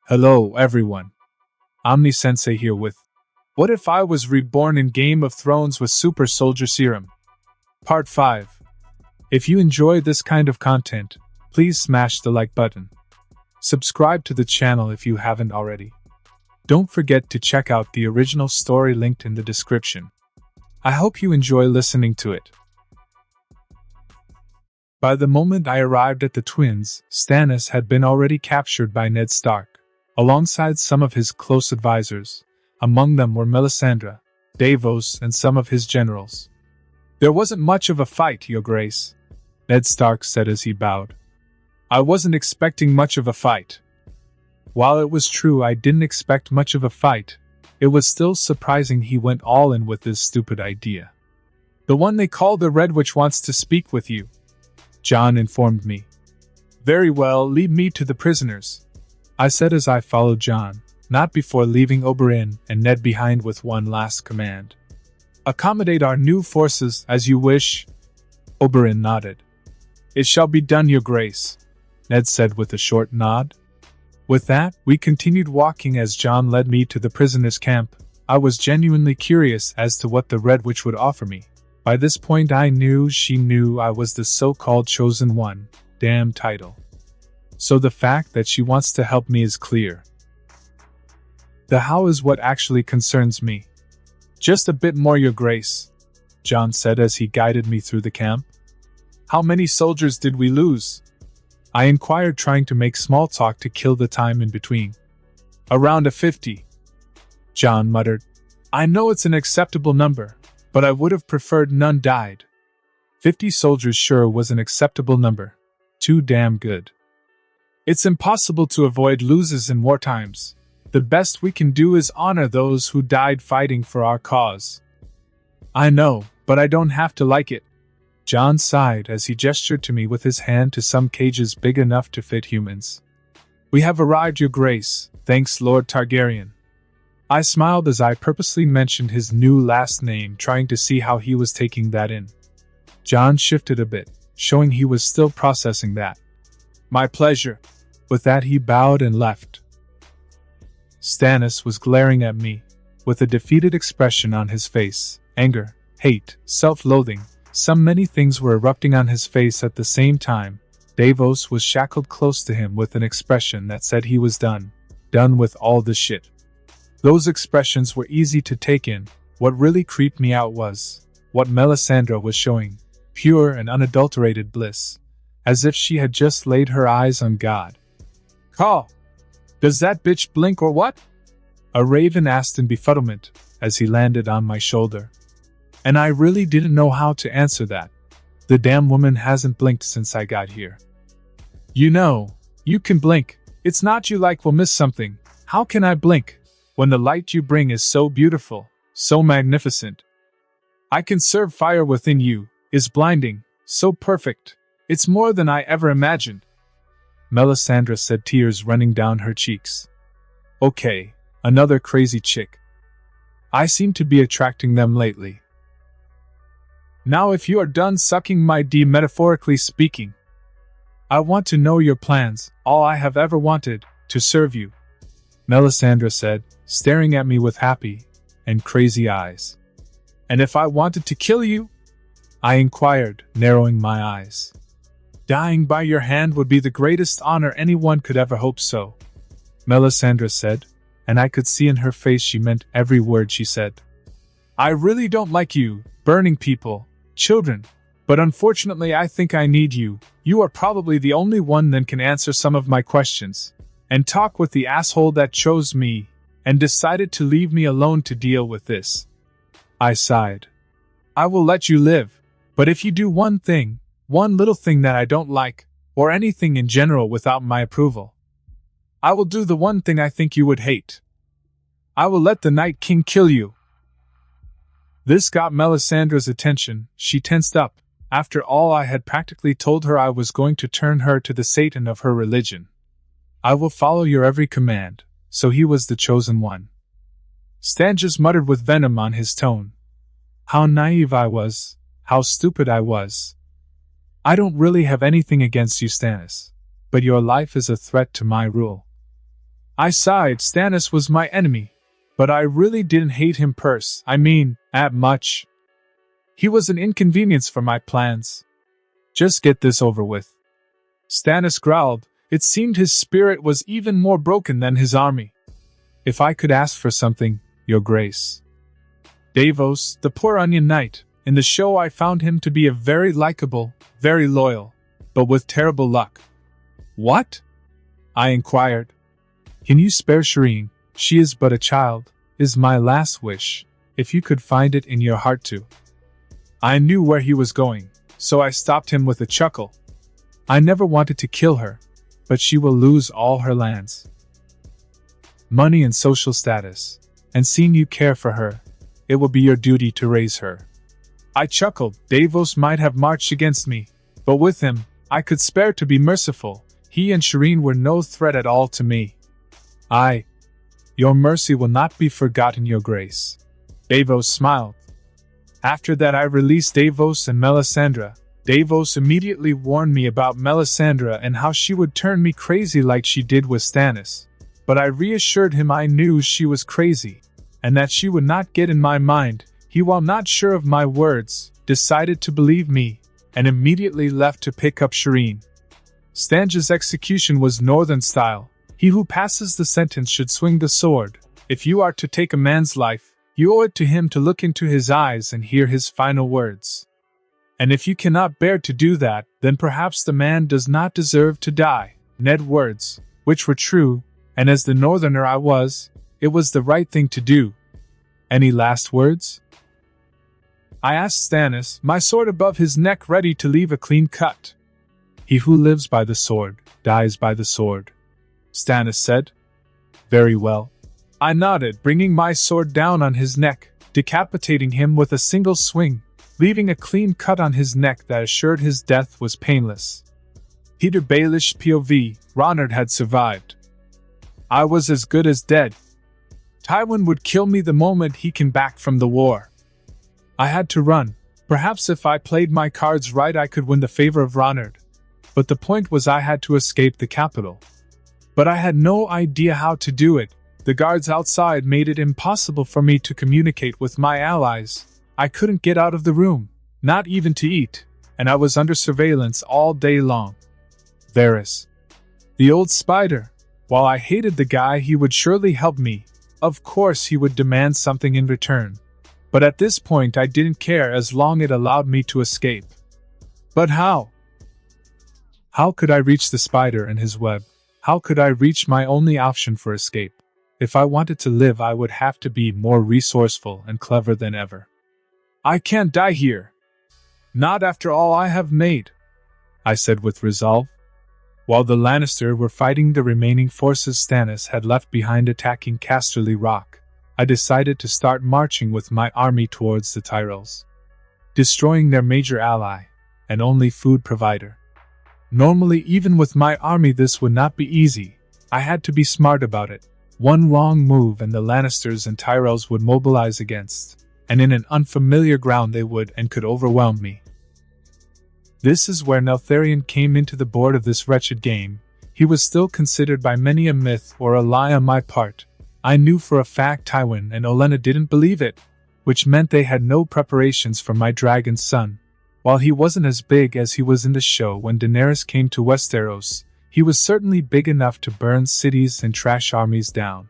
Hello, everyone. Omni-Sensei here with What If I Was Reborn in Game of Thrones with Super Soldier Serum? Part 5. If you enjoy this kind of content, please smash the like button. Subscribe to the channel if you haven't already. Don't forget to check out the original story linked in the description. I hope you enjoy listening to it. By the moment I arrived at the twins, Stannis had been already captured by Ned Stark, alongside some of his close advisors. Among them were Melisandre, Davos, and some of his generals. "There wasn't much of a fight, Your Grace," Ned Stark said as he bowed. "I wasn't expecting much of a fight." While it was true I didn't expect much of a fight, it was still surprising he went all in with this stupid idea. "The one they call the Red Witch wants to speak with you," Jon informed me. "Very well, lead me to the prisoners," I said as I followed Jon, not before leaving Oberyn and Ned behind with one last command. "Accommodate our new forces as you wish." Oberyn nodded. "It shall be done, Your Grace," Ned said with a short nod. With that, we continued walking as Jon led me to the prisoners' camp. I was genuinely curious as to what the Red Witch would offer me. By this point I knew she knew I was the so-called Chosen One, damn title. So the fact that she wants to help me is clear. The how is what actually concerns me. "Just a bit more, Your Grace," Jon said as he guided me through the camp. "How many soldiers did we lose?" I inquired, trying to make small talk to kill the time in between. "Around 50. Jon muttered. "I know it's an acceptable number, but I would have preferred none died." 50 soldiers sure was an acceptable number. Too damn good. "It's impossible to avoid losers in war times. The best we can do is honor those who died fighting for our cause." "I know, but I don't have to like it." Jon sighed as he gestured to me with his hand to some cages big enough to fit humans. "We have arrived, Your Grace, thanks Lord Targaryen." I smiled as I purposely mentioned his new last name, trying to see how he was taking that in. Jon shifted a bit, showing he was still processing that. "My pleasure." With that he bowed and left. Stannis was glaring at me, with a defeated expression on his face. Anger, hate, self-loathing, many things were erupting on his face at the same time. Davos was shackled close to him with an expression that said he was done with all the shit. Those expressions were easy to take in. What really creeped me out was what Melisandre was showing, pure and unadulterated bliss, as if she had just laid her eyes on God. "Call! Does that bitch blink or what?" a raven asked in befuddlement, as he landed on my shoulder. And I really didn't know how to answer that. The damn woman hasn't blinked since I got here. "You know, you can blink. It's not you like will miss something. How can I blink when the light you bring is so beautiful, so magnificent? I can serve fire within you, is blinding, so perfect. It's more than I ever imagined." Melisandre said, tears running down her cheeks. "Okay, another crazy chick. I seem to be attracting them lately. Now if you are done sucking my D, metaphorically speaking, I want to know your plans. All I have ever wanted, to serve you," Melisandre said, staring at me with happy and crazy eyes. "And if I wanted to kill you?" I inquired, narrowing my eyes. "Dying by your hand would be the greatest honor anyone could ever hope so," Melisandre said, and I could see in her face she meant every word she said. "I really don't like you, burning people, children, but unfortunately I think I need you. You are probably the only one that can answer some of my questions, and talk with the asshole that chose me, and decided to leave me alone to deal with this." I sighed. "I will let you live, but if you do one little thing that I don't like, or anything in general without my approval, I will do the one thing I think you would hate. I will let the Night King kill you." This got Melisandre's attention. She tensed up. After all, I had practically told her I was going to turn her to the Satan of her religion. "I will follow your every command." So he was the chosen one. Stannis muttered with venom on his tone. How naive I was. How stupid I was. "I don't really have anything against you, Stannis, but your life is a threat to my rule." I sighed. Stannis was my enemy, but I really didn't hate him that much. He was an inconvenience for my plans. Just get this over with. Stannis growled. It seemed his spirit was even more broken than his army. If I could ask for something, Your Grace. Davos, the poor onion knight, in the show I found him to be a very likable, very loyal, but with terrible luck. What? I inquired. Can you spare Shireen? She is but a child, is my last wish, if you could find it in your heart to. I knew where he was going, so I stopped him with a chuckle. I never wanted to kill her, but she will lose all her lands, money and social status, and seeing you care for her, it will be your duty to raise her. I chuckled. Davos might have marched against me, but with him, I could spare to be merciful. He and Shireen were no threat at all to me. Your mercy will not be forgotten, Your Grace. Davos smiled. After that I released Davos and Melisandre. Davos immediately warned me about Melisandre and how she would turn me crazy like she did with Stannis. But I reassured him I knew she was crazy, and that she would not get in my mind. He, while not sure of my words, decided to believe me, and immediately left to pick up Shireen. Stange's execution was northern style. He who passes the sentence should swing the sword. If you are to take a man's life, you owe it to him to look into his eyes and hear his final words. And if you cannot bear to do that, then perhaps the man does not deserve to die. Ned's words, which were true, and as the northerner I was, it was the right thing to do. Any last words? I asked Stannis, my sword above his neck ready to leave a clean cut. He who lives by the sword, dies by the sword, Stannis said. Very well. I nodded, bringing my sword down on his neck, decapitating him with a single swing, leaving a clean cut on his neck that assured his death was painless. Peter Baelish POV, Ronard had survived. I was as good as dead. Tywin would kill me the moment he came back from the war. I had to run. Perhaps if I played my cards right I could win the favor of Ronard. But the point was I had to escape the capital. But I had no idea how to do it. The guards outside made it impossible for me to communicate with my allies. I couldn't get out of the room, not even to eat, and I was under surveillance all day long. Varys, the old spider. While I hated the guy, he would surely help me. Of course he would demand something in return. But at this point I didn't care as long it allowed me to escape. But how? How could I reach the spider and his web? How could I reach my only option for escape? If I wanted to live, I would have to be more resourceful and clever than ever. I can't die here. Not after all I have made, I said with resolve. While the Lannister were fighting the remaining forces Stannis had left behind attacking Casterly Rock, I decided to start marching with my army towards the Tyrells, destroying their major ally, and only food provider. Normally, even with my army this would not be easy. I had to be smart about it. One wrong move and the Lannisters and Tyrells would mobilize against, and in an unfamiliar ground they would and could overwhelm me. This is where Neltharion came into the board of this wretched game. He was still considered by many a myth or a lie on my part. I knew for a fact Tywin and Olenna didn't believe it, which meant they had no preparations for my dragon son. While he wasn't as big as he was in the show when Daenerys came to Westeros, he was certainly big enough to burn cities and trash armies down.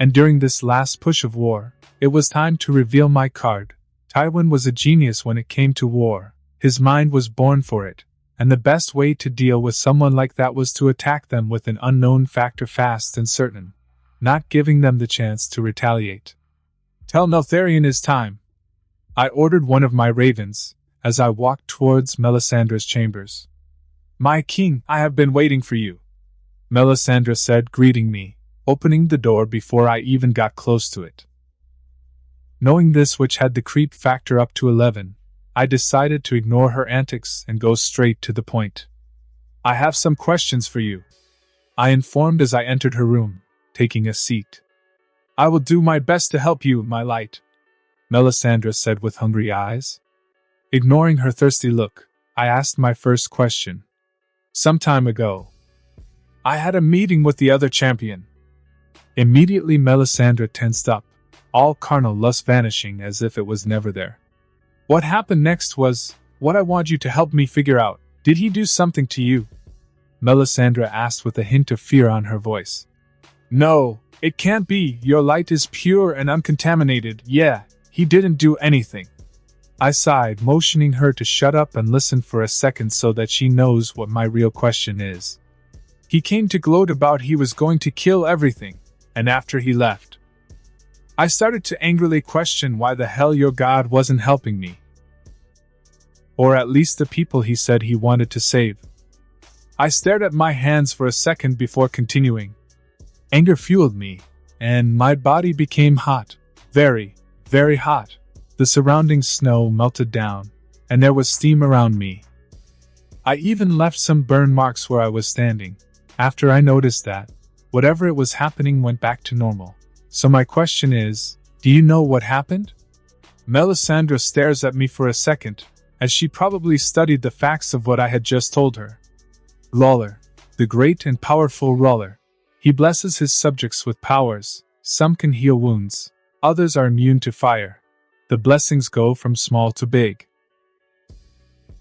And during this last push of war, it was time to reveal my card. Tywin was a genius when it came to war. His mind was born for it, and the best way to deal with someone like that was to attack them with an unknown factor fast and certain, not giving them the chance to retaliate. Tell Neltharion his time, I ordered one of my ravens, as I walked towards Melisandre's chambers. My king, I have been waiting for you, Melisandre said, greeting me, opening the door before I even got close to it. Knowing this, which had the creep factor up to 11, I decided to ignore her antics and go straight to the point. I have some questions for you, I informed as I entered her room, taking a seat. I will do my best to help you, my light, Melisandre said with hungry eyes. Ignoring her thirsty look, I asked my first question. Some time ago, I had a meeting with the other champion. Immediately Melisandre tensed up, all carnal lust vanishing as if it was never there. What happened next was what I want you to help me figure out. Did he do something to you? Melisandre asked with a hint of fear on her voice. No, it can't be. Your light is pure and uncontaminated. Yeah, he didn't do anything. I sighed, motioning her to shut up and listen for a second so that she knows what my real question is. He came to gloat about he was going to kill everything, and after he left, I started to angrily question why the hell your god wasn't helping me. Or at least the people he said he wanted to save. I stared at my hands for a second before continuing. Anger fueled me, and my body became hot. Very, very hot. The surrounding snow melted down, and there was steam around me. I even left some burn marks where I was standing, after I noticed that whatever it was happening went back to normal. So my question is, do you know what happened? Melisandre stares at me for a second, as she probably studied the facts of what I had just told her. Lawler, the great and powerful ruler. He blesses his subjects with powers. Some can heal wounds, others are immune to fire. The blessings go from small to big.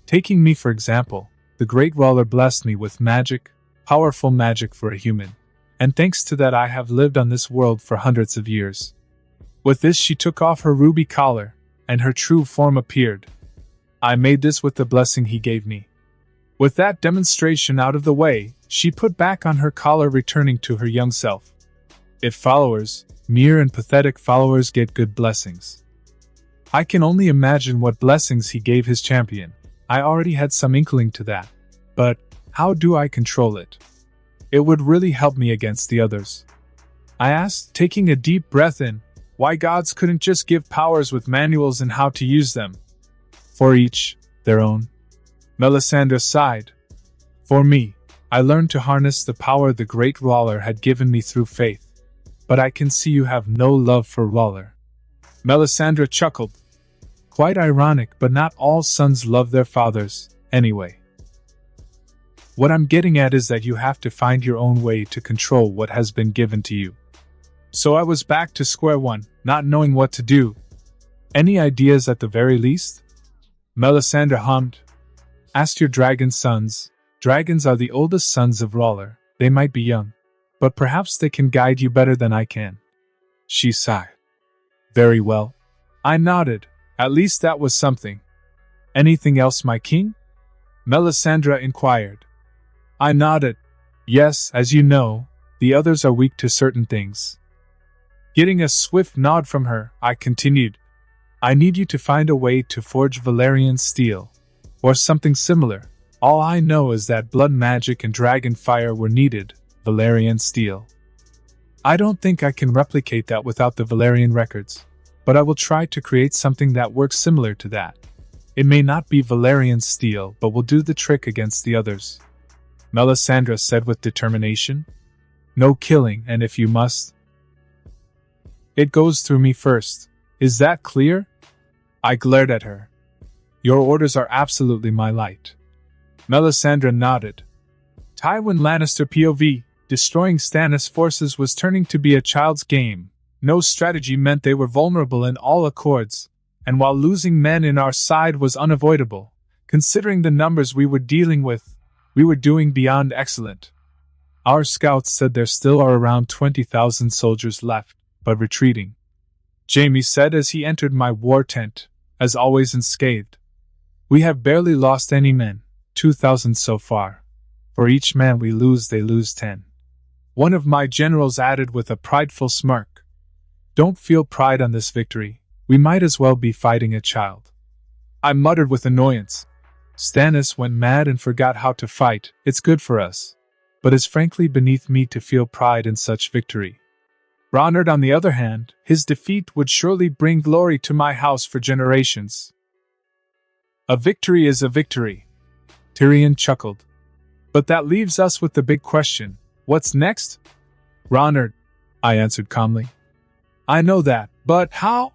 Taking me for example, the great ruler blessed me with magic, powerful magic for a human. And thanks to that I have lived on this world for hundreds of years. With this she took off her ruby collar, and her true form appeared. I made this with the blessing he gave me. With that demonstration out of the way, she put back on her collar, returning to her young self. If followers, mere and pathetic followers, get good blessings, I can only imagine what blessings he gave his champion. I already had some inkling to that. But how do I control it? It would really help me against the others. I asked, taking a deep breath in, why gods couldn't just give powers with manuals and how to use them. For each, their own. Melisandre sighed. For me, I learned to harness the power the great ruler had given me through faith. But I can see you have no love for ruler. Melisandre chuckled. Quite ironic, but not all sons love their fathers, anyway. What I'm getting at is that you have to find your own way to control what has been given to you. So I was back to square one, not knowing what to do. Any ideas at the very least? Melisandre hummed. Ask your dragon sons. Dragons are the oldest sons of ruler. They might be young, but perhaps they can guide you better than I can. She sighed. Very well. I nodded. At least that was something. Anything else, my king? Melisandre inquired. I nodded. Yes, as you know, the others are weak to certain things. Getting a swift nod from her, I continued. I need you to find a way to forge Valyrian steel, or something similar. All I know is that blood magic and dragon fire were needed, Valyrian steel. I don't think I can replicate that without the Valyrian records, but I will try to create something that works similar to that. It may not be Valyrian steel, but will do the trick against the others. Melisandre said with determination. No killing, and if you must, it goes through me first. Is that clear? I glared at her. Your orders are absolutely my light. Melisandre nodded. Tywin Lannister POV, destroying Stannis' forces was turning to be a child's game. No strategy meant they were vulnerable in all accords, and while losing men in our side was unavoidable, considering the numbers we were dealing with, we were doing beyond excellent. Our scouts said there still are around 20,000 soldiers left, but retreating. Jaime said as he entered my war tent, as always unscathed. We have barely lost any men, 2,000 so far. For each man we lose, they lose 10. One of my generals added with a prideful smirk. Don't feel pride on this victory, we might as well be fighting a child. I muttered with annoyance. Stannis went mad and forgot how to fight. It's good for us, but it's frankly beneath me to feel pride in such victory. Ronard, on the other hand, his defeat would surely bring glory to my house for generations. A victory is a victory. Tyrion chuckled. But that leaves us with the big question. What's next? Ronard, I answered calmly. I know that, but how?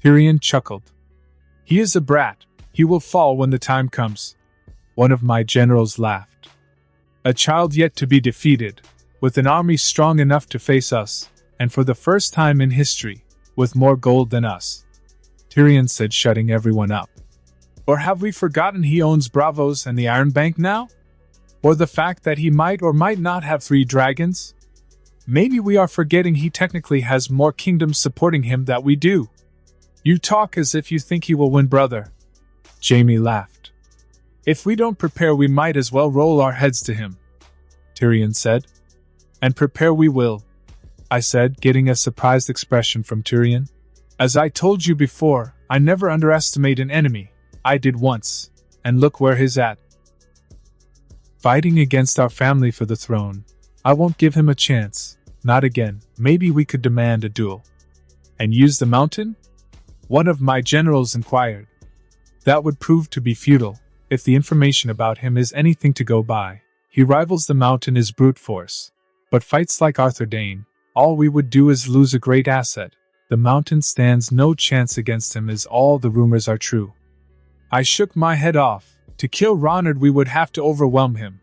Tyrion chuckled. He is a brat. He will fall when the time comes. One of my generals laughed. A child yet to be defeated. with an army strong enough to face us, and for the first time in history, with more gold than us," Tyrion said, shutting everyone up. "Or have we forgotten he owns Bravos and the Iron Bank now? Or the fact that he might or might not have 3 dragons? Maybe we are forgetting he technically has more kingdoms supporting him than we do." "You talk as if you think he will win, brother," Jaime laughed. "If we don't prepare, we might as well roll our heads to him," Tyrion said. "And prepare we will," I said, getting a surprised expression from Tyrion. "As I told you before, I never underestimate an enemy. I did once, and look where he's at. Fighting against our family for the throne. I won't give him a chance. Not again. Maybe we could demand a duel." "And use the mountain?" one of my generals inquired. "That would prove to be futile, if the information about him is anything to go by. He rivals the mountain as brute force. But fights like Arthur Dane, all we would do is lose a great asset. The mountain stands no chance against him, as all the rumors are true." I shook my head off. To kill Ronard, we would have to overwhelm him.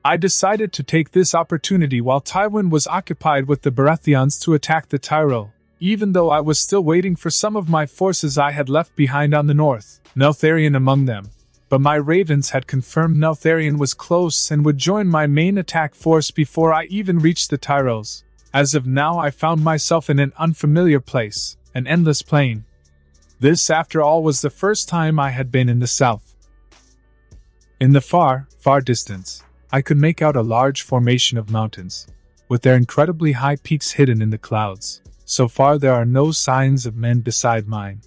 I decided to take this opportunity while Tywin was occupied with the Baratheons to attack the Tyrell, even though I was still waiting for some of my forces I had left behind on the north, Neltharion among them. But my ravens had confirmed Neltharion was close and would join my main attack force before I even reached the Tyrells. As of now, I found myself in an unfamiliar place, an endless plain. This, after all, was the first time I had been in the south. In the far, far distance, I could make out a large formation of mountains, with their incredibly high peaks hidden in the clouds. So far there are no signs of men beside mine.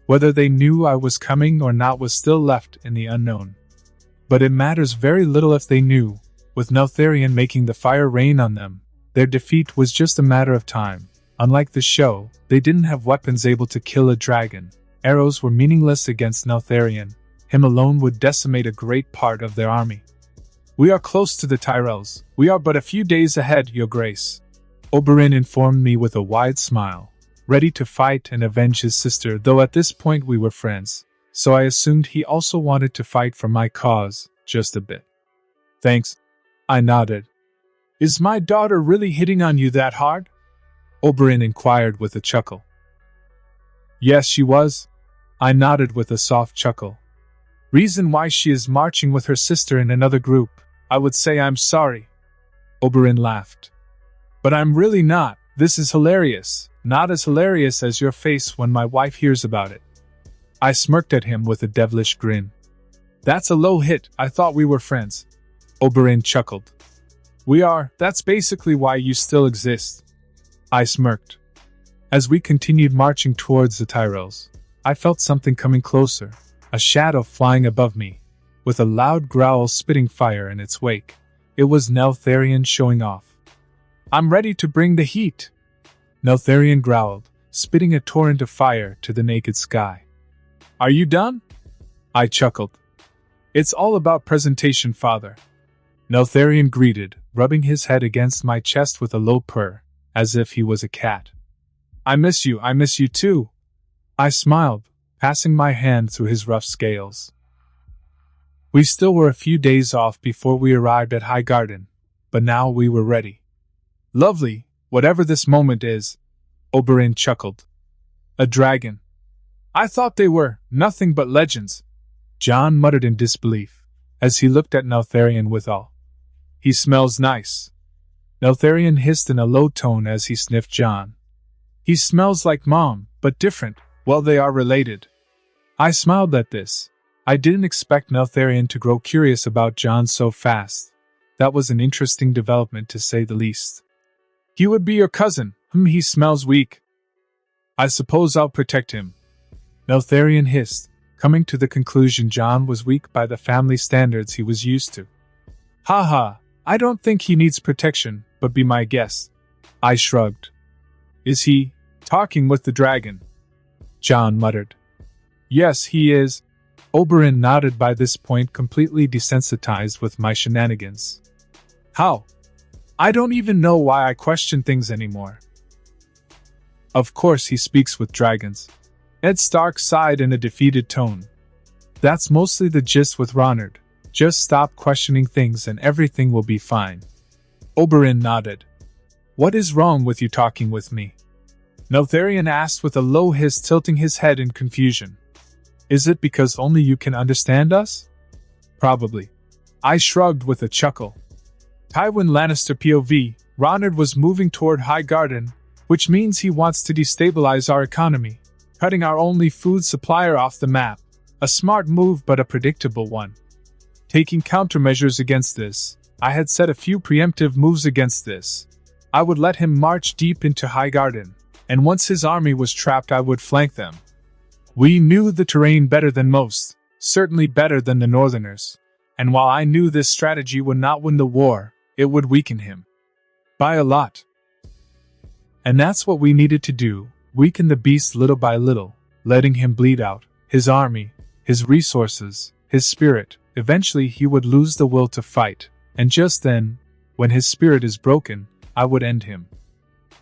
Whether they knew I was coming or not was still left in the unknown. But it matters very little if they knew. With Neltharion making the fire rain on them, their defeat was just a matter of time. Unlike the show, they didn't have weapons able to kill a dragon. Arrows were meaningless against Neltharion. Him alone would decimate a great part of their army. "We are close to the Tyrells. We are but a few days ahead, Your Grace," Oberyn informed me with a wide smile, ready to fight and avenge his sister, though at this point we were friends, so I assumed he also wanted to fight for my cause, just a bit. "Thanks," I nodded. "Is my daughter really hitting on you that hard?" Oberyn inquired with a chuckle. "Yes, she was," I nodded with a soft chuckle. "Reason why she is marching with her sister in another group. I would say I'm sorry." Oberyn laughed. "But I'm really not. This is hilarious. Not as hilarious as your face when my wife hears about it." I smirked at him with a devilish grin. "That's a low hit. I thought we were friends." Oberyn chuckled. "We are. That's basically why you still exist." I smirked. As we continued marching towards the Tyrells, I felt something coming closer, a shadow flying above me, with a loud growl spitting fire in its wake. It was Neltharion showing off. "I'm ready to bring the heat," Neltharion growled, spitting a torrent of fire to the naked sky. "Are you done?" I chuckled. "It's all about presentation, father," Neltharion greeted, rubbing his head against my chest with a low purr, as if he was a cat. I miss you too," I smiled, passing my hand through his rough scales. We still were a few days off before we arrived at Highgarden, but now we were ready. "Lovely, whatever this moment is," Oberyn chuckled. "A dragon. I thought they were nothing but legends," Jon muttered in disbelief, as he looked at Neltharion with awe. "He smells nice," Neltharion hissed in a low tone as he sniffed Jon. "He smells like Mom, but different. Well, they are related." I smiled at this. I didn't expect Neltharion to grow curious about Jon so fast. That was an interesting development, to say the least. "He would be your cousin. He smells weak." "I suppose I'll protect him," Neltharion hissed, coming to the conclusion Jon was weak by the family standards he was used to. "Ha, I don't think he needs protection, but be my guest." I shrugged. "Is he talking with the dragon?" Jon muttered. "Yes, he is." Oberyn nodded, by this point completely desensitized with my shenanigans. "How? I don't even know why I question things anymore." "Of course he speaks with dragons." Ned Stark sighed in a defeated tone. "That's mostly the gist with Ronard. Just stop questioning things and everything will be fine." Oberyn nodded. What is wrong with you talking with me? Neltharion asked with a low hiss, tilting his head in confusion. Is it because only you can understand us? Probably. I shrugged with a chuckle. Tywin Lannister POV, Ronard was moving toward Highgarden, which means he wants to destabilize our economy, cutting our only food supplier off the map. A smart move, but a predictable one. Taking countermeasures against this, I had set a few preemptive moves against this. I would let him march deep into Highgarden, and once his army was trapped I would flank them. We knew the terrain better than most, certainly better than the Northerners, and while I knew this strategy would not win the war, it would weaken him. By a lot. And that's what we needed to do, weaken the beast little by little, letting him bleed out, his army, his resources, his spirit. Eventually he would lose the will to fight, and just then, when his spirit is broken, I would end him.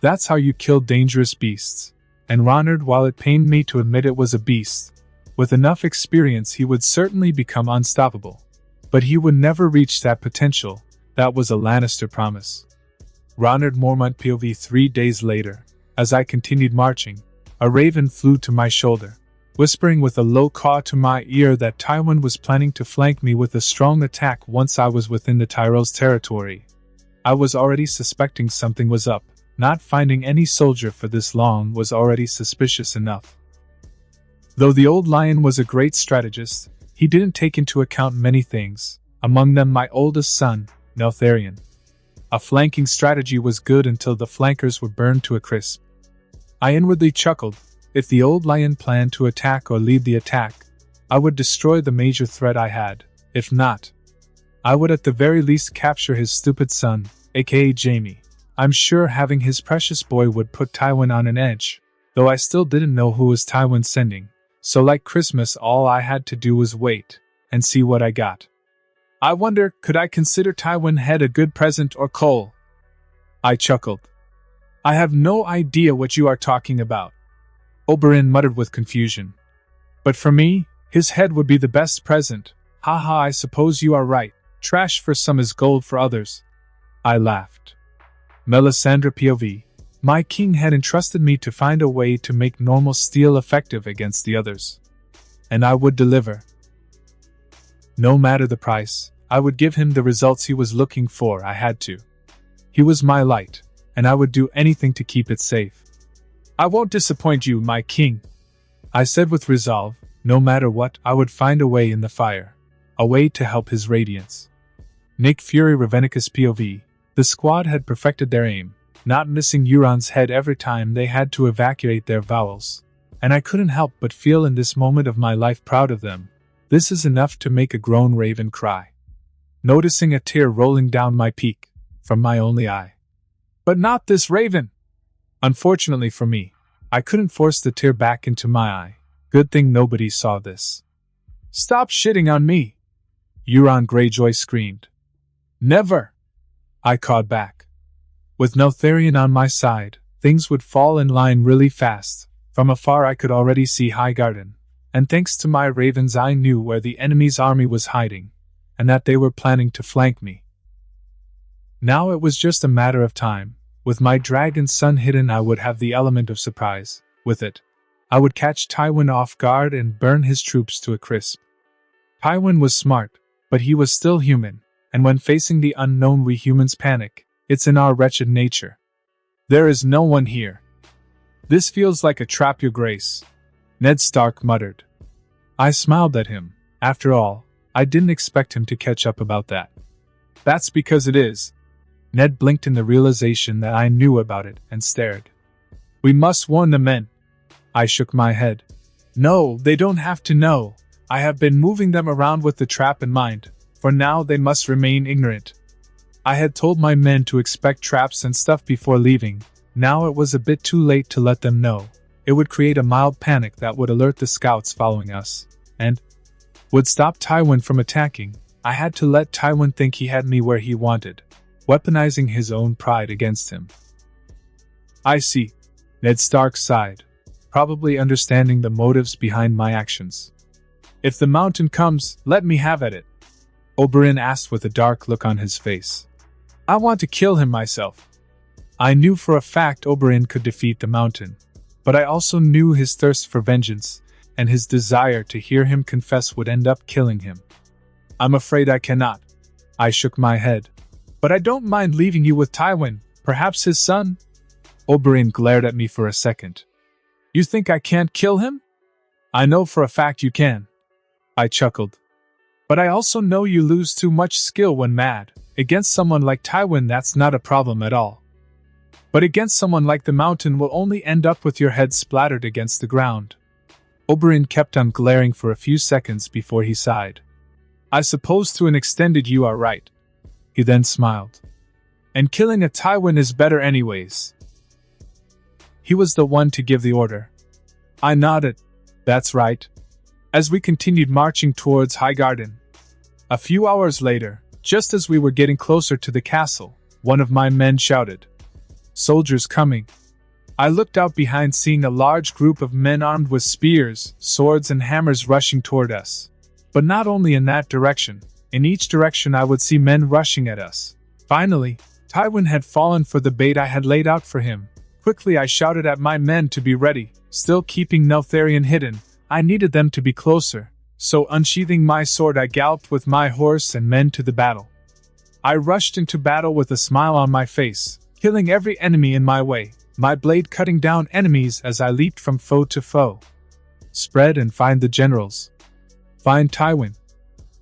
That's how you kill dangerous beasts. And Ronard, while it pained me to admit it was a beast, with enough experience he would certainly become unstoppable. But he would never reach that potential, that was a Lannister promise. Ronard Mormont POV 3 days later, as I continued marching, a raven flew to my shoulder, whispering with a low caw to my ear that Tywin was planning to flank me with a strong attack once I was within the Tyrell's territory. I was already suspecting something was up. Not finding any soldier for this long was already suspicious enough. Though the old lion was a great strategist, he didn't take into account many things, among them my oldest son, Neltharion. A flanking strategy was good until the flankers were burned to a crisp. I inwardly chuckled. If the old lion planned to attack or lead the attack, I would destroy the major threat I had. If not, I would at the very least capture his stupid son, aka Jaime. I'm sure having his precious boy would put Tywin on an edge, though I still didn't know who was Tywin sending, so like Christmas all I had to do was wait, and see what I got. I wonder, could I consider Tywin head a good present or coal? I chuckled. I have no idea what you are talking about. Oberyn muttered with confusion. But for me, his head would be the best present. Haha, I suppose you are right. Trash for some is gold for others. I laughed. Melisandre POV. My king had entrusted me to find a way to make normal steel effective against the others. And I would deliver. No matter the price, I would give him the results he was looking for. I had to. He was my light, and I would do anything to keep it safe. I won't disappoint you, my king, I said with resolve. No matter what, I would find a way in the fire. A way to help his radiance. Nick Fury Ravenicus POV. The squad had perfected their aim, not missing Euron's head every time they had to evacuate their vowels. And I couldn't help but feel in this moment of my life proud of them. This is enough to make a grown raven cry. Noticing a tear rolling down my peak, from my only eye. But not this raven! Unfortunately for me, I couldn't force the tear back into my eye. Good thing nobody saw this. Stop shitting on me! Euron Greyjoy screamed. Never! I cawed back. With Neltharion on my side, things would fall in line really fast. From afar I could already see Highgarden, and thanks to my ravens I knew where the enemy's army was hiding, and that they were planning to flank me. Now it was just a matter of time. With my dragon son hidden, I would have the element of surprise. With it, I would catch Tywin off guard and burn his troops to a crisp. Tywin was smart, but he was still human, and when facing the unknown we humans panic. It's in our wretched nature. There is no one here. This feels like a trap, your grace, Ned Stark muttered. I smiled at him. After all, I didn't expect him to catch up about that. That's because it is. Ned blinked in the realization that I knew about it and stared. We must warn the men. I shook my head. No, they don't have to know. I have been moving them around with the trap in mind. For now they must remain ignorant. I had told my men to expect traps and stuff before leaving. Now it was a bit too late to let them know. It would create a mild panic that would alert the scouts following us, and would stop Tywin from attacking. I had to let Tywin think he had me where he wanted, weaponizing his own pride against him. I see. Ned Stark sighed, probably understanding the motives behind my actions. If the mountain comes, let me have at it, Oberyn asked with a dark look on his face. I want to kill him myself. I knew for a fact Oberyn could defeat the mountain, but I also knew his thirst for vengeance, and his desire to hear him confess would end up killing him. I'm afraid I cannot. I shook my head. But I don't mind leaving you with Tywin, perhaps his son? Oberyn glared at me for a second. You think I can't kill him? I know for a fact you can. I chuckled. But I also know you lose too much skill when mad. Against someone like Tywin, that's not a problem at all. But against someone like the mountain will only end up with your head splattered against the ground. Oberyn kept on glaring for a few seconds before he sighed. I suppose to an extent you are right. He then smiled. And killing a Tywin is better anyways. He was the one to give the order. I nodded. That's right. As we continued marching towards Highgarden. A few hours later, just as we were getting closer to the castle, one of my men shouted, "Soldiers coming." I looked out behind, seeing a large group of men armed with spears, swords and hammers rushing toward us. But not only in that direction. In each direction I would see men rushing at us. Finally, Tywin had fallen for the bait I had laid out for him. Quickly I shouted at my men to be ready, still keeping Neltharion hidden. I needed them to be closer, so unsheathing my sword I galloped with my horse and men to the battle. I rushed into battle with a smile on my face, killing every enemy in my way, my blade cutting down enemies as I leaped from foe to foe. Spread and find the generals. Find Tywin.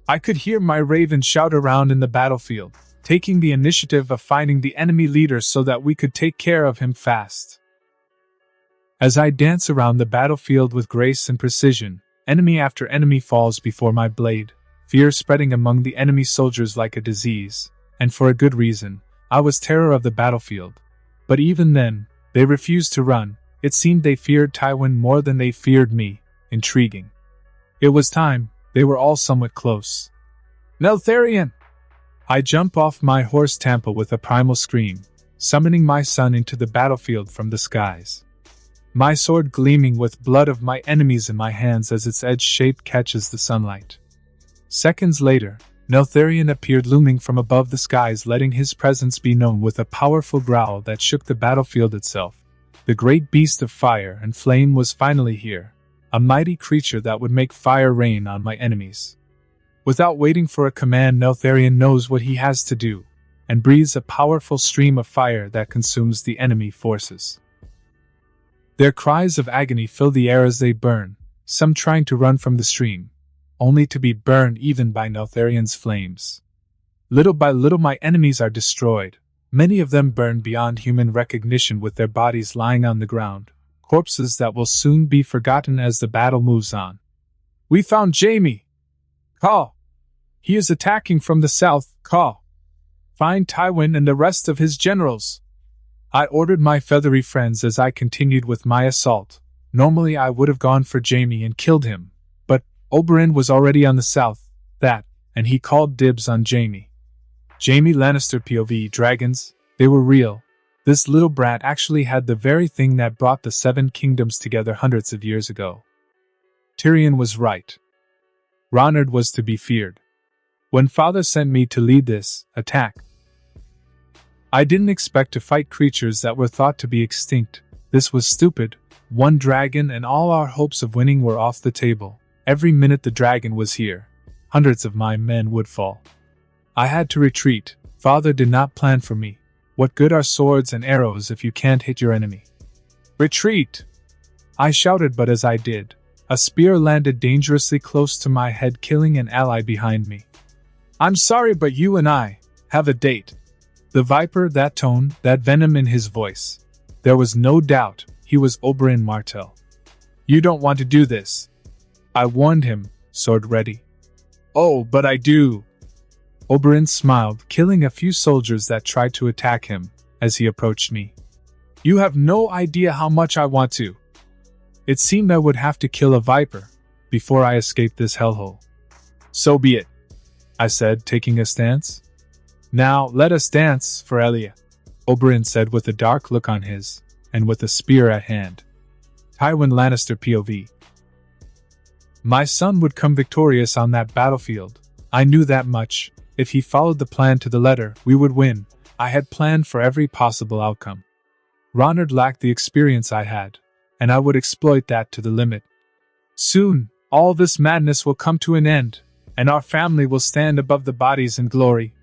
I could hear my raven shout around in the battlefield, taking the initiative of finding the enemy leader so that we could take care of him fast. As I dance around the battlefield with grace and precision, enemy after enemy falls before my blade, fear spreading among the enemy soldiers like a disease, and for a good reason. I was terror of the battlefield. But even then, they refused to run. It seemed they feared Tywin more than they feared me. Intriguing. It was time. They were all somewhat close. Neltharion! I jump off my horse Tampa with a primal scream, summoning my son into the battlefield from the skies. My sword gleaming with blood of my enemies in my hands as its edge shape catches the sunlight. Seconds later, Neltharion appeared looming from above the skies, letting his presence be known with a powerful growl that shook the battlefield itself. The great beast of fire and flame was finally here, a mighty creature that would make fire rain on my enemies. Without waiting for a command, Neltharion knows what he has to do, and breathes a powerful stream of fire that consumes the enemy forces. Their cries of agony fill the air as they burn, some trying to run from the stream, only to be burned even by Neltharion's flames. Little by little my enemies are destroyed, many of them burned beyond human recognition with their bodies lying on the ground, corpses that will soon be forgotten as the battle moves on. We found Jaime! Call! He is attacking from the south, call! Find Tywin and the rest of his generals! I ordered my feathery friends as I continued with my assault. Normally I would have gone for Jaime and killed him, but Oberyn was already on the south, and he called dibs on Jaime. Jaime Lannister POV dragons, they were real. This little brat actually had the very thing that brought the Seven Kingdoms together hundreds of years ago. Tyrion was right. Ronard was to be feared. When Father sent me to lead this attack, I didn't expect to fight creatures that were thought to be extinct. This was stupid. One dragon and all our hopes of winning were off the table. Every minute the dragon was here, hundreds of my men would fall. I had to retreat. Father did not plan for me. What good are swords and arrows if you can't hit your enemy? Retreat! I shouted, but as I did, a spear landed dangerously close to my head, killing an ally behind me. I'm sorry, but you and I have a date. The viper, that tone, that venom in his voice. There was no doubt he was Oberyn Martell. You don't want to do this. I warned him, sword ready. Oh, but I do. Oberyn smiled, killing a few soldiers that tried to attack him as he approached me. You have no idea how much I want to. It seemed I would have to kill a viper before I escaped this hellhole. So be it, I said, taking a stance. Now, let us dance for Elia, Oberyn said with a dark look on his, and with a spear at hand. Tywin Lannister POV. My son would come victorious on that battlefield. I knew that much. If he followed the plan to the letter, we would win. I had planned for every possible outcome. Ronard lacked the experience I had, and I would exploit that to the limit. Soon, all this madness will come to an end, and our family will stand above the bodies in glory.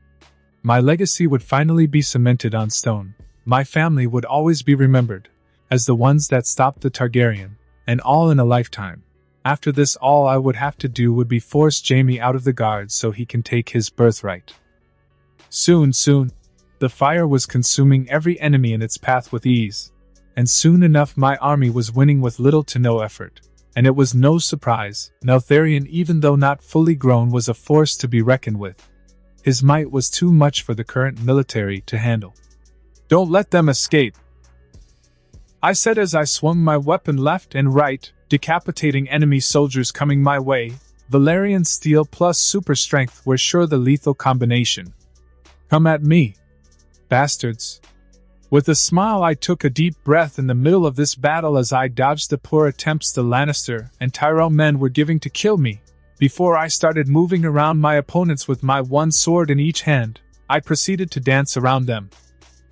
My legacy would finally be cemented on stone. My family would always be remembered as the ones that stopped the Targaryen, and all in a lifetime. After this, all I would have to do would be force Jaime out of the guards so he can take his birthright. Soon, the fire was consuming every enemy in its path with ease, and soon enough my army was winning with little to no effort. And it was no surprise, Neltharion, even though not fully grown, was a force to be reckoned with. His might was too much for the current military to handle. "Don't let them escape," I said as I swung my weapon left and right, decapitating enemy soldiers coming my way. Valyrian steel plus super strength were sure the lethal combination. "Come at me, bastards." With a smile, I took a deep breath in the middle of this battle as I dodged the poor attempts the Lannister and Tyrell men were giving to kill me. Before I started moving around my opponents with my one sword in each hand, I proceeded to dance around them.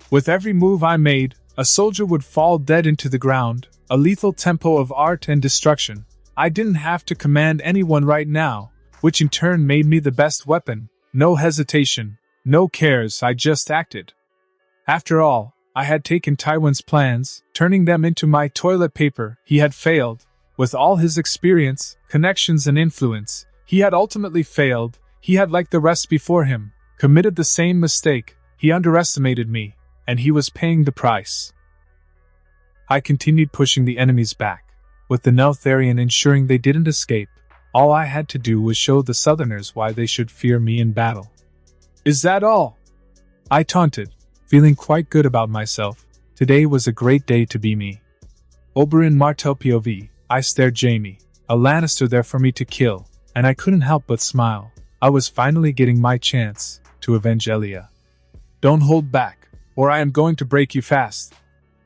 With every move I made, a soldier would fall dead into the ground, a lethal tempo of art and destruction. I didn't have to command anyone right now, which in turn made me the best weapon. No hesitation, no cares, I just acted. After all, I had taken Tywin's plans, turning them into my toilet paper. He had failed. With all his experience, connections and influence, he had ultimately failed. He had, like the rest before him, committed the same mistake. He underestimated me, and he was paying the price. I continued pushing the enemies back, with the Neltharion ensuring they didn't escape. All I had to do was show the Southerners why they should fear me in battle. "Is that all?" I taunted, feeling quite good about myself. Today was a great day to be me. Oberyn Martell POV, I stared Jaime, a Lannister there for me to kill, and I couldn't help but smile. I was finally getting my chance to avenge Elia. "Don't hold back, or I am going to break you fast,"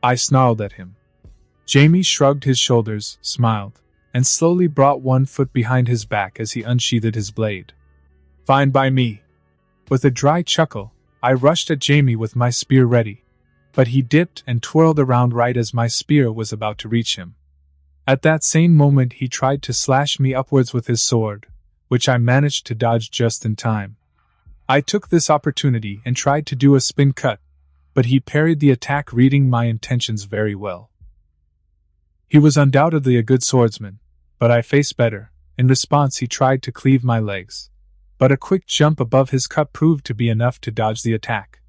I snarled at him. Jaime shrugged his shoulders, smiled, and slowly brought one foot behind his back as he unsheathed his blade. "Fine by me." With a dry chuckle, I rushed at Jaime with my spear ready, but he dipped and twirled around right as my spear was about to reach him. At that same moment he tried to slash me upwards with his sword, which I managed to dodge just in time. I took this opportunity and tried to do a spin cut, but he parried the attack, reading my intentions very well. He was undoubtedly a good swordsman, but I faced better. In response, he tried to cleave my legs, but a quick jump above his cut proved to be enough to dodge the attack.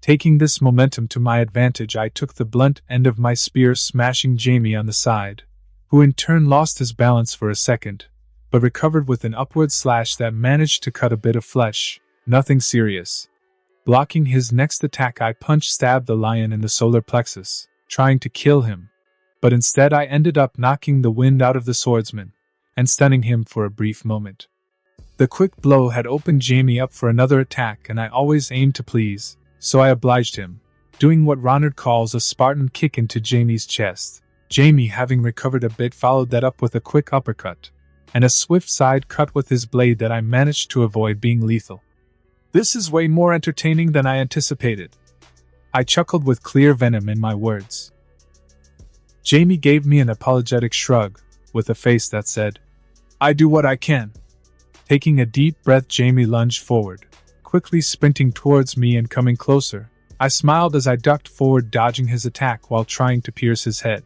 Taking this momentum to my advantage, I took the blunt end of my spear, smashing Jaime on the side, who in turn lost his balance for a second, but recovered with an upward slash that managed to cut a bit of flesh. Nothing serious. Blocking his next attack, I punch-stabbed the lion in the solar plexus, trying to kill him, but instead I ended up knocking the wind out of the swordsman and stunning him for a brief moment. The quick blow had opened Jaime up for another attack, and I always aimed to please, so I obliged him, doing what Ronard calls a Spartan kick into Jaime's chest. Jaime, having recovered a bit, followed that up with a quick uppercut and a swift side cut with his blade that I managed to avoid being lethal. "This is way more entertaining than I anticipated," I chuckled with clear venom in my words. Jaime gave me an apologetic shrug, with a face that said, "I do what I can." Taking a deep breath, Jaime lunged forward, quickly sprinting towards me and coming closer. I smiled as I ducked forward, dodging his attack while trying to pierce his head.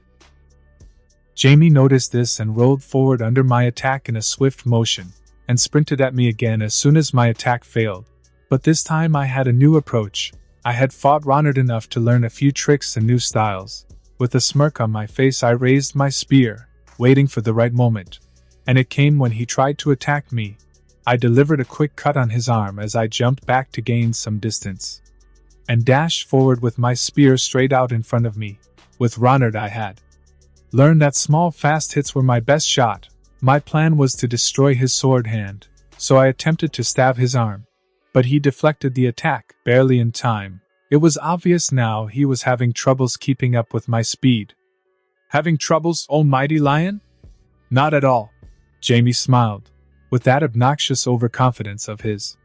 Jaime noticed this and rolled forward under my attack in a swift motion, and sprinted at me again as soon as my attack failed. But this time I had a new approach. I had fought Ronard enough to learn a few tricks and new styles. With a smirk on my face, I raised my spear, waiting for the right moment. And it came when he tried to attack me. I delivered a quick cut on his arm as I jumped back to gain some distance, and dashed forward with my spear straight out in front of me. With Ronard, I had learned that small fast hits were my best shot. My plan was to destroy his sword hand, so I attempted to stab his arm, but he deflected the attack, barely in time. It was obvious now he was having troubles keeping up with my speed. "Having troubles, almighty lion?" "Not at all," Jaime smiled, with that obnoxious overconfidence of his.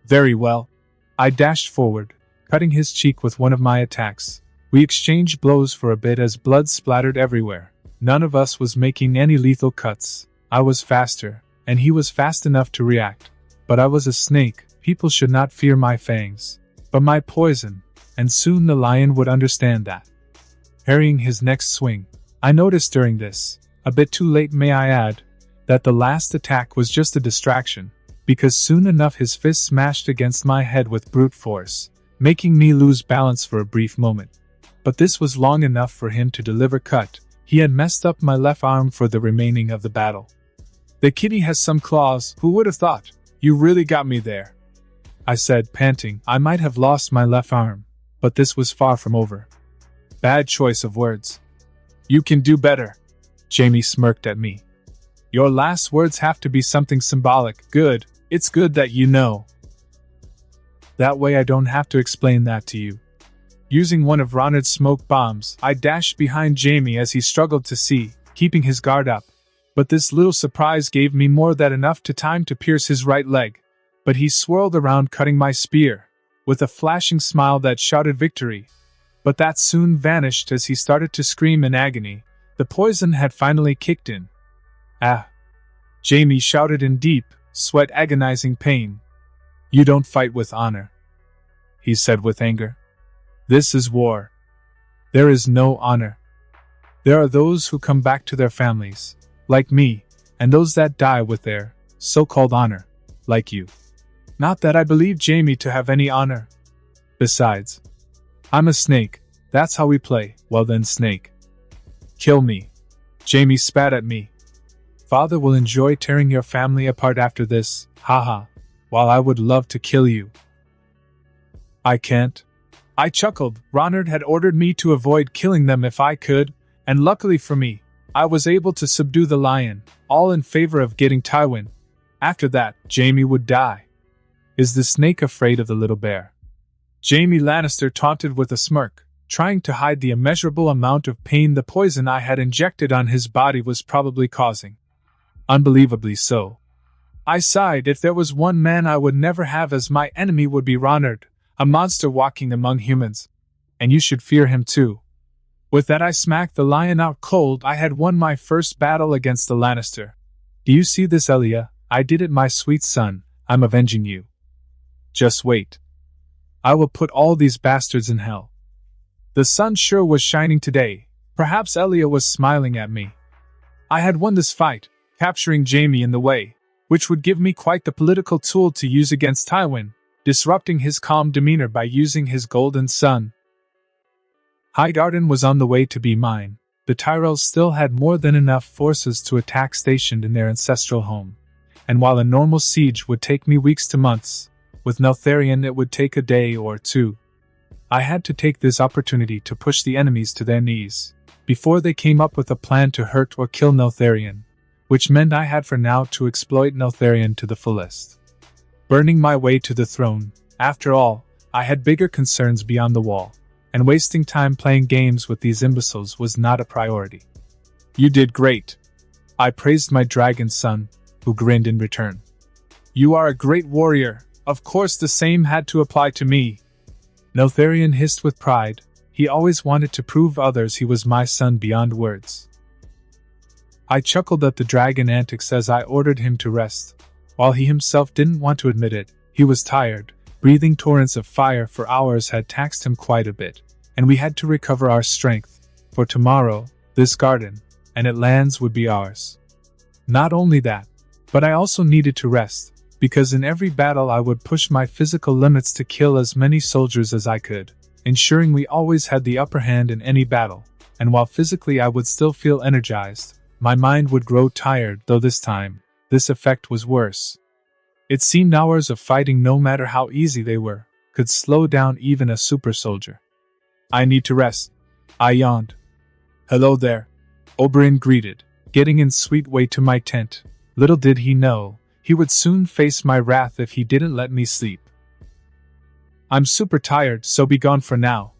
"Very well." I dashed forward, cutting his cheek with one of my attacks. We exchanged blows for a bit as blood splattered everywhere. None of us was making any lethal cuts. I was faster, and he was fast enough to react. But I was a snake. People should not fear my fangs, but my poison, and soon the lion would understand that. Parrying his next swing, I noticed during this, a bit too late may I add, that the last attack was just a distraction, because soon enough his fist smashed against my head with brute force, making me lose balance for a brief moment. But this was long enough for him to deliver cut. He had messed up my left arm for the remaining of the battle. The kitty has some claws, who would have thought? You really got me there, I said, panting. I might have lost my left arm, but this was far from over. Bad choice of words. You can do better. Jamie smirked at me. Your last words have to be something symbolic. Good, it's good that you know. That way I don't have to explain that to you. Using one of Ronard's smoke bombs, I dashed behind Jamie as he struggled to see, keeping his guard up. But this little surprise gave me more than enough time to pierce his right leg. But he swirled around, cutting my spear, with a flashing smile that shouted victory. But that soon vanished as he started to scream in agony. The poison had finally kicked in. Ah! Jamie shouted in deep, sweat agonizing pain. You don't fight with honor, he said with anger. This is war. There is no honor. There are those who come back to their families, like me, and those that die with their so-called honor, like you. Not that I believe Jamie to have any honor. Besides, I'm a snake. That's how we play. Well then, snake. Kill me. Jamie spat at me. Father will enjoy tearing your family apart after this, haha, while I would love to kill you. I can't. I chuckled. Ronard had ordered me to avoid killing them if I could, and luckily for me, I was able to subdue the lion, all in favor of getting Tywin. After that, Jamie would die. Is the snake afraid of the little bear? Jamie Lannister taunted with a smirk, trying to hide the immeasurable amount of pain the poison I had injected on his body was probably causing. Unbelievably so. I sighed. If there was one man I would never have as my enemy would be Ronard, a monster walking among humans. And you should fear him too. With that I smacked the lion out cold. I had won my first battle against the Lannister. Do you see this, Elia? I did it, my sweet son. I'm avenging you. Just wait. I will put all these bastards in hell. The sun sure was shining today. Perhaps Elia was smiling at me. I had won this fight, capturing Jamie in the way, which would give me quite the political tool to use against Tywin, disrupting his calm demeanor by using his golden sun. Highgarden was on the way to be mine. The Tyrells still had more than enough forces to attack stationed in their ancestral home. And while a normal siege would take me weeks to months, with Neltharion it would take a day or two. I had to take this opportunity to push the enemies to their knees, before they came up with a plan to hurt or kill Neltharion, which meant I had for now to exploit Neltharion to the fullest. Burning my way to the throne, after all, I had bigger concerns beyond the wall, and wasting time playing games with these imbeciles was not a priority. You did great. I praised my dragon son, who grinned in return. You are a great warrior. Of course the same had to apply to me. Neltharion hissed with pride. He always wanted to prove others he was my son beyond words. I chuckled at the dragon antics as I ordered him to rest. While he himself didn't want to admit it, he was tired. Breathing torrents of fire for hours had taxed him quite a bit, and we had to recover our strength, for tomorrow, this garden, and its lands would be ours. Not only that, but I also needed to rest, because in every battle I would push my physical limits to kill as many soldiers as I could, ensuring we always had the upper hand in any battle, and while physically I would still feel energized, my mind would grow tired, though this time, this effect was worse. It seemed hours of fighting, no matter how easy they were, could slow down even a super soldier. I need to rest. I yawned. Hello there, Oberyn greeted, getting in sweet way to my tent. Little did he know, he would soon face my wrath if he didn't let me sleep. I'm super tired, so be gone for now.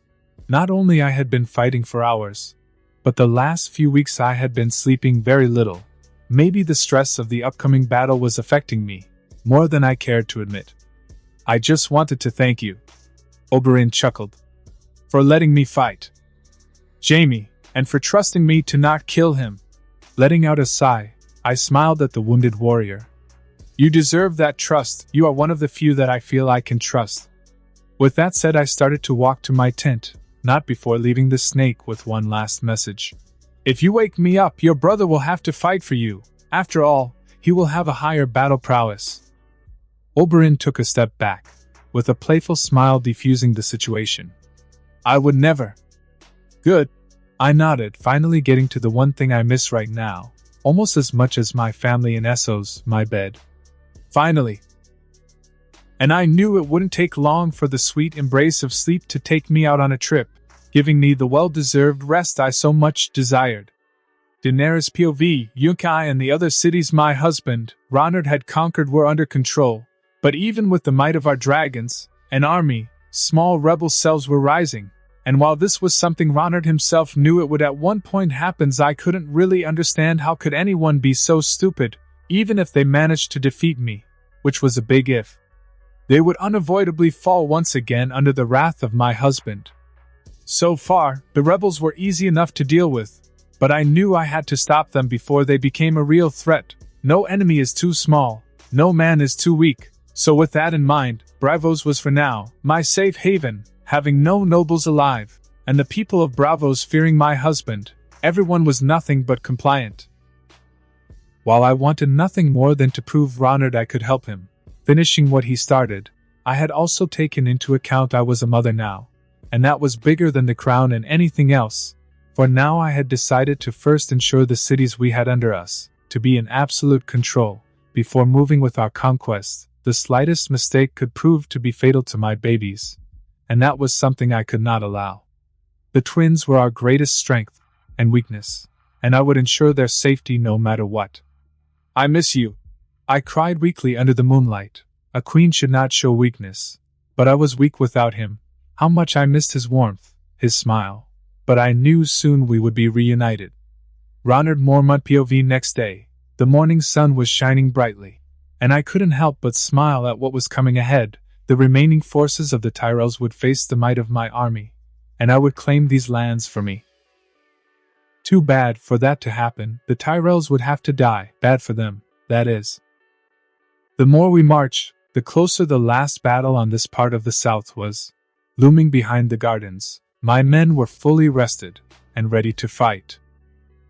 Not only I had been fighting for hours, but the last few weeks I had been sleeping very little. Maybe the stress of the upcoming battle was affecting me, more than I cared to admit. I just wanted to thank you. Oberyn chuckled. For letting me fight. Jaime, and for trusting me to not kill him. Letting out a sigh, I smiled at the wounded warrior. You deserve that trust, you are one of the few that I feel I can trust. With that said, I started to walk to my tent, not before leaving the snake with one last message. If you wake me up, your brother will have to fight for you. After all, he will have a higher battle prowess. Oberyn took a step back, with a playful smile diffusing the situation. I would never. Good. I nodded, finally getting to the one thing I miss right now, almost as much as my family and Essos, my bed. Finally. And I knew it wouldn't take long for the sweet embrace of sleep to take me out on a trip, giving me the well-deserved rest I so much desired. Daenerys POV, Yunkai and the other cities my husband, Ronard had conquered were under control, but even with the might of our dragons, an army, small rebel cells were rising, and while this was something Ronard himself knew it would at one point happen, I couldn't really understand how could anyone be so stupid, even if they managed to defeat me, which was a big if. They would unavoidably fall once again under the wrath of my husband. So far, the rebels were easy enough to deal with, but I knew I had to stop them before they became a real threat. No enemy is too small, no man is too weak, so with that in mind, Bravos was for now my safe haven, having no nobles alive, and the people of Bravos fearing my husband. Everyone was nothing but compliant. While I wanted nothing more than to prove Ronard I could help him, finishing what he started, I had also taken into account I was a mother now, and that was bigger than the crown and anything else, for now I had decided to first ensure the cities we had under us, to be in absolute control, before moving with our conquest. The slightest mistake could prove to be fatal to my babies, and that was something I could not allow. The twins were our greatest strength and weakness, and I would ensure their safety no matter what. I miss you, I cried weakly under the moonlight. A queen should not show weakness, but I was weak without him. How much I missed his warmth, his smile. But I knew soon we would be reunited. Ronard Mormont POV next day. The morning sun was shining brightly, and I couldn't help but smile at what was coming ahead. The remaining forces of the Tyrells would face the might of my army, and I would claim these lands for me. Too bad for that to happen. The Tyrells would have to die. Bad for them, that is. The more we marched, the closer the last battle on this part of the south was. Looming behind the gardens, my men were fully rested and ready to fight.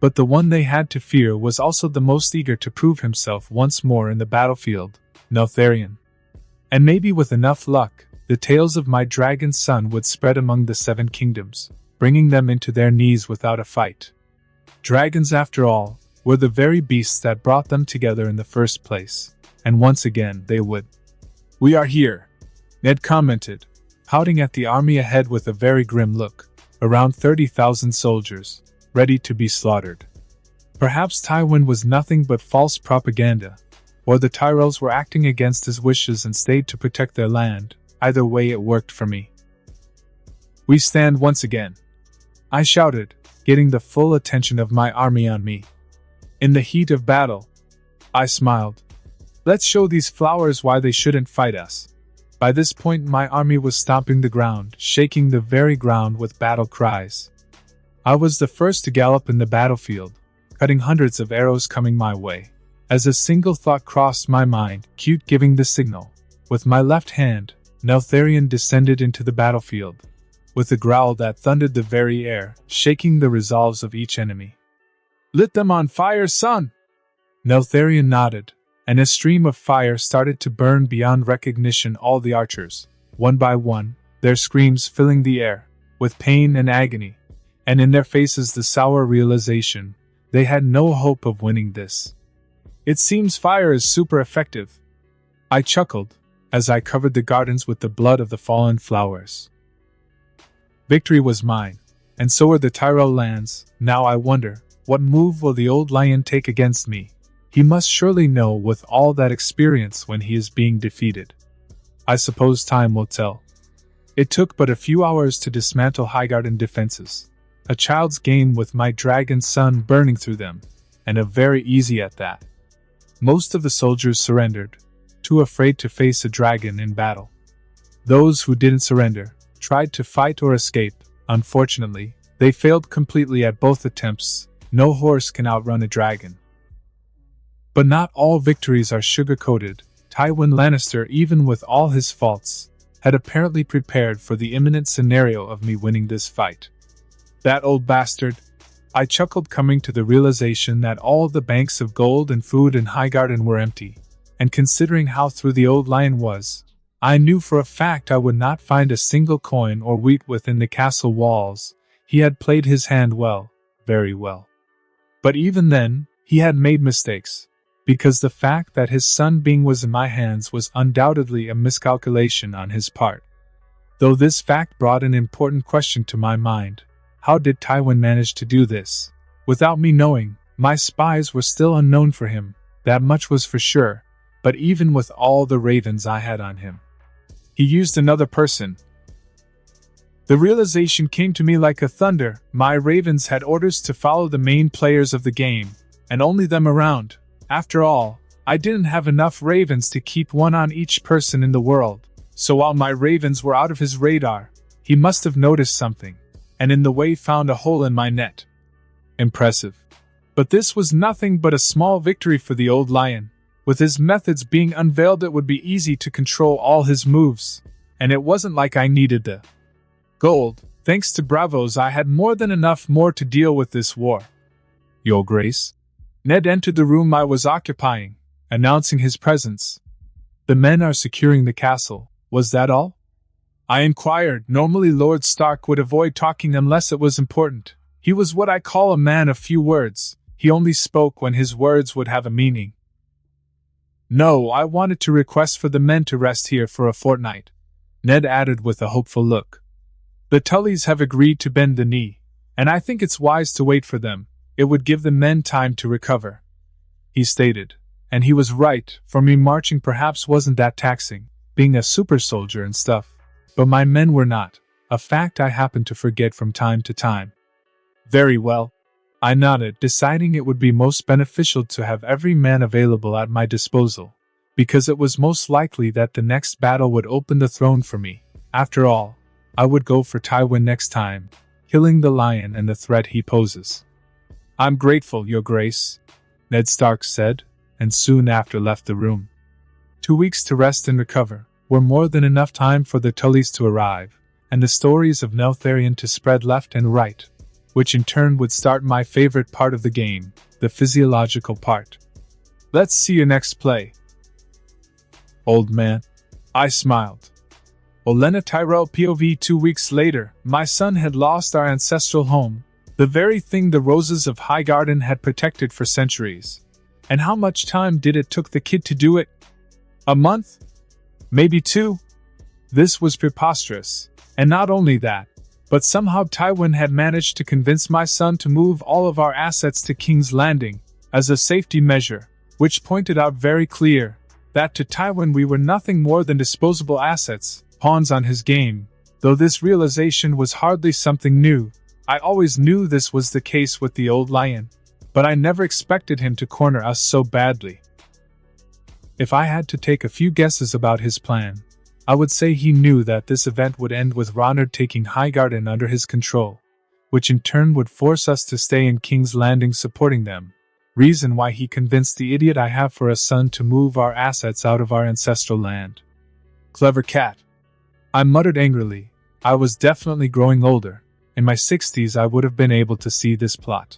But the one they had to fear was also the most eager to prove himself once more in the battlefield, Neltharion. And maybe with enough luck, the tales of my dragon son would spread among the 7 kingdoms, bringing them into their knees without a fight. Dragons, after all, were the very beasts that brought them together in the first place, and once again they would. We are here, Ned commented, pouting at the army ahead with a very grim look. Around 30,000 soldiers, ready to be slaughtered. Perhaps Tywin was nothing but false propaganda, or the Tyrells were acting against his wishes and stayed to protect their land. Either way it worked for me. We stand once again, I shouted, getting the full attention of my army on me. In the heat of battle, I smiled. Let's show these flowers why they shouldn't fight us. By this point my army was stomping the ground, shaking the very ground with battle cries. I was the first to gallop in the battlefield, cutting hundreds of arrows coming my way. As a single thought crossed my mind, cute giving the signal. With my left hand, Neltharion descended into the battlefield, with a growl that thundered the very air, shaking the resolves of each enemy. Lit them on fire, son! Neltharion nodded, and a stream of fire started to burn beyond recognition. All the archers, one by one, their screams filling the air, with pain and agony, and in their faces the sour realization, they had no hope of winning this. It seems fire is super effective. I chuckled, as I covered the gardens with the blood of the fallen flowers. Victory was mine, and so were the Tyrell lands. Now I wonder, what move will the old lion take against me? He must surely know with all that experience when he is being defeated. I suppose time will tell. It took but a few hours to dismantle Highgarden defenses. A child's game with my dragon son burning through them, and a very easy at that. Most of the soldiers surrendered, too afraid to face a dragon in battle. Those who didn't surrender, tried to fight or escape. Unfortunately, they failed completely at both attempts. No horse can outrun a dragon. But not all victories are sugar-coated. Tywin Lannister, even with all his faults, had apparently prepared for the imminent scenario of me winning this fight. That old bastard! I chuckled, coming to the realization that all the banks of gold and food in Highgarden were empty, and considering how through the old lion was, I knew for a fact I would not find a single coin or wheat within the castle walls. He had played his hand well, very well. But even then, he had made mistakes, because the fact that his son being was in my hands was undoubtedly a miscalculation on his part. Though this fact brought an important question to my mind. How did Tywin manage to do this? Without me knowing, my spies were still unknown for him, that much was for sure, but even with all the ravens I had on him, he used another person. The realization came to me like a thunder. My ravens had orders to follow the main players of the game, and only them around. After all, I didn't have enough ravens to keep one on each person in the world, so while my ravens were out of his radar, he must have noticed something, and in the way found a hole in my net. Impressive. But this was nothing but a small victory for the old lion. With his methods being unveiled, it would be easy to control all his moves, and it wasn't like I needed the gold. Thanks to Bravos, I had more than enough more to deal with this war. Your Grace? Ned entered the room I was occupying, announcing his presence. The men are securing the castle. Was that all? I inquired. Normally Lord Stark would avoid talking unless it was important. He was what I call a man of few words. He only spoke when his words would have a meaning. No, I wanted to request for the men to rest here for a fortnight, Ned added with a hopeful look. The Tullys have agreed to bend the knee, and I think it's wise to wait for them. It would give the men time to recover, he stated. And he was right. For me, marching perhaps wasn't that taxing, being a super soldier and stuff. But my men were not, a fact I happened to forget from time to time. Very well. I nodded, deciding it would be most beneficial to have every man available at my disposal, because it was most likely that the next battle would open the throne for me. After all, I would go for Tywin next time, killing the lion and the threat he poses. I'm grateful, Your Grace, Ned Stark said, and soon after left the room. 2 weeks to rest and recover were more than enough time for the Tullys to arrive, and the stories of Neltharion to spread left and right, which in turn would start my favorite part of the game, the physiological part. Let's see your next play, old man. I smiled. Olenna Tyrell POV. 2 weeks later, my son had lost our ancestral home, the very thing the roses of Highgarden had protected for centuries. And how much time did it took the kid to do it? A month? Maybe 2? This was preposterous. And not only that, but somehow Tywin had managed to convince my son to move all of our assets to King's Landing, as a safety measure, which pointed out very clear that to Tywin we were nothing more than disposable assets, pawns on his game. Though this realization was hardly something new, I always knew this was the case with the old lion, but I never expected him to corner us so badly. If I had to take a few guesses about his plan, I would say he knew that this event would end with Ronard taking Highgarden under his control, which in turn would force us to stay in King's Landing supporting them. Reason why he convinced the idiot I have for a son to move our assets out of our ancestral land. Clever cat. I muttered angrily. I was definitely growing older. In my 60s I would have been able to see this plot.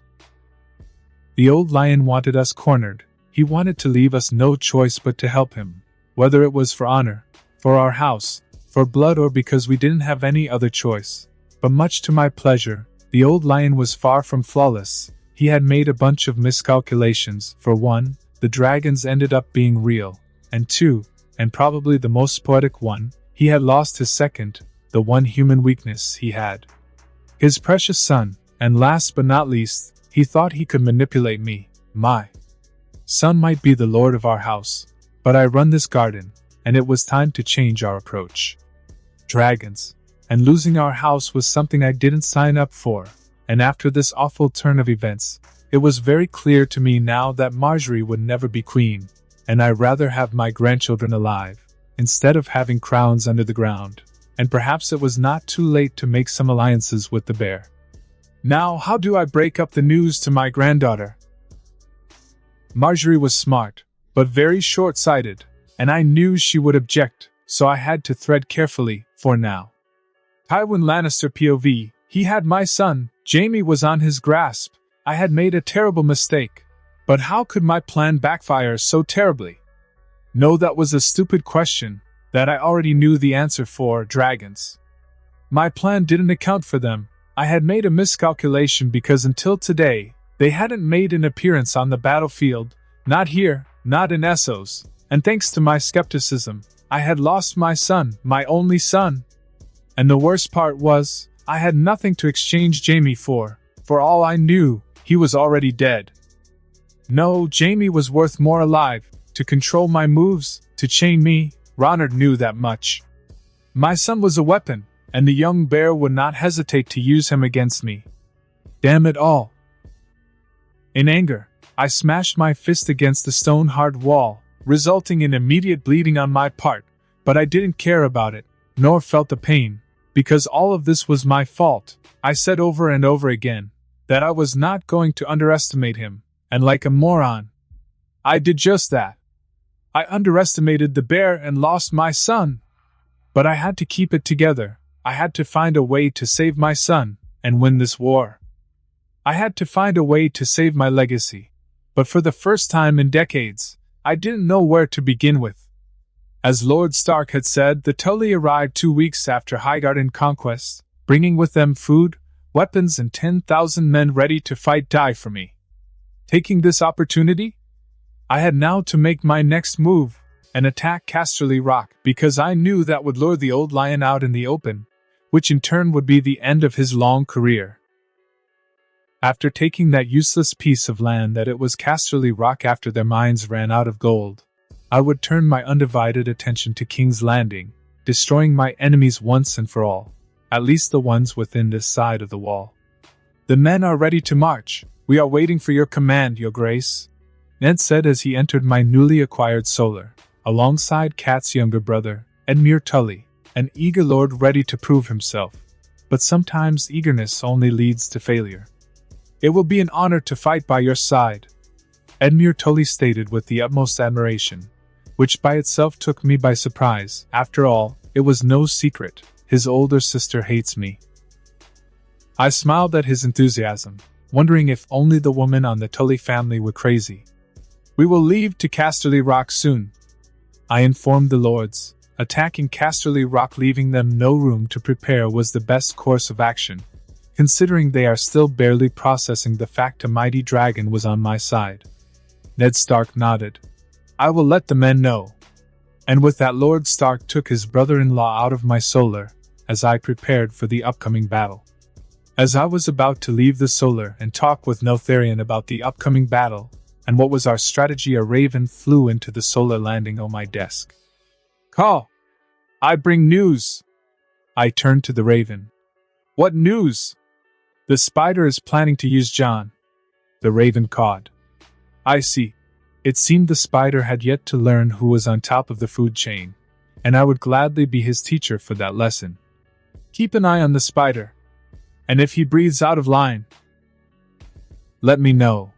The old lion wanted us cornered. He wanted to leave us no choice but to help him, whether it was for honor, for our house, for blood, or because we didn't have any other choice. But much to my pleasure, the old lion was far from flawless. He had made a bunch of miscalculations. For one, the dragons ended up being real, and two, and probably the most poetic one, he had lost his second, the one human weakness he had. His precious son, and last but not least, he thought he could manipulate me. My son might be the lord of our house, but I run this garden, and it was time to change our approach. Dragons, and losing our house was something I didn't sign up for, and after this awful turn of events, it was very clear to me now that Marjorie would never be queen, and I'd rather have my grandchildren alive, instead of having crowns under the ground. and perhaps it was not too late to make some alliances with the bear. Now, how do I break up the news to my granddaughter? Marjorie was smart, but very short-sighted, and I knew she would object, so I had to tread carefully, for now. Tywin Lannister POV, he had my son, Jaime was on his grasp. I had made a terrible mistake. But how could my plan backfire so terribly? No, that was a stupid question that I already knew the answer for. Dragons. My plan didn't account for them. I had made a miscalculation because until today, they hadn't made an appearance on the battlefield, not here, not in Essos, and thanks to my skepticism, I had lost my son, my only son. And the worst part was, I had nothing to exchange Jaime for all I knew, he was already dead. No, Jaime was worth more alive, to control my moves, to chain me. Ronard knew that much. My son was a weapon, and the young bear would not hesitate to use him against me. Damn it all. In anger, I smashed my fist against the stone-hard wall, resulting in immediate bleeding on my part, but I didn't care about it, nor felt the pain, because all of this was my fault. I said over and over again that I was not going to underestimate him, and like a moron, I did just that. I underestimated the bear and lost my son. But I had to keep it together. I had to find a way to save my son and win this war. I had to find a way to save my legacy. But for the first time in decades, I didn't know where to begin with. As Lord Stark had said, the Tully arrived 2 weeks after Highgarden conquest, bringing with them food, weapons, and 10,000 men ready to die for me. Taking this opportunity, I had now to make my next move and attack Casterly Rock because I knew that would lure the old lion out in the open, which in turn would be the end of his long career. After taking that useless piece of land that it was Casterly Rock after their mines ran out of gold, I would turn my undivided attention to King's Landing, destroying my enemies once and for all, at least the ones within this side of the wall. The men are ready to march. We are waiting for your command, Your Grace, Ned said as he entered my newly acquired solar, alongside Kat's younger brother, Edmure Tully, an eager lord ready to prove himself. But sometimes eagerness only leads to failure. It will be an honor to fight by your side, Edmure Tully stated with the utmost admiration, which by itself took me by surprise. After all, it was no secret, his older sister hates me. I smiled at his enthusiasm, wondering if only the woman on the Tully family were crazy. We will leave to Casterly Rock soon, I informed the lords. Attacking Casterly Rock, leaving them no room to prepare, was the best course of action, considering they are still barely processing the fact a mighty dragon was on my side. Ned Stark nodded. I will let the men know. And with that, Lord Stark took his brother-in-law out of my solar, as I prepared for the upcoming battle. As I was about to leave the solar and talk with Notharian about the upcoming battle, and what was our strategy, a raven flew into the solar, landing on my desk. Call! I bring news! I turned to the raven. What news? The spider is planning to use Jon. The raven cawed. I see. It seemed the spider had yet to learn who was on top of the food chain, and I would gladly be his teacher for that lesson. Keep an eye on the spider. And if he breathes out of line, let me know.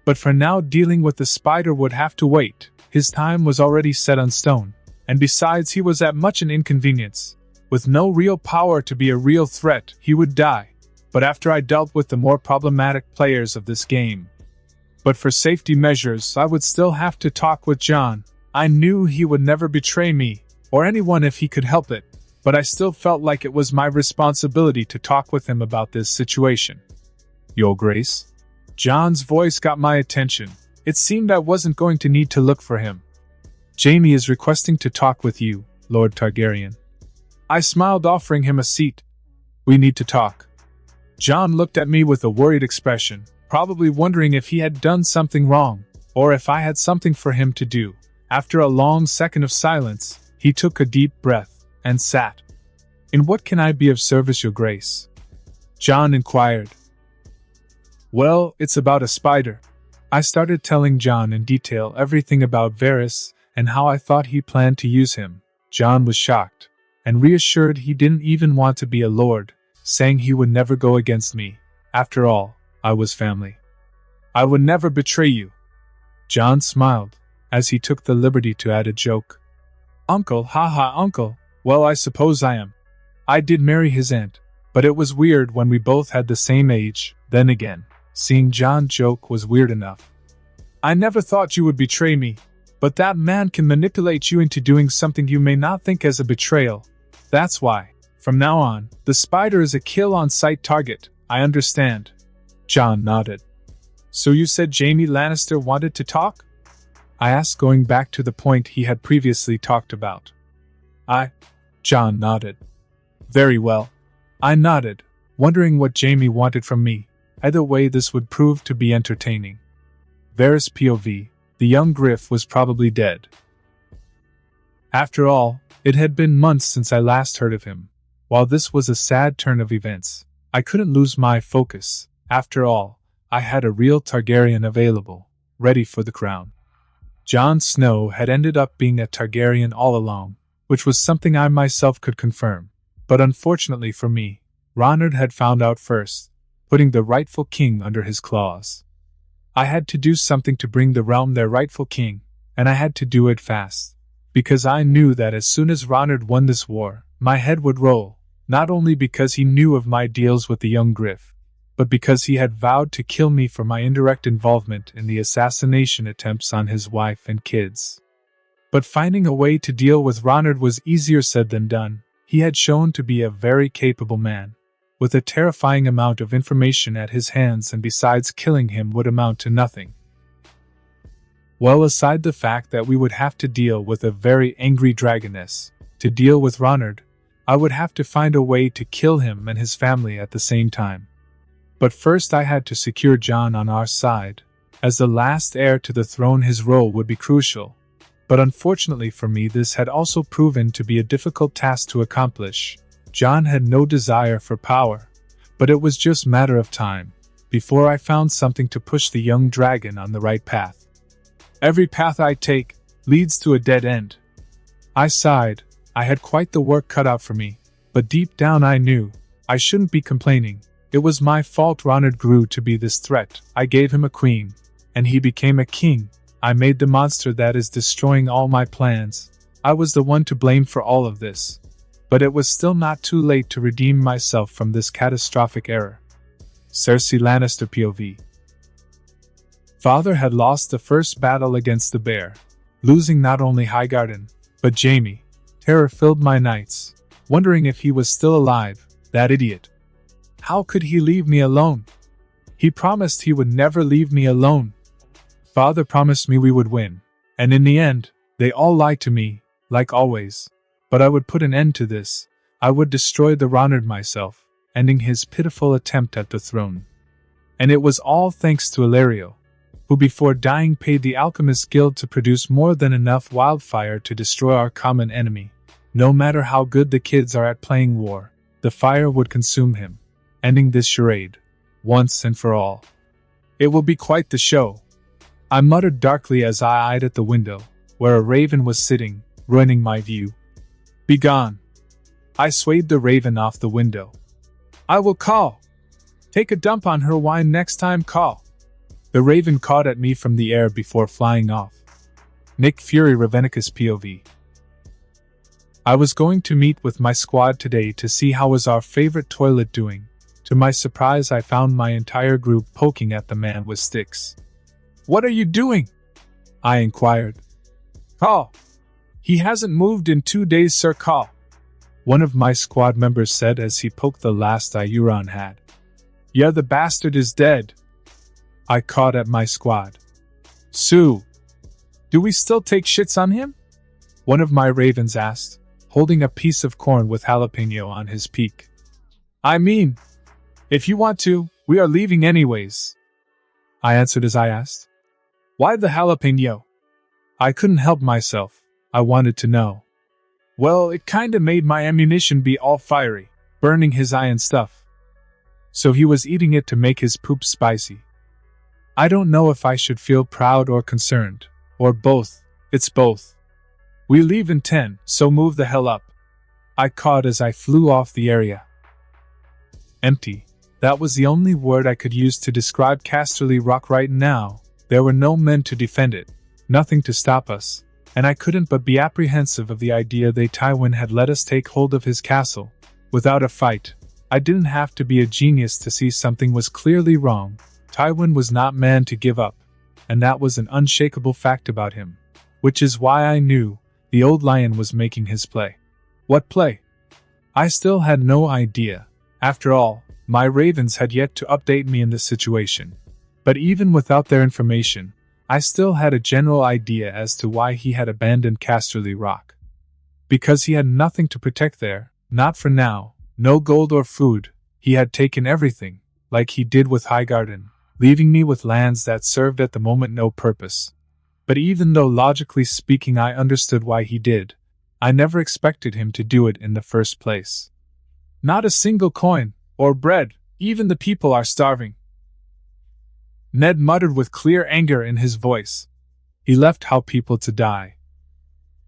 But for now, dealing with the spider would have to wait. His time was already set on stone, and besides, he was at much an inconvenience. With no real power to be a real threat, he would die. But after I dealt with the more problematic players of this game. But for safety measures, I would still have to talk with Jon. I knew he would never betray me, or anyone if he could help it. But I still felt like it was my responsibility to talk with him about this situation. Your Grace? Jon's voice got my attention. It seemed I wasn't going to need to look for him. Jaime is requesting to talk with you, Lord Targaryen. I smiled, offering him a seat. We need to talk. Jon looked at me with a worried expression, probably wondering if he had done something wrong, or if I had something for him to do. After a long second of silence, he took a deep breath and sat. In what can I be of service, Your Grace? Jon inquired. Well, it's about a spider. I started telling Jon in detail everything about Varys and how I thought he planned to use him. Jon was shocked, and reassured he didn't even want to be a lord, saying he would never go against me. After all, I was family. I would never betray you. John smiled, as he took the liberty to add a joke. Uncle, haha, uncle, well, I suppose I am. I did marry his aunt, but it was weird when we both had the same age. Then again, seeing John joke was weird enough. I never thought you would betray me, but that man can manipulate you into doing something you may not think as a betrayal. That's why, from now on, the spider is a kill-on-sight target. I understand. John nodded. So you said Jaime Lannister wanted to talk? I asked, going back to the point he had previously talked about. John nodded. Very well. I nodded, wondering what Jaime wanted from me. Either way, this would prove to be entertaining. Varys POV, the young Griff was probably dead. After all, it had been months since I last heard of him. While this was a sad turn of events, I couldn't lose my focus. After all, I had a real Targaryen available, ready for the crown. Jon Snow had ended up being a Targaryen all along, which was something I myself could confirm. But unfortunately for me, Ronard had found out first, putting the rightful king under his claws. I had to do something to bring the realm their rightful king, and I had to do it fast, because I knew that as soon as Ronard won this war, my head would roll, not only because he knew of my deals with the young Griff, but because he had vowed to kill me for my indirect involvement in the assassination attempts on his wife and kids. But finding a way to deal with Ronard was easier said than done. He had shown to be a very capable man, with a terrifying amount of information at his hands, and besides, killing him would amount to nothing. Well, aside the fact that we would have to deal with a very angry dragoness, to deal with Ronard, I would have to find a way to kill him and his family at the same time. But first I had to secure Jon on our side. As the last heir to the throne, his role would be crucial. But unfortunately for me, this had also proven to be a difficult task to accomplish. Jon had no desire for power, but it was just a matter of time before I found something to push the young dragon on the right path. Every path I take leads to a dead end. I sighed. I had quite the work cut out for me, but deep down I knew I shouldn't be complaining. It was my fault Ronard grew to be this threat. I gave him a queen, and he became a king. I made the monster that is destroying all my plans. I was the one to blame for all of this. But it was still not too late to redeem myself from this catastrophic error. Cersei Lannister POV. Father had lost the first battle against the bear, losing not only Highgarden, but Jaime. Terror filled my nights, wondering if he was still alive, that idiot. How could he leave me alone? He promised he would never leave me alone. Father promised me we would win, and in the end, they all lied to me, like always. But I would put an end to this. I would destroy the Ronard myself, ending his pitiful attempt at the throne. And it was all thanks to Illyrio, who before dying paid the Alchemist Guild to produce more than enough wildfire to destroy our common enemy. No matter how good the kids are at playing war, the fire would consume him, ending this charade, once and for all. It will be quite the show. I muttered darkly as I eyed at the window, where a raven was sitting, ruining my view. Begone! I swayed the raven off the window. I will call! Take a dump on her wine next time, call! The raven caught at me from the air before flying off. Nick Fury Ravenicus POV. I was going to meet with my squad today to see how was our favorite toilet doing. To my surprise, I found my entire group poking at the man with sticks. What are you doing? I inquired. Call! He hasn't moved in 2 days, sir, call! One of my squad members said as he poked the last eye Euron had. Yeah, the bastard is dead. I caught at my squad. Sue! Do we still take shits on him? One of my ravens asked, holding a piece of corn with jalapeno on his peak. I mean, if you want to, we are leaving anyways. I answered as I asked. Why the jalapeno? I couldn't help myself. I wanted to know. Well, it kinda made my ammunition be all fiery, burning his eye and stuff. So he was eating it to make his poop spicy. I don't know if I should feel proud or concerned, or both. It's both. We leave in 10, so move the hell up. I caught as I flew off the area. Empty. That was the only word I could use to describe Casterly Rock right now. There were no men to defend it, nothing to stop us, and I couldn't but be apprehensive of the idea that Tywin had let us take hold of his castle, without a fight. I didn't have to be a genius to see something was clearly wrong. Tywin was not man to give up, and that was an unshakable fact about him. Which is why I knew the old lion was making his play. What play? I still had no idea. After all, my ravens had yet to update me in this situation. But even without their information, I still had a general idea as to why he had abandoned Casterly Rock. Because he had nothing to protect there, not for now, no gold or food, he had taken everything, like he did with Highgarden, leaving me with lands that served at the moment no purpose. But even though logically speaking I understood why he did, I never expected him to do it in the first place. Not a single coin, or bread, even the people are starving. Ned muttered with clear anger in his voice. He left how people to die.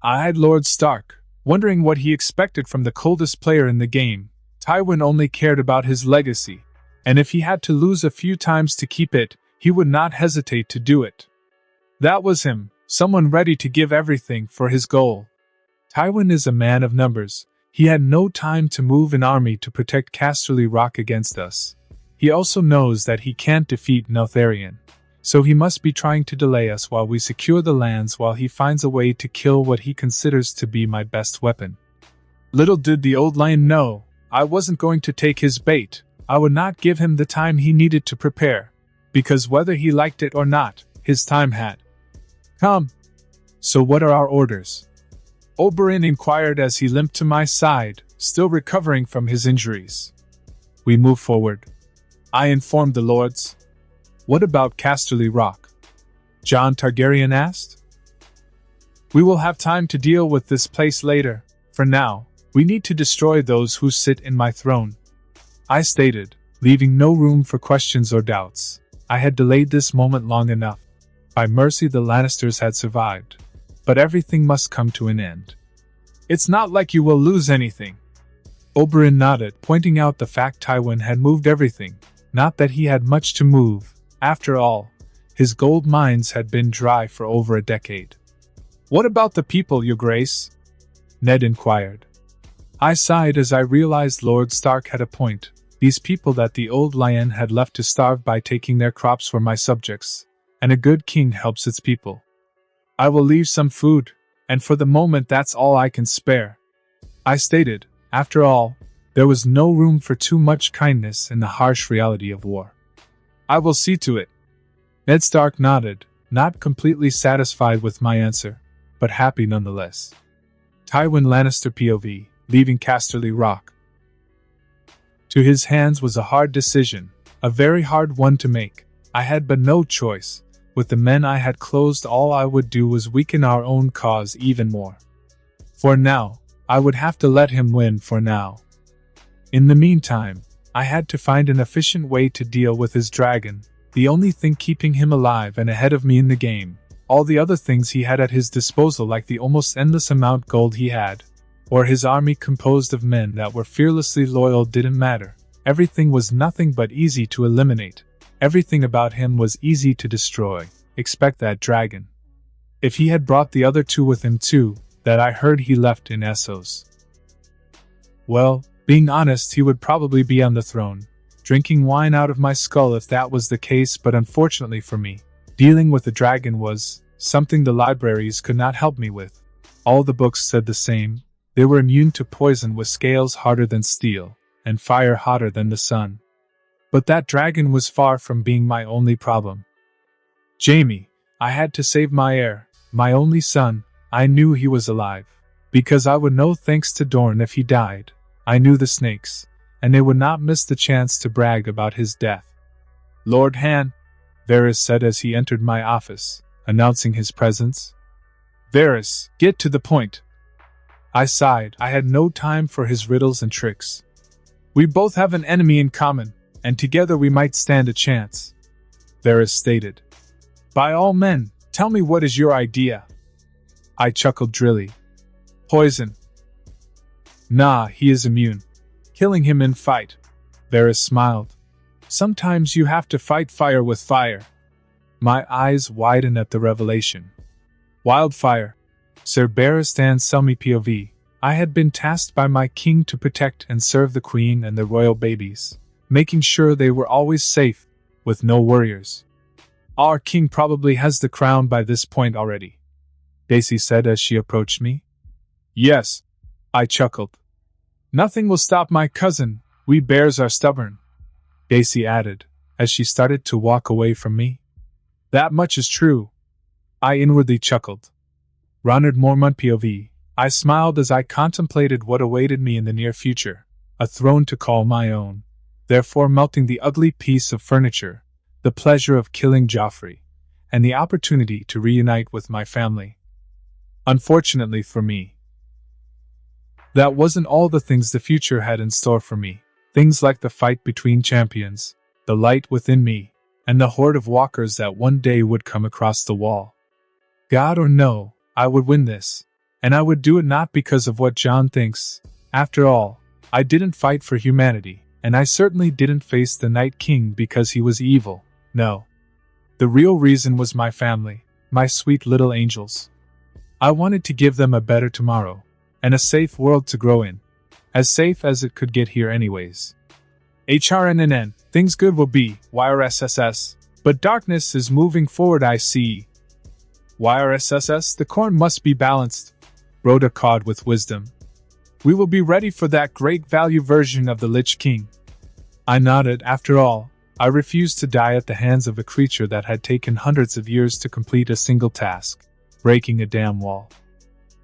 I eyed Lord Stark, wondering what he expected from the coldest player in the game. Tywin only cared about his legacy, and if he had to lose a few times to keep it, he would not hesitate to do it. That was him, someone ready to give everything for his goal. Tywin is a man of numbers. He had no time to move an army to protect Casterly Rock against us. He also knows that he can't defeat Neltharion, so he must be trying to delay us while we secure the lands while he finds a way to kill what he considers to be my best weapon. Little did the old lion know, I wasn't going to take his bait. I would not give him the time he needed to prepare, because whether he liked it or not, his time had come. So what are our orders? Oberyn inquired as he limped to my side, still recovering from his injuries. We move forward. I informed the lords. What about Casterly Rock? Jon Targaryen asked. We will have time to deal with this place later. For now, we need to destroy those who sit in my throne, I stated, leaving no room for questions or doubts. I had delayed this moment long enough. By mercy the Lannisters had survived. But everything must come to an end. It's not like you will lose anything. Oberyn nodded, pointing out the fact Tywin had moved everything. Not that he had much to move. After all, his gold mines had been dry for over a decade. What about the people, Your Grace? Ned inquired. I sighed as I realized Lord Stark had a point. These people that the old lion had left to starve by taking their crops were my subjects, and a good king helps its people. I will leave some food, and for the moment that's all I can spare, I stated. After all, there was no room for too much kindness in the harsh reality of war. I will see to it. Ned Stark nodded, not completely satisfied with my answer, but happy nonetheless. Tywin Lannister POV, leaving Casterly Rock. To his hands was a hard decision, a very hard one to make. I had but no choice. With the men I had closed, all I would do was weaken our own cause even more. For now, I would have to let him win for now. In the meantime, I had to find an efficient way to deal with his dragon, the only thing keeping him alive and ahead of me in the game. All the other things he had at his disposal, like the almost endless amount gold he had, or his army composed of men that were fearlessly loyal, didn't matter. Everything was nothing but easy to eliminate. Everything about him was easy to destroy. Expect that dragon. If he had brought the other two with him too, that I heard he left in Essos. Well, being honest, he would probably be on the throne, drinking wine out of my skull if that was the case, but unfortunately for me, dealing with the dragon was something the libraries could not help me with. All the books said the same. They were immune to poison with scales harder than steel, and fire hotter than the sun. But that dragon was far from being my only problem. Jaime, I had to save my heir, my only son. I knew he was alive, because I would know thanks to Dorne if he died. I knew the snakes, and they would not miss the chance to brag about his death. Lord Han, Varys said as he entered my office, announcing his presence. Varys, get to the point. I sighed. I had no time for his riddles and tricks. We both have an enemy in common, and together we might stand a chance, Varys stated. By all men, tell me, what is your idea? I chuckled drily. Poison. Nah, he is immune. Killing him in fight. Varys smiled. Sometimes you have to fight fire with fire. My eyes widen at the revelation. Wildfire. Sir Barristan Selmy POV. I had been tasked by my king to protect and serve the queen and the royal babies, making sure they were always safe, with no warriors. Our king probably has the crown by this point already, Daisy said as she approached me. Yes, I chuckled. Nothing will stop my cousin, we bears are stubborn, Daisy added, as she started to walk away from me. That much is true, I inwardly chuckled. Ronald Mormont POV. I smiled as I contemplated what awaited me in the near future, a throne to call my own, therefore melting the ugly piece of furniture, the pleasure of killing Joffrey, and the opportunity to reunite with my family. Unfortunately for me, that wasn't all the things the future had in store for me. Things like the fight between champions, the light within me, and the horde of walkers that one day would come across the wall. God or no, I would win this, and I would do it not because of what Jon thinks. After all, I didn't fight for humanity, and I certainly didn't face the Night King because he was evil. No. The real reason was my family, my sweet little angels. I wanted to give them a better tomorrow, and a safe world to grow in. As safe as it could get here anyways. HRNNN, things good will be, YRSSS, but darkness is moving forward I see. YRSSS, the corn must be balanced, Rhoda cawed with wisdom. We will be ready for that great value version of the Lich King. I nodded. After all, I refused to die at the hands of a creature that had taken hundreds of years to complete a single task, breaking a damn wall.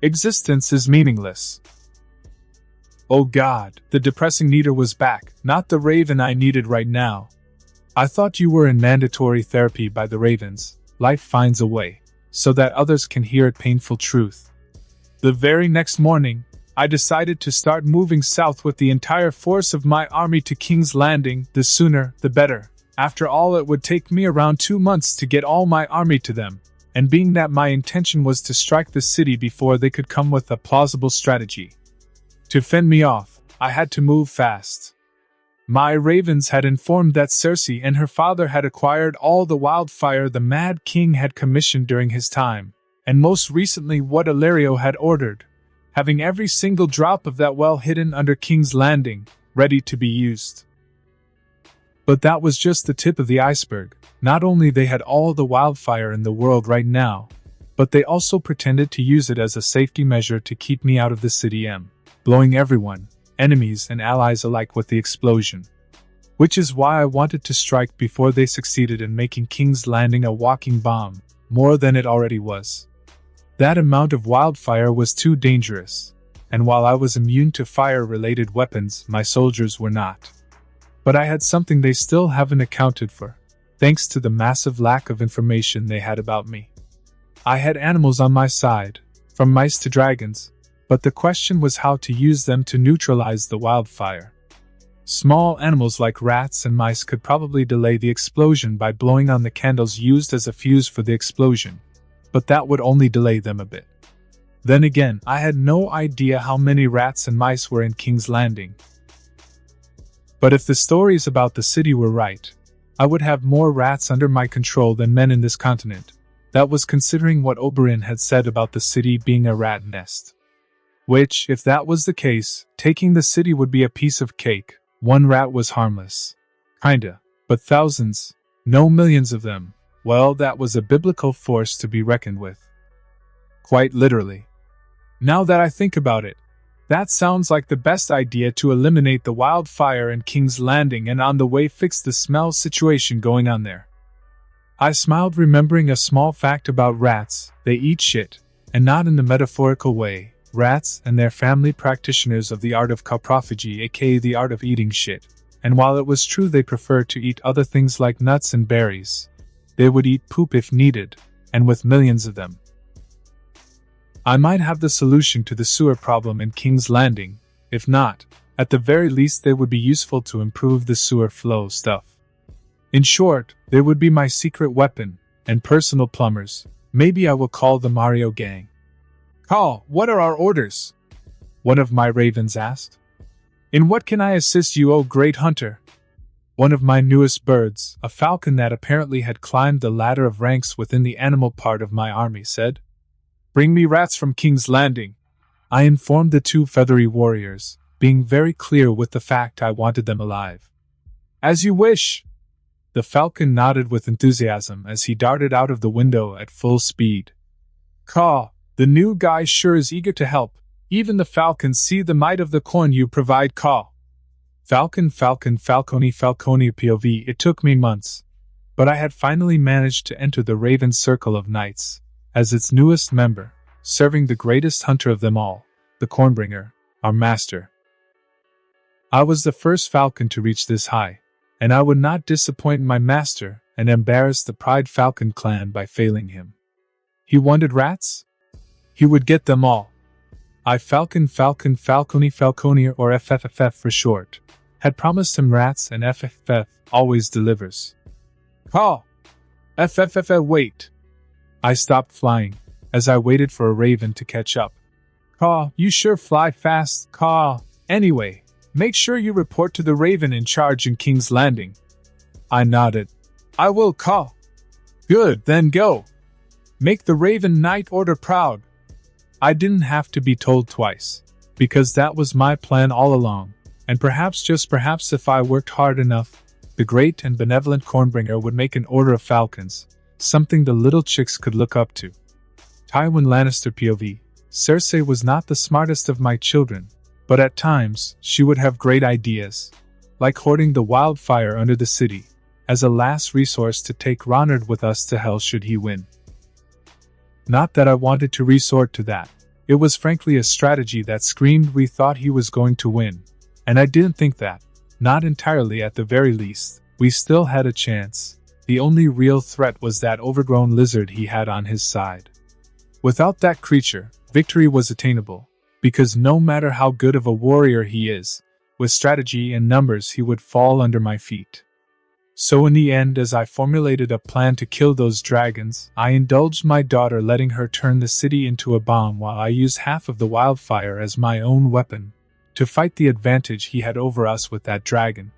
Existence is meaningless. Oh God, the depressing Neater was back, not the raven I needed right now. I thought you were in mandatory therapy by the ravens. Life finds a way, so that others can hear it painful truth. The very next morning, I decided to start moving south with the entire force of my army to King's Landing. The sooner, the better. After all, it would take me around 2 months to get all my army to them, and being that my intention was to strike the city before they could come with a plausible strategy to fend me off, I had to move fast. My ravens had informed that Cersei and her father had acquired all the wildfire the Mad King had commissioned during his time, and most recently what Illyrio had ordered, having every single drop of that well hidden under King's Landing, ready to be used. But that was just the tip of the iceberg. Not only they had all the wildfire in the world right now, but they also pretended to use it as a safety measure to keep me out of the city blowing everyone, enemies and allies alike with the explosion. Which is why I wanted to strike before they succeeded in making King's Landing a walking bomb, more than it already was. That amount of wildfire was too dangerous, and while I was immune to fire-related weapons, my soldiers were not. But I had something they still haven't accounted for, thanks to the massive lack of information they had about me. I had animals on my side, from mice to dragons, but the question was how to use them to neutralize the wildfire. Small animals like rats and mice could probably delay the explosion by blowing on the candles used as a fuse for the explosion, but that would only delay them a bit. Then again, I had no idea how many rats and mice were in King's Landing. But if the stories about the city were right, I would have more rats under my control than men in this continent. That was considering what Oberyn had said about the city being a rat nest. Which, if that was the case, taking the city would be a piece of cake. One rat was harmless. Kinda. But thousands, no millions of them, well, that was a biblical force to be reckoned with. Quite literally. Now that I think about it, that sounds like the best idea to eliminate the wildfire in King's Landing and on the way fix the smell situation going on there. I smiled, remembering a small fact about rats: they eat shit, and not in the metaphorical way. Rats and their family practitioners of the art of coprophagy, aka the art of eating shit, and while it was true they preferred to eat other things like nuts and berries, they would eat poop if needed, and with millions of them. I might have the solution to the sewer problem in King's Landing. If not, at the very least they would be useful to improve the sewer flow stuff. In short, they would be my secret weapon, and personal plumbers. Maybe I will call the Mario Gang. Call, what are our orders? one of my ravens asked. In what can I assist you, O great hunter? One of my newest birds, a falcon that apparently had climbed the ladder of ranks within the animal part of my army, said. Bring me rats from King's Landing. I informed the two feathery warriors, being very clear with the fact I wanted them alive. As you wish. The falcon nodded with enthusiasm as he darted out of the window at full speed. Caw, the new guy sure is eager to help. Even the falcons see the might of the corn you provide. Caw. Falcon, falcony, POV. It took me months, but I had finally managed to enter the Raven Circle of Knights as its newest member, serving the greatest hunter of them all, the Cornbringer, our master. I was the first falcon to reach this high, and I would not disappoint my master and embarrass the Pride Falcon clan by failing him. He wanted rats? He would get them all. I falcony or FFFF for short, had promised him rats, and FFF always delivers. Caw! FFFF, wait! I stopped flying, as I waited for a raven to catch up. Caw, you sure fly fast, caw. Anyway, make sure you report to the raven in charge in King's Landing. I nodded. I will, caw. Good, then go. Make the Raven Knight Order proud. I didn't have to be told twice, because that was my plan all along, and perhaps, just perhaps, if I worked hard enough, the great and benevolent Cornbringer would make an order of falcons, something the little chicks could look up to. Tywin Lannister POV. Cersei was not the smartest of my children, but at times she would have great ideas, like hoarding the wildfire under the city, as a last resource to take Ronard with us to hell should he win. Not that I wanted to resort to that. It was frankly a strategy that screamed we thought he was going to win, and I didn't think that, not entirely at the very least, we still had a chance. The only real threat was that overgrown lizard he had on his side. Without that creature, victory was attainable, because no matter how good of a warrior he is, with strategy and numbers he would fall under my feet. So in the end, as I formulated a plan to kill those dragons, I indulged my daughter, letting her turn the city into a bomb while I used half of the wildfire as my own weapon, to fight the advantage he had over us with that dragon.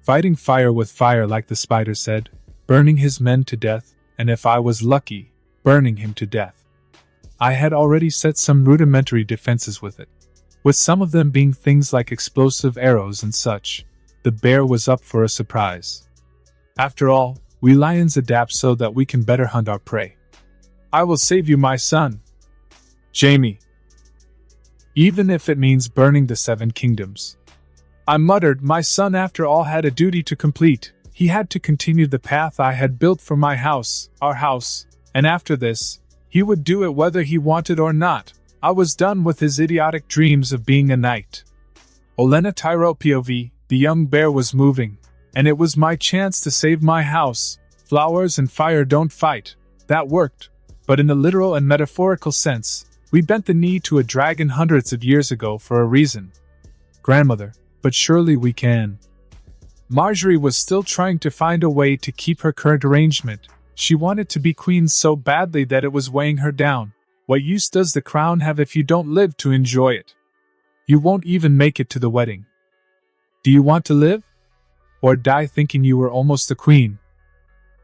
Fighting fire with fire, like the spider said, burning his men to death, and if I was lucky, burning him to death. I had already set some rudimentary defenses with it, with some of them being things like explosive arrows and such. The bear was up for a surprise. After all, we lions adapt so that we can better hunt our prey. I will save you, my son. Jaime. Even if it means burning the 7 kingdoms. I muttered. My son, after all, had a duty to complete. He had to continue the path I had built for my house, our house, and after this, he would do it whether he wanted or not. I was done with his idiotic dreams of being a knight. Olenna Tyrell POV, the young bear was moving, and it was my chance to save my house. Flowers and fire don't fight. That worked, but in the literal and metaphorical sense, we bent the knee to a dragon hundreds of years ago for a reason. Grandmother, but surely we can. Marjorie was still trying to find a way to keep her current arrangement. She wanted to be queen so badly that it was weighing her down. What use does the crown have if you don't live to enjoy it? You won't even make it to the wedding. Do you want to live? Or die thinking you were almost a queen?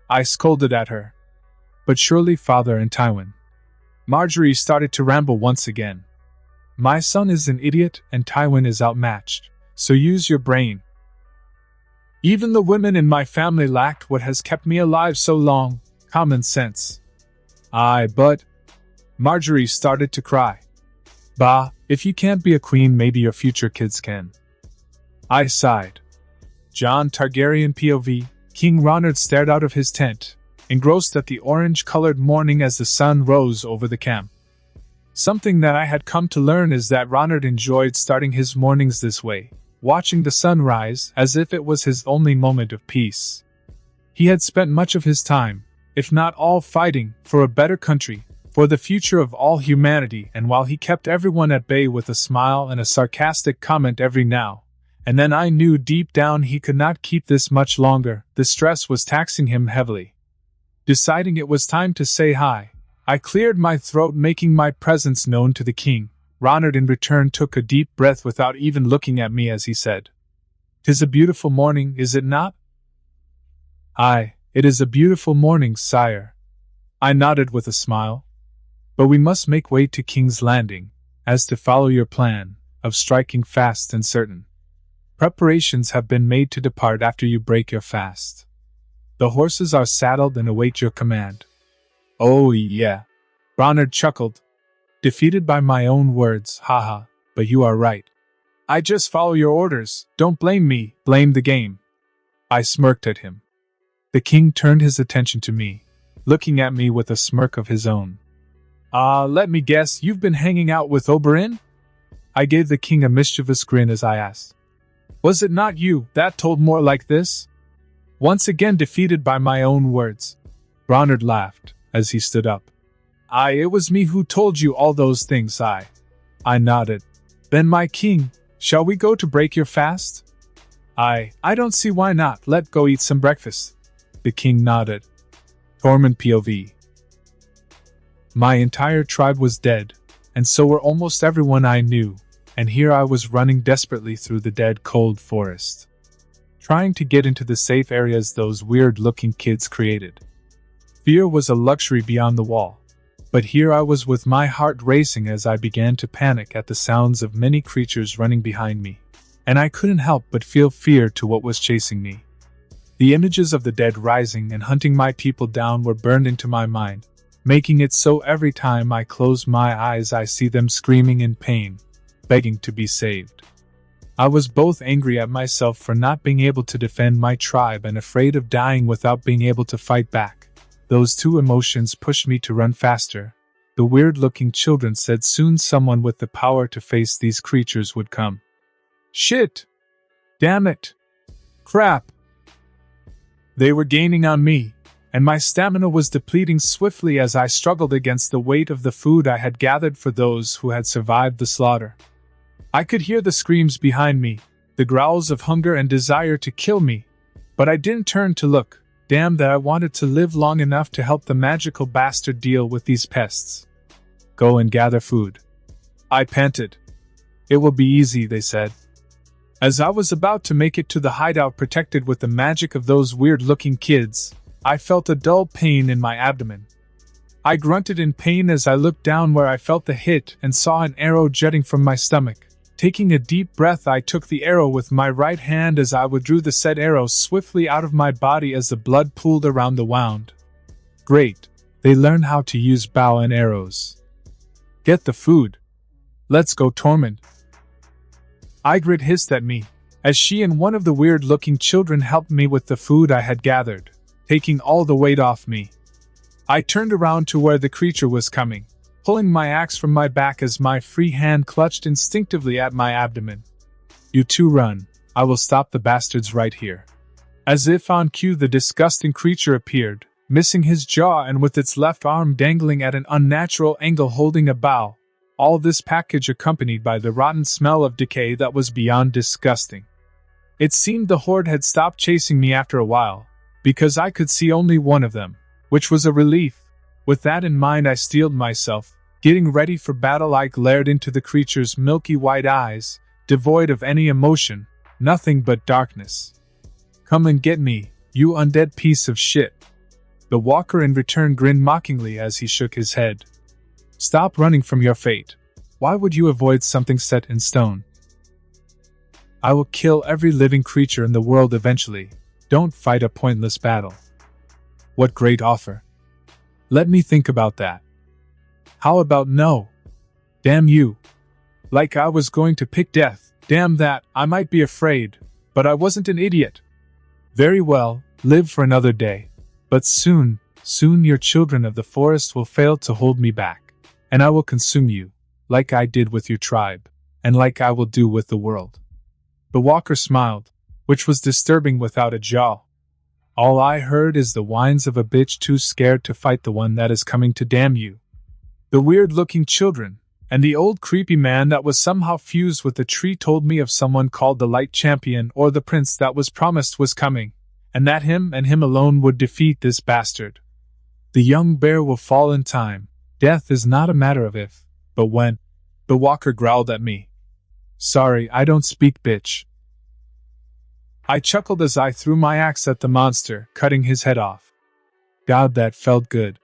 I scolded at her. But surely, Father and Tywin. Marjorie started to ramble once again. My son is an idiot and Tywin is outmatched, so use your brain. Even the women in my family lacked what has kept me alive so long, common sense. Aye, but... Marjorie started to cry. Bah, if you can't be a queen, maybe your future kids can. I sighed. Jon Targaryen POV, King Ronard stared out of his tent, engrossed at the orange-colored morning as the sun rose over the camp. Something that I had come to learn is that Ronard enjoyed starting his mornings this way, watching the sun rise as if it was his only moment of peace. He had spent much of his time, if not all, fighting for a better country, for the future of all humanity, and while he kept everyone at bay with a smile and a sarcastic comment every now and then, I knew deep down he could not keep this much longer. The stress was taxing him heavily. Deciding it was time to say hi, I cleared my throat, making my presence known to the king. Ronald in return took a deep breath without even looking at me as he said, "'Tis a beautiful morning, is it not?" "Aye, it is a beautiful morning, sire." I nodded with a smile. "But we must make way to King's Landing, as to follow your plan, of striking fast and certain. Preparations have been made to depart after you break your fast. The horses are saddled and await your command." "Oh, yeah." Bronard chuckled, defeated by my own words. "Haha, but you are right. I just follow your orders, don't blame me, blame the game." I smirked at him. The king turned his attention to me, looking at me with a smirk of his own. Let me guess, you've been hanging out with Oberyn?" I gave the king a mischievous grin as I asked. "Was it not you that told more like this?" Once again defeated by my own words. Bronard laughed, as he stood up. "Aye, it was me who told you all those things, I nodded. "Then, my king, shall we go to break your fast?" "I don't see why not, let go eat some breakfast." The king nodded. Tormund POV. My entire tribe was dead, and so were almost everyone I knew, and here I was running desperately through the dead cold forest, trying to get into the safe areas those weird-looking kids created. Fear was a luxury beyond the wall, but here I was with my heart racing as I began to panic at the sounds of many creatures running behind me, and I couldn't help but feel fear to what was chasing me. The images of the dead rising and hunting my people down were burned into my mind, making it so every time I close my eyes I see them screaming in pain, begging to be saved. I was both angry at myself for not being able to defend my tribe and afraid of dying without being able to fight back. Those two emotions pushed me to run faster. The weird-looking children said soon someone with the power to face these creatures would come. Shit! Damn it! Crap! They were gaining on me, and my stamina was depleting swiftly as I struggled against the weight of the food I had gathered for those who had survived the slaughter. I could hear the screams behind me, the growls of hunger and desire to kill me, but I didn't turn to look. Damn that I wanted to live long enough to help the magical bastard deal with these pests. Go and gather food. I panted. It will be easy, they said. As I was about to make it to the hideout protected with the magic of those weird-looking kids, I felt a dull pain in my abdomen. I grunted in pain as I looked down where I felt the hit and saw an arrow jutting from my stomach. Taking a deep breath, I took the arrow with my right hand as I withdrew the said arrow swiftly out of my body as the blood pooled around the wound. Great, they learned how to use bow and arrows. Get the food. Let's go, Tormund. Ygritte hissed at me, as she and one of the weird-looking children helped me with the food I had gathered, taking all the weight off me. I turned around to where the creature was coming, pulling my axe from my back as my free hand clutched instinctively at my abdomen. You two run, I will stop the bastards right here. As if on cue, the disgusting creature appeared, missing his jaw and with its left arm dangling at an unnatural angle holding a bow. All this package accompanied by the rotten smell of decay that was beyond disgusting. It seemed the horde had stopped chasing me after a while, because I could see only one of them, which was a relief. With that in mind, I steeled myself. Getting ready for battle, I glared into the creature's milky white eyes, devoid of any emotion, nothing but darkness. Come and get me, you undead piece of shit. The walker in return grinned mockingly as he shook his head. Stop running from your fate. Why would you avoid something set in stone? I will kill every living creature in the world eventually. Don't fight a pointless battle. What great offer. Let me think about that. How about no? Damn you. Like I was going to pick death. Damn that, I might be afraid, but I wasn't an idiot. Very well, live for another day. But soon your children of the forest will fail to hold me back, and I will consume you, like I did with your tribe, and like I will do with the world. The walker smiled, which was disturbing without a jaw. All I heard is the whines of a bitch too scared to fight the one that is coming to damn you. The weird-looking children, and the old creepy man that was somehow fused with the tree told me of someone called the Light Champion or the prince that was promised was coming, and that him and him alone would defeat this bastard. The young bear will fall in time. Death is not a matter of if, but when. The walker growled at me. Sorry, I don't speak, bitch. I chuckled as I threw my axe at the monster, cutting his head off. God, that felt good.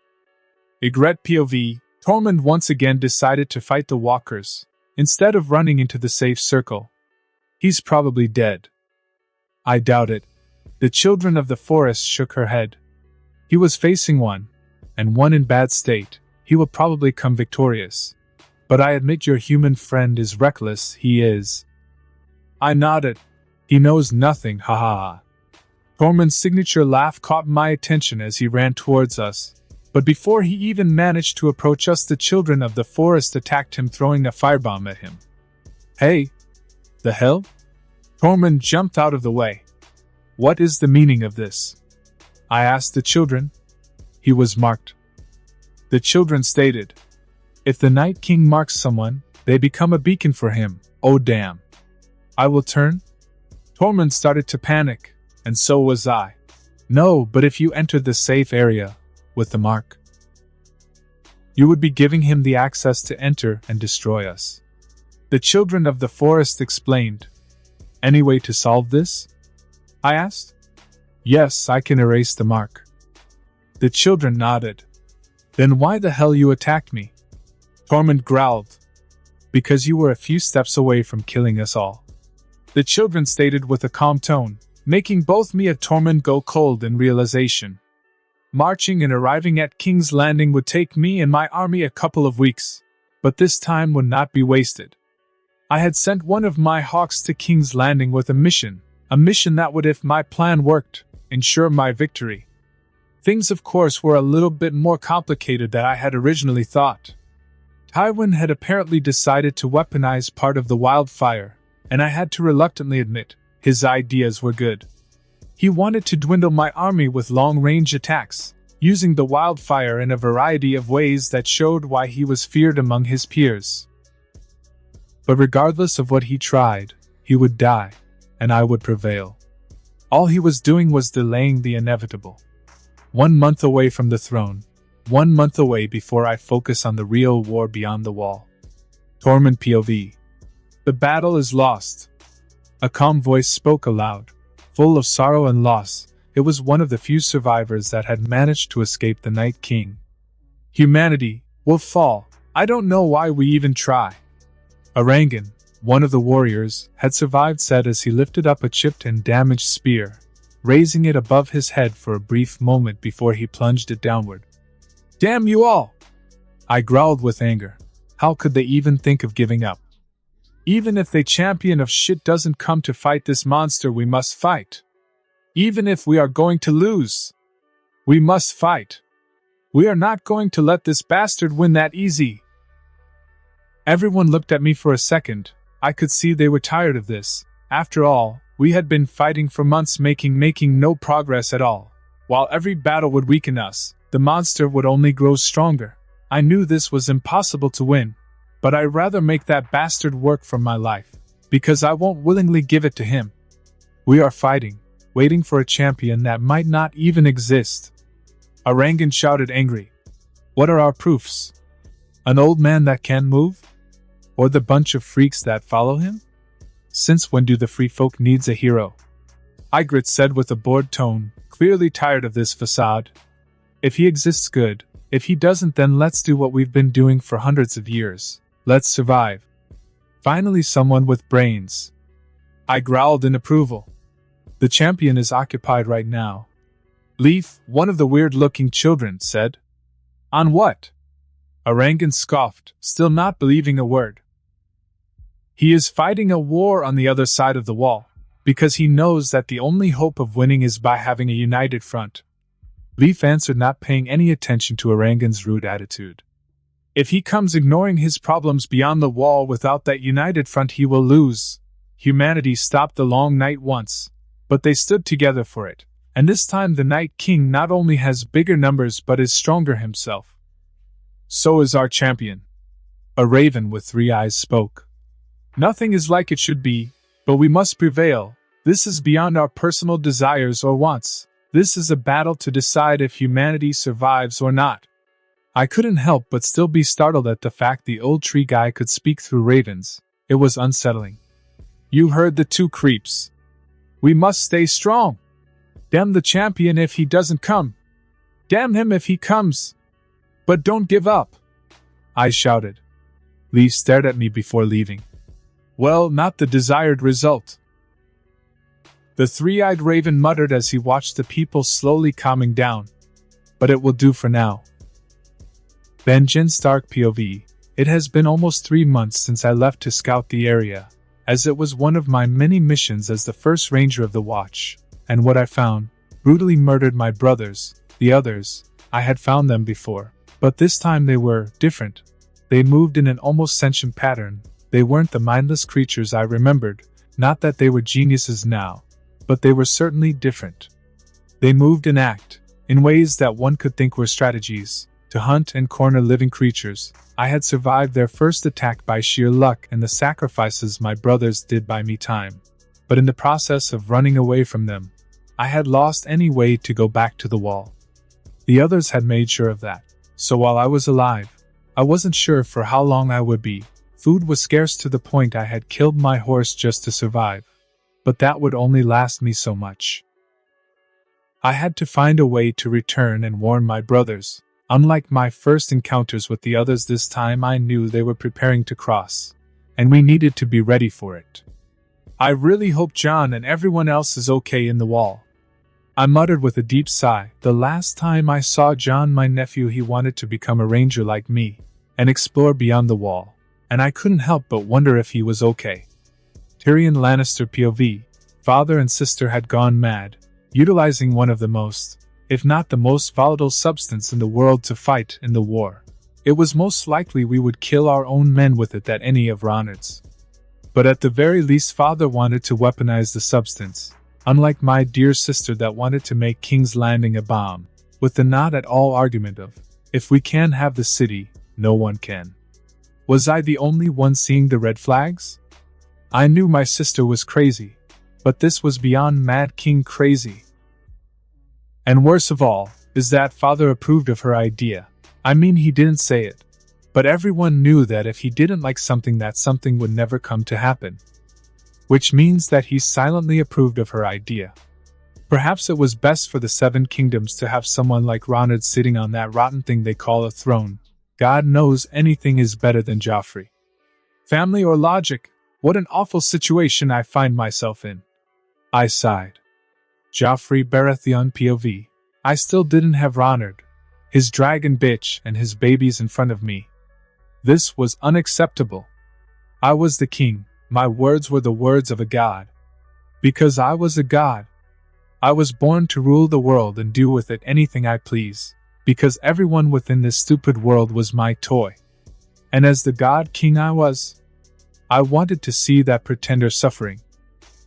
Egret POV, Tormund once again decided to fight the walkers, instead of running into the safe circle. He's probably dead. I doubt it. The children of the forest shook her head. He was facing one, and one in bad state. He will probably come victorious. But I admit your human friend is reckless, he is. I nodded. He knows nothing, ha ha ha. Tormund's signature laugh caught my attention as he ran towards us. But before he even managed to approach us, the children of the forest attacked him, throwing a firebomb at him. Hey! The hell? Tormund jumped out of the way. What is the meaning of this? I asked the children. He was marked. The children stated, if the Night King marks someone, they become a beacon for him. Oh damn. I will turn? Tormund started to panic, and so was I. No, but if you entered the safe area, with the mark, you would be giving him the access to enter and destroy us. The children of the forest explained. Any way to solve this? I asked. Yes, I can erase the mark. The children nodded. Then why the hell you attacked me? Tormund growled. Because you were a few steps away from killing us all. The children stated with a calm tone, making both me and Tormund go cold in realization. Marching and arriving at King's Landing would take me and my army a couple of weeks, but this time would not be wasted. I had sent one of my hawks to King's Landing with a mission that would, if my plan worked, ensure my victory. Things, of course, were a little bit more complicated than I had originally thought. Tywin had apparently decided to weaponize part of the wildfire, and I had to reluctantly admit, his ideas were good. He wanted to dwindle my army with long-range attacks, using the wildfire in a variety of ways that showed why he was feared among his peers. But regardless of what he tried, he would die, and I would prevail. All he was doing was delaying the inevitable. 1 month away from the throne, 1 month away before I focus on the real war beyond the wall. Tormund POV. The battle is lost. A calm voice spoke aloud, full of sorrow and loss. It was one of the few survivors that had managed to escape the Night King. Humanity will fall. I don't know why we even try. Arangan, one of the warriors, had survived, said as he lifted up a chipped and damaged spear, raising it above his head for a brief moment before he plunged it downward. Damn you all! I growled with anger. How could they even think of giving up? Even if the champion of shit doesn't come to fight this monster, we must fight. Even if we are going to lose, we must fight. We are not going to let this bastard win that easy. Everyone looked at me for a second. I could see they were tired of this. After all, we had been fighting for months, making no progress at all. While every battle would weaken us, the monster would only grow stronger. I knew this was impossible to win, but I'd rather make that bastard work for my life, because I won't willingly give it to him. We are fighting, waiting for a champion that might not even exist. Arangan shouted angry. What are our proofs? An old man that can't move? Or the bunch of freaks that follow him? Since when do the free folk needs a hero? Ygritte said with a bored tone, clearly tired of this facade. If he exists, good. If he doesn't, then let's do what we've been doing for hundreds of years. Let's survive. Finally, someone with brains. I growled in approval. The champion is occupied right now. Leaf, one of the weird-looking children, said. On what? Arangan scoffed, still not believing a word. He is fighting a war on the other side of the wall, because he knows that the only hope of winning is by having a united front. Leaf answered, not paying any attention to Arangan's rude attitude. If he comes ignoring his problems beyond the wall without that united front, he will lose. Humanity stopped the long night once, but they stood together for it, and this time the Night King not only has bigger numbers but is stronger himself. So is our champion. A raven with 3 eyes spoke. Nothing is like it should be, but we must prevail. This is beyond our personal desires or wants. This is a battle to decide if humanity survives or not. I couldn't help but still be startled at the fact the old tree guy could speak through ravens. It was unsettling. You heard the two creeps. We must stay strong. Damn the champion if he doesn't come. Damn him if he comes. But don't give up, I shouted. Lee stared at me before leaving. Well, not the desired result. The three-eyed raven muttered as he watched the people slowly calming down. But it will do for now. Benjen Stark POV. It has been almost 3 months since I left to scout the area, as it was one of my many missions as the first ranger of the watch, and what I found, brutally murdered my brothers. The others, I had found them before, but this time they were different. They moved in an almost sentient pattern. They weren't the mindless creatures I remembered, not that they were geniuses now, but they were certainly different. They moved and act, in ways that one could think were strategies, to hunt and corner living creatures. I had survived their first attack by sheer luck and the sacrifices my brothers did buy me time. But in the process of running away from them, I had lost any way to go back to the wall. The others had made sure of that, so while I was alive, I wasn't sure for how long I would be. Food was scarce to the point I had killed my horse just to survive. But that would only last me so much. I had to find a way to return and warn my brothers. Unlike my first encounters with the others, this time I knew they were preparing to cross, and we needed to be ready for it. I really hope John and everyone else is okay in the wall, I muttered with a deep sigh. The last time I saw John, my nephew, he wanted to become a ranger like me, and explore beyond the wall, and I couldn't help but wonder if he was okay. Tyrion Lannister POV. Father and sister had gone mad, utilizing one of the most, if not the most volatile substance in the world to fight in the war. It was most likely we would kill our own men with it than any of Ronard's. But at the very least, Father wanted to weaponize the substance, unlike my dear sister that wanted to make King's Landing a bomb, with the not at all argument of, if we can't have the city, no one can. Was I the only one seeing the red flags? I knew my sister was crazy, but this was beyond Mad King crazy. And worse of all, is that Father approved of her idea. I mean, he didn't say it, but everyone knew that if he didn't like something, that something would never come to happen. Which means that he silently approved of her idea. Perhaps it was best for the Seven Kingdoms to have someone like Ronard sitting on that rotten thing they call a throne. God knows anything is better than Joffrey. Family or logic? What an awful situation I find myself in. I sighed. Joffrey Baratheon POV. I still didn't have Ronard, his dragon bitch, and his babies in front of me. This was unacceptable. I was the king. My words were the words of a god. Because I was a god. I was born to rule the world and do with it anything I please. Because everyone within this stupid world was my toy. And as the god king I wanted to see that pretender suffering.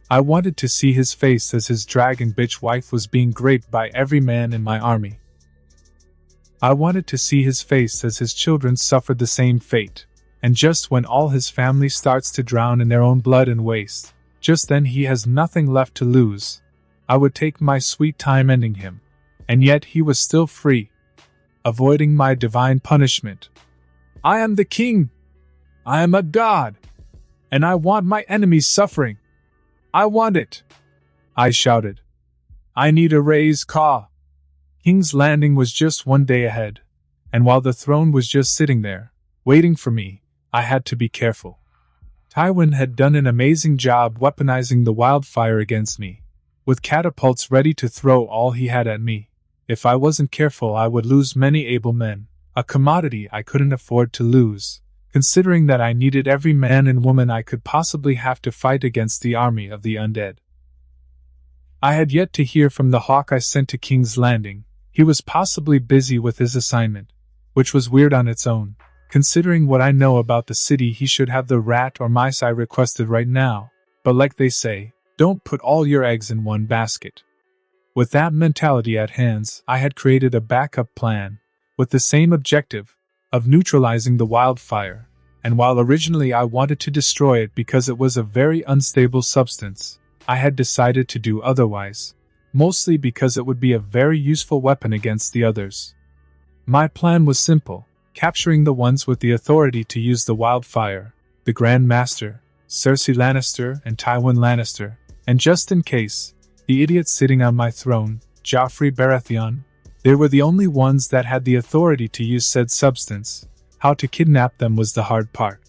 I wanted to see his face as his dragon bitch wife was being raped by every man in my army. I wanted to see his face as his children suffered the same fate. And just when all his family starts to drown in their own blood and waste, just then he has nothing left to lose. I would take my sweet time ending him. And yet he was still free, avoiding my divine punishment. I am the king. I am a god. And I want my enemies suffering. I want it. I shouted. I need a raise caw. King's Landing was just one day ahead, and while the throne was just sitting there, waiting for me, I had to be careful. Tywin had done an amazing job weaponizing the wildfire against me, with catapults ready to throw all he had at me. If I wasn't careful, I would lose many able men, a commodity I couldn't afford to lose, considering that I needed every man and woman I could possibly have to fight against the army of the undead. I had yet to hear from the hawk I sent to King's Landing. He was possibly busy with his assignment, which was weird on its own. Considering what I know about the city, he should have the rat or mice I requested right now. But like they say, don't put all your eggs in one basket. With that mentality at hand, I had created a backup plan, with the same objective, of neutralizing the wildfire, and while originally I wanted to destroy it because it was a very unstable substance, I had decided to do otherwise, mostly because it would be a very useful weapon against the others. My plan was simple, capturing the ones with the authority to use the wildfire, the Grand Master, Cersei Lannister and Tywin Lannister, and just in case, the idiot sitting on my throne, Joffrey Baratheon. They were the only ones that had the authority to use said substance. How to kidnap them was the hard part.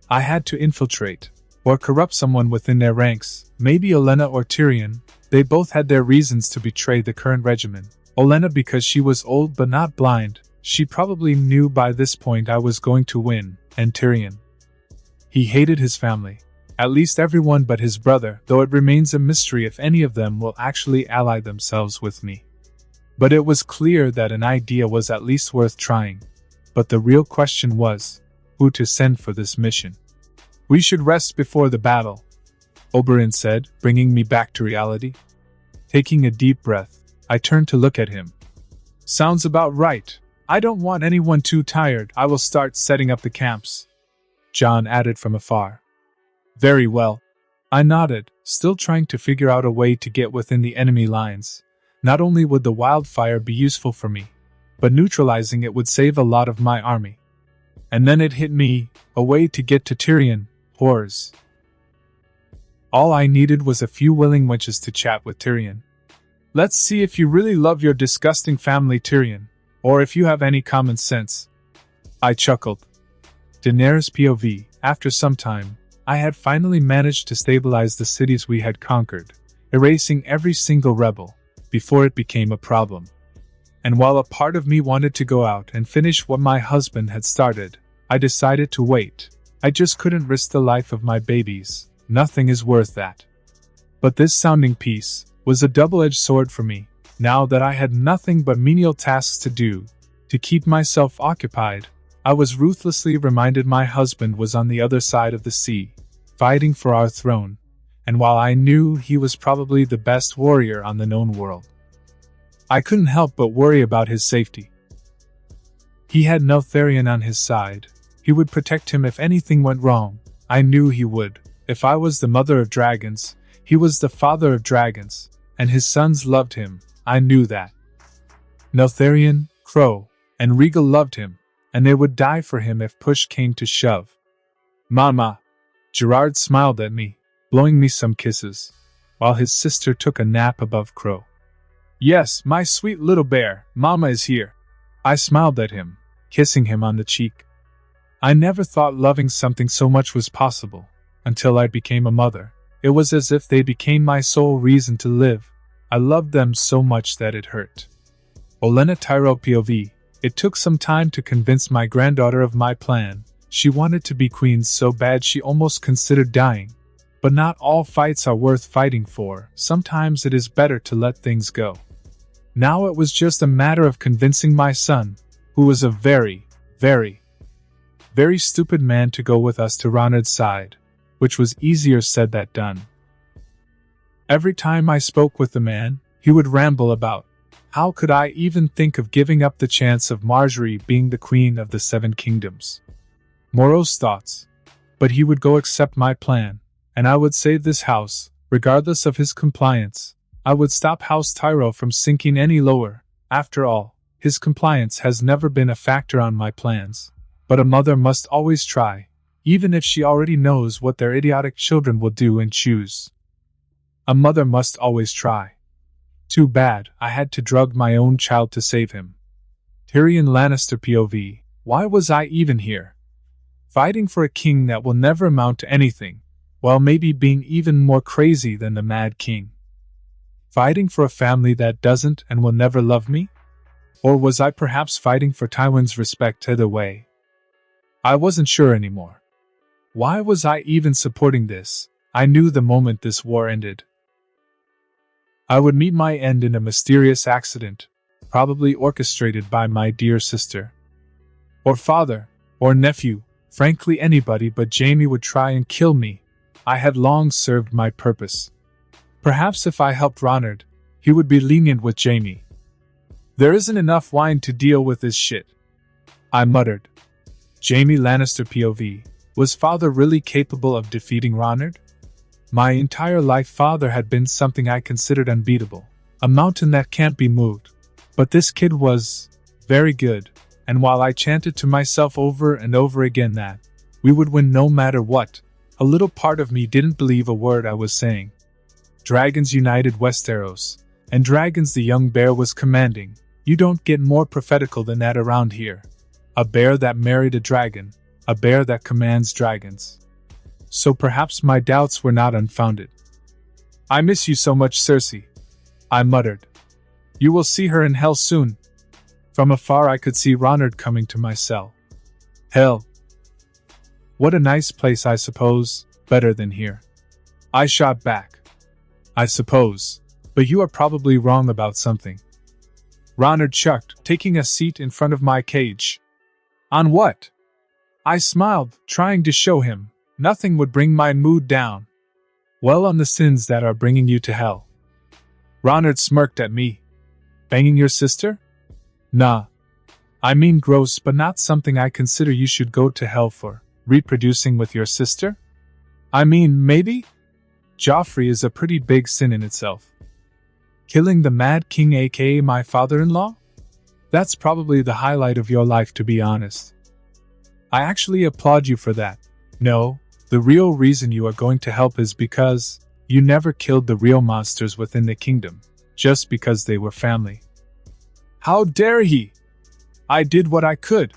I had to infiltrate, or corrupt someone within their ranks, maybe Olenna or Tyrion. They both had their reasons to betray the current regimen. Olenna because she was old but not blind, she probably knew by this point I was going to win, and Tyrion. He hated his family. At least everyone but his brother, though it remains a mystery if any of them will actually ally themselves with me. But it was clear that an idea was at least worth trying. But the real question was, who to send for this mission. We should rest before the battle, Oberyn said, bringing me back to reality. Taking a deep breath, I turned to look at him. Sounds about right. I don't want anyone too tired. I will start setting up the camps, Jon added from afar. Very well. I nodded, still trying to figure out a way to get within the enemy lines. Not only would the wildfire be useful for me, but neutralizing it would save a lot of my army. And then it hit me, a way to get to Tyrion, horrors. All I needed was a few willing wenches to chat with Tyrion. Let's see if you really love your disgusting family, Tyrion, or if you have any common sense. I chuckled. Daenerys POV, after some time, I had finally managed to stabilize the cities we had conquered, erasing every single rebel, before it became a problem. And while a part of me wanted to go out and finish what my husband had started, I decided to wait. I just couldn't risk the life of my babies. Nothing is worth that. But this sounding piece was a double-edged sword for me, now that I had nothing but menial tasks to do. To keep myself occupied, I was ruthlessly reminded my husband was on the other side of the sea, fighting for our throne, and while I knew he was probably the best warrior on the known world, I couldn't help but worry about his safety. He had Neltharion on his side. He would protect him if anything went wrong. I knew he would. If I was the mother of dragons, he was the father of dragons, and his sons loved him. I knew that. Neltharion, Crow, and Rhaegal loved him, and they would die for him if push came to shove. Mama! Gerard smiled at me, blowing me some kisses, while his sister took a nap above Crow. Yes, my sweet little bear, Mama is here. I smiled at him, kissing him on the cheek. I never thought loving something so much was possible, until I became a mother. It was as if they became my sole reason to live. I loved them so much that it hurt. Olenna Tyrell POV. It took some time to convince my granddaughter of my plan. She wanted to be queen so bad she almost considered dying. But not all fights are worth fighting for. Sometimes it is better to let things go. Now it was just a matter of convincing my son, who was a very, very, very stupid man, to go with us to Ronard's side, which was easier said than done. Every time I spoke with the man, he would ramble about, how could I even think of giving up the chance of Marjorie being the queen of the Seven Kingdoms? Morose thoughts. But he would go accept my plan, and I would save this house, regardless of his compliance. I would stop House Tyrell from sinking any lower. After all, his compliance has never been a factor on my plans. But a mother must always try, even if she already knows what their idiotic children will do and choose. A mother must always try. Too bad I had to drug my own child to save him. Tyrion Lannister POV. Why was I even here? Fighting for a king that will never amount to anything, while maybe being even more crazy than the Mad King. Fighting for a family that doesn't and will never love me? Or was I perhaps fighting for Tywin's respect either way? I wasn't sure anymore. Why was I even supporting this? I knew the moment this war ended, I would meet my end in a mysterious accident, probably orchestrated by my dear sister. Or father, or nephew, frankly anybody but Jaime would try and kill me. I had long served my purpose. Perhaps if I helped Ronard, he would be lenient with Jaime. There isn't enough wine to deal with this shit, I muttered. Jaime Lannister POV. Was father really capable of defeating Ronard? My entire life father had been something I considered unbeatable, a mountain that can't be moved. But this kid was Very good. And while I chanted to myself over and over again that we would win no matter what, a little part of me didn't believe a word I was saying. Dragons united Westeros, and dragons the young bear was commanding. You don't get more prophetical than that around here. A bear that married a dragon, a bear that commands dragons. So perhaps my doubts were not unfounded. I miss you so much, Cersei, I muttered. You will see her in hell soon. From afar I could see Ronard coming to my cell. Hell. What a nice place, I suppose, better than here. I shot back. I suppose, but you are probably wrong about something. Ronard chucked, taking a seat in front of my cage. On what? I smiled, trying to show him nothing would bring my mood down. Well, on the sins that are bringing you to hell. Ronard smirked at me. Banging your sister? Nah. I mean gross, but not something I consider you should go to hell for. Reproducing with your sister? I mean, maybe? Joffrey is a pretty big sin in itself. Killing the Mad King, aka my father-in-law? That's probably the highlight of your life, to be honest. I actually applaud you for that. No, the real reason you are going to help is because you never killed the real monsters within the kingdom, just because they were family. How dare he? I did what I could.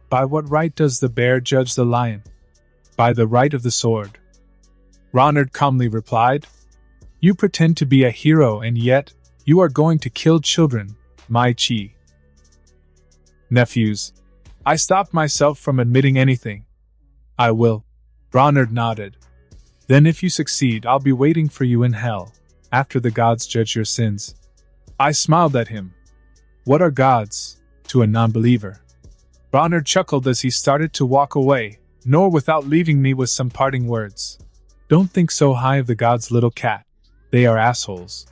By what right does the bear judge the lion? By the right of the sword. Ronard calmly replied. You pretend to be a hero and yet, you are going to kill children, my chi. Nephews. I stopped myself from admitting anything. I will. Ronard nodded. Then if you succeed, I'll be waiting for you in hell, after the gods judge your sins. I smiled at him. What are gods, to a non-believer? Ronard chuckled as he started to walk away, nor without leaving me with some parting words. Don't think so high of the gods, little cat. They are assholes.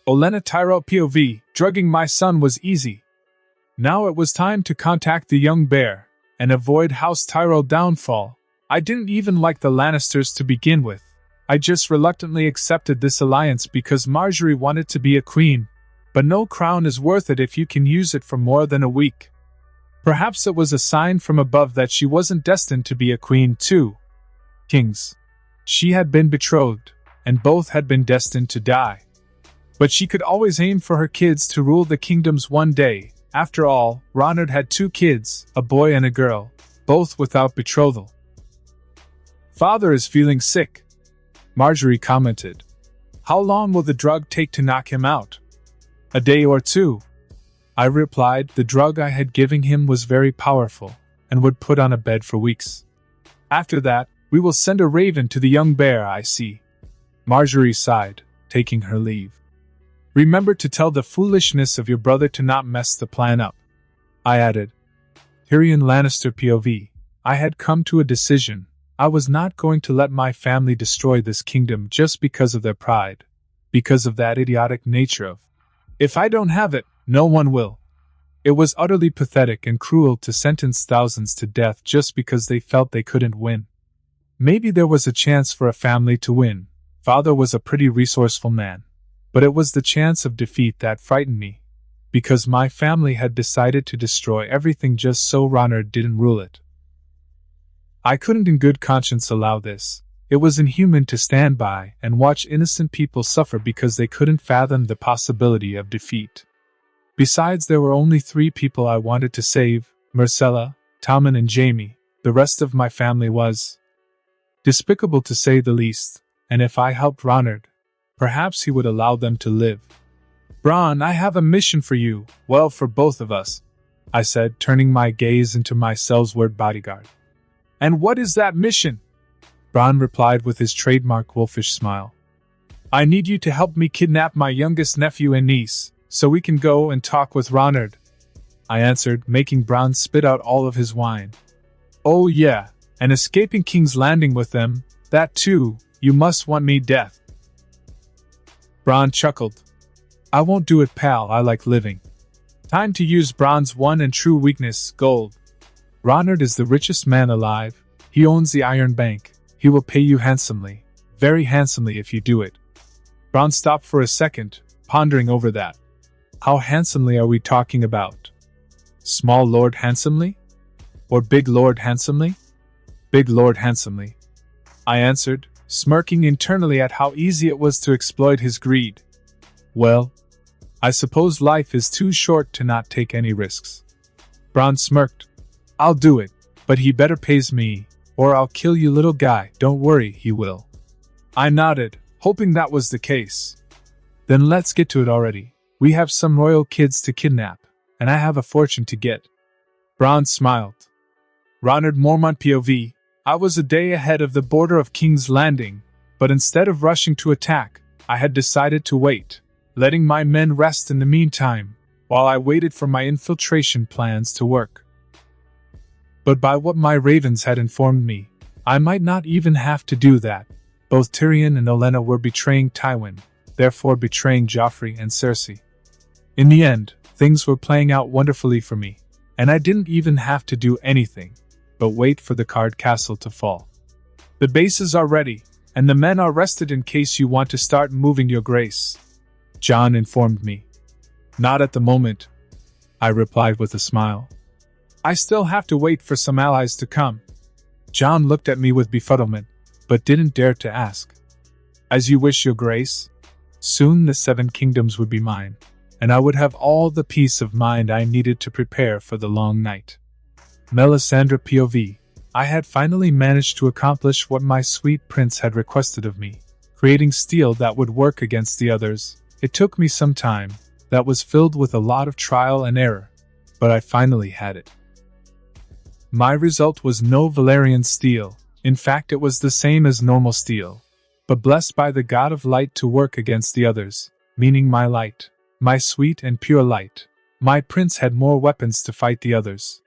Olenna Tyrell POV, drugging my son was easy. Now it was time to contact the young bear, and avoid House Tyrell downfall. I didn't even like the Lannisters to begin with. I just reluctantly accepted this alliance because Marjorie wanted to be a queen. But no crown is worth it if you can use it for more than a week. Perhaps it was a sign from above that she wasn't destined to be a queen too. Kings. She had been betrothed, and both had been destined to die. But she could always aim for her kids to rule the kingdoms one day. After all, Ronard had 2 kids, a boy and a girl, both without betrothal. Father is feeling sick, Marjorie commented. How long will the drug take to knock him out? A day or 2. I replied the drug I had given him was very powerful, and would put on a bed for weeks. After that, we will send a raven to the young bear, I see. Marjorie sighed, taking her leave. Remember to tell the foolishness of your brother to not mess the plan up. I added. Tyrion Lannister POV. I had come to a decision. I was not going to let my family destroy this kingdom just because of their pride. Because of that idiotic nature of, if I don't have it, no one will. It was utterly pathetic and cruel to sentence thousands to death just because they felt they couldn't win. Maybe there was a chance for a family to win. Father was a pretty resourceful man. But it was the chance of defeat that frightened me. Because my family had decided to destroy everything just so Ronard didn't rule it. I couldn't in good conscience allow this. It was inhuman to stand by and watch innocent people suffer because they couldn't fathom the possibility of defeat. Besides, there were only 3 people I wanted to save, Myrcella, Tommen and Jaime. The rest of my family was despicable to say the least, and if I helped Ronard, perhaps he would allow them to live. Bronn, I have a mission for you, well, for both of us, I said, turning my gaze into my Sellsword bodyguard. And what is that mission? Bronn replied with his trademark wolfish smile. I need you to help me kidnap my youngest nephew and niece, so we can go and talk with Ronard, I answered, making Bronn spit out all of his wine. Oh yeah, and escaping King's Landing with them, that too, you must want me death. Bronn chuckled. I won't do it, pal, I like living. Time to use Bronn's one and true weakness, gold. Ronard is the richest man alive. He owns the Iron Bank. He will pay you handsomely, very handsomely if you do it. Bronn stopped for a second, pondering over that. How handsomely are we talking about? Small Lord handsomely? Or Big Lord handsomely? Big Lord handsomely, I answered, smirking internally at how easy it was to exploit his greed. Well, I suppose life is too short to not take any risks. Bron smirked. I'll do it, but he better pays me, or I'll kill you, little guy. Don't worry, he will. I nodded, hoping that was the case. Then let's get to it already. We have some royal kids to kidnap, and I have a fortune to get. Bron smiled. Ronald Mormont POV. I was a day ahead of the border of King's Landing, but instead of rushing to attack, I had decided to wait, letting my men rest in the meantime, while I waited for my infiltration plans to work. But by what my ravens had informed me, I might not even have to do that. Both Tyrion and Olenna were betraying Tywin, therefore betraying Joffrey and Cersei. In the end, things were playing out wonderfully for me, and I didn't even have to do anything but wait for the card castle to fall. The bases are ready, and the men are rested in case you want to start moving, your grace, Jon informed me. Not at the moment, I replied with a smile. I still have to wait for some allies to come. Jon looked at me with befuddlement, but didn't dare to ask. As you wish, your grace. Soon the 7 kingdoms would be mine, and I would have all the peace of mind I needed to prepare for the long night. Melisandre POV. I had finally managed to accomplish what my sweet prince had requested of me, creating steel that would work against the others. It took me some time, that was filled with a lot of trial and error, but I finally had it. My result was no Valyrian steel. In fact, it was the same as normal steel, but blessed by the god of light to work against the others, meaning my light, my sweet and pure light. My prince had more weapons to fight the others.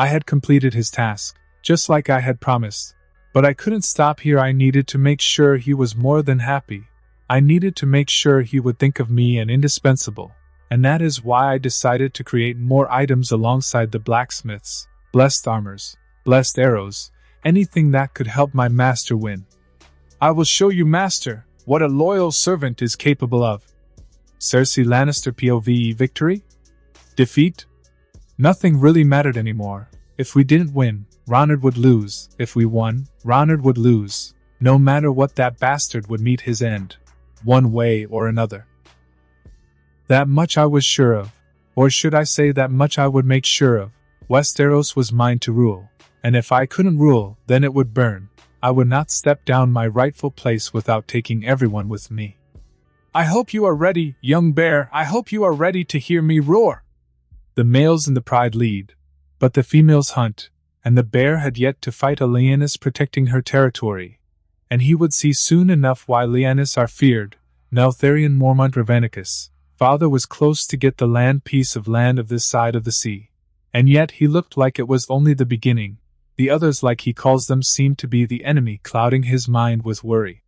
I had completed his task, just like I had promised, but I couldn't stop here. I needed to make sure he was more than happy. I needed to make sure he would think of me as indispensable, and that is why I decided to create more items alongside the blacksmiths, blessed armors, blessed arrows, anything that could help my master win. I will show you, master, what a loyal servant is capable of. Cersei Lannister POV. Victory? Defeat? Nothing really mattered anymore. If we didn't win, Ronard would lose. If we won, Ronard would lose. No matter what, that bastard would meet his end, one way or another. That much I was sure of. Or should I say, that much I would make sure of. Westeros was mine to rule, and if I couldn't rule, then it would burn. I would not step down my rightful place without taking everyone with me. I hope you are ready, young bear. I hope you are ready to hear me roar. The males in the pride lead, but the females hunt, and the bear had yet to fight a Lyanna protecting her territory, and he would see soon enough why Lyanna are feared. Neltharion Mormont Ravanicus, father, was close to get the land piece of land of this side of the sea, and yet he looked like it was only the beginning. The others, like he calls them, seemed to be the enemy, clouding his mind with worry.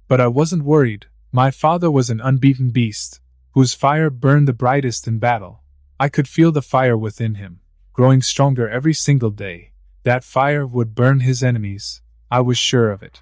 But I wasn't worried. My father was an unbeaten beast, whose fire burned the brightest in battle. I could feel the fire within him, growing stronger every single day. That fire would burn his enemies. I was sure of it.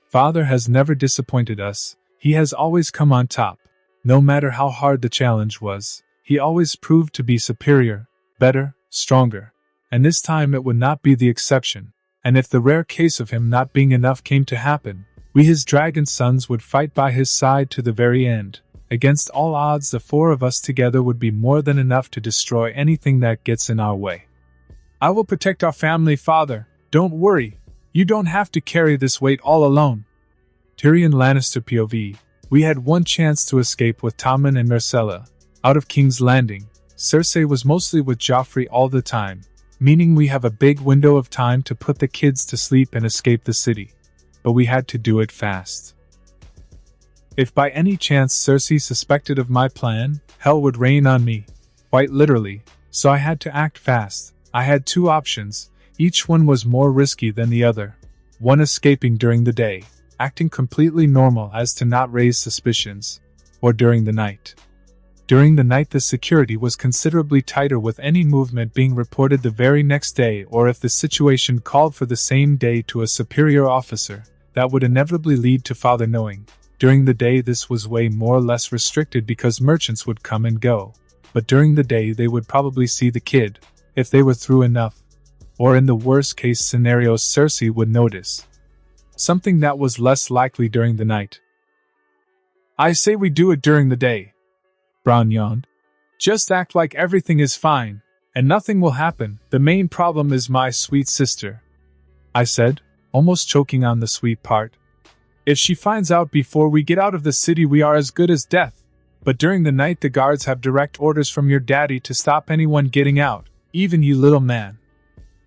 Father has never disappointed us. He has always come on top. No matter how hard the challenge was, he always proved to be superior, better, stronger. And this time it would not be the exception. And if the rare case of him not being enough came to happen, we, his dragon sons, would fight by his side to the very end. Against all odds, the 4 of us together would be more than enough to destroy anything that gets in our way. I will protect our family, father. Don't worry. You don't have to carry this weight all alone. Tyrion Lannister POV. We had one chance to escape with Tommen and Myrcella. Out of King's Landing, Cersei was mostly with Joffrey all the time, meaning we have a big window of time to put the kids to sleep and escape the city. But we had to do it fast. If by any chance Cersei suspected of my plan, hell would rain on me, quite literally, so I had to act fast. I had 2 options, each one was more risky than the other. One, escaping during the day, acting completely normal as to not raise suspicions, or during the night. During the night the security was considerably tighter, with any movement being reported the very next day, or if the situation called for the same day, to a superior officer. That would inevitably lead to father knowing. During the day this was way more or less restricted because merchants would come and go. but during the day they would probably see the kid, if they were through enough. Or in the worst case scenario, Cersei would notice. Something that was less likely during the night. I say we do it during the day. Bronn yawned. Just act like everything is fine, and nothing will happen. The main problem is my sweet sister, I said, almost choking on the sweet part. If she finds out before we get out of the city, we are as good as death. But during the night the guards have direct orders from your daddy to stop anyone getting out, even you little man,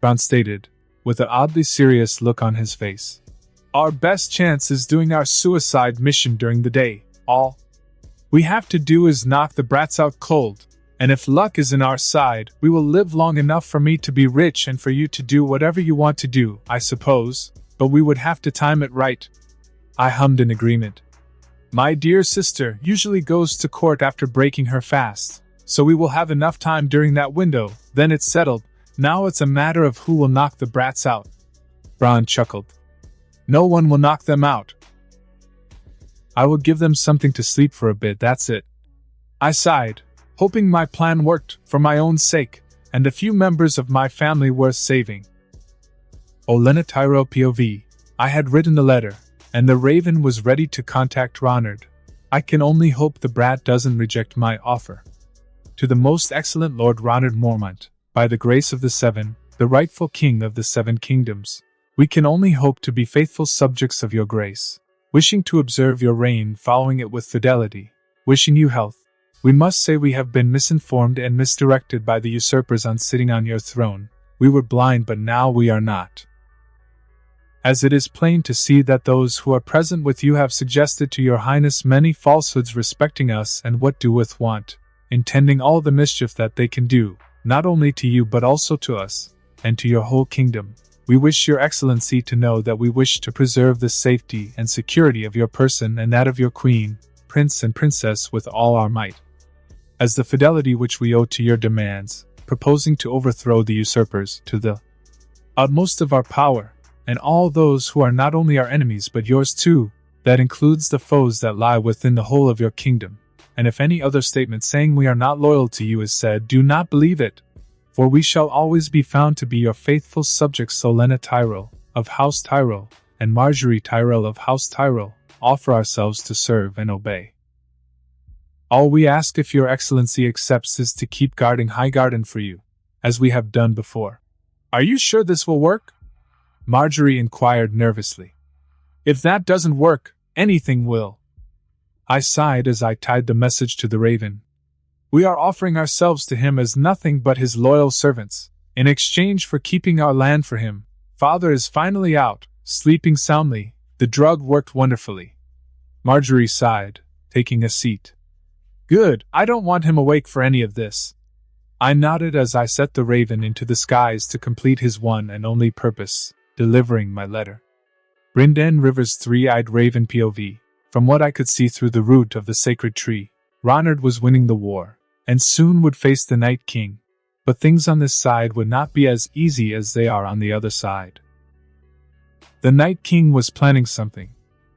Bronn stated, with an oddly serious look on his face. Our best chance is doing our suicide mission during the day. All we have to do is knock the brats out cold, and if luck is in our side, we will live long enough for me to be rich and for you to do whatever you want to do, I suppose, but we would have to time it right. I hummed in agreement. My dear sister usually goes to court after breaking her fast, so we will have enough time during that window, then it's settled. Now it's a matter of who will knock the brats out. Bronn chuckled. No one will knock them out. I will give them something to sleep for a bit, that's it. I sighed, hoping my plan worked for my own sake, and a few members of my family worth saving. Olenna Tyrell POV. I had written the letter, and the Raven was ready to contact Ronard. I can only hope the brat doesn't reject my offer. To the most excellent Lord Ronard Mormont, by the grace of the Seven, the rightful King of the Seven Kingdoms, we can only hope to be faithful subjects of your grace, wishing to observe your reign, following it with fidelity, wishing you health. We must say we have been misinformed and misdirected by the usurpers on sitting on your throne. We were blind, but now we are not. As it is plain to see that those who are present with you have suggested to your highness many falsehoods respecting us and what doeth want, intending all the mischief that they can do, not only to you but also to us, and to your whole kingdom. We wish your excellency to know that we wish to preserve the safety and security of your person and that of your queen, prince and princess with all our might. As the fidelity which we owe to your demands, proposing to overthrow the usurpers to the utmost of our power, and all those who are not only our enemies but yours too, that includes the foes that lie within the whole of your kingdom. And if any other statement saying we are not loyal to you is said, do not believe it, for we shall always be found to be your faithful subjects. Olenna Tyrell, of House Tyrell, and Marjorie Tyrell of House Tyrell, offer ourselves to serve and obey. All we ask, if your excellency accepts, is to keep guarding Highgarden for you, as we have done before. Are you sure this will work? Marjorie inquired nervously. If that doesn't work, anything will. I sighed as I tied the message to the Raven. We are offering ourselves to him as nothing but his loyal servants, in exchange for keeping our land for him. Father is finally out, sleeping soundly. The drug worked wonderfully. Marjorie sighed, taking a seat. Good, I don't want him awake for any of this. I nodded as I set the Raven into the skies to complete his one and only purpose, delivering my letter. Brynden River's three-eyed Raven POV. From what I could see through the root of the sacred tree, Ronard was winning the war, and soon would face the Night King. But things on this side would not be as easy as they are on the other side. The Night King was planning something,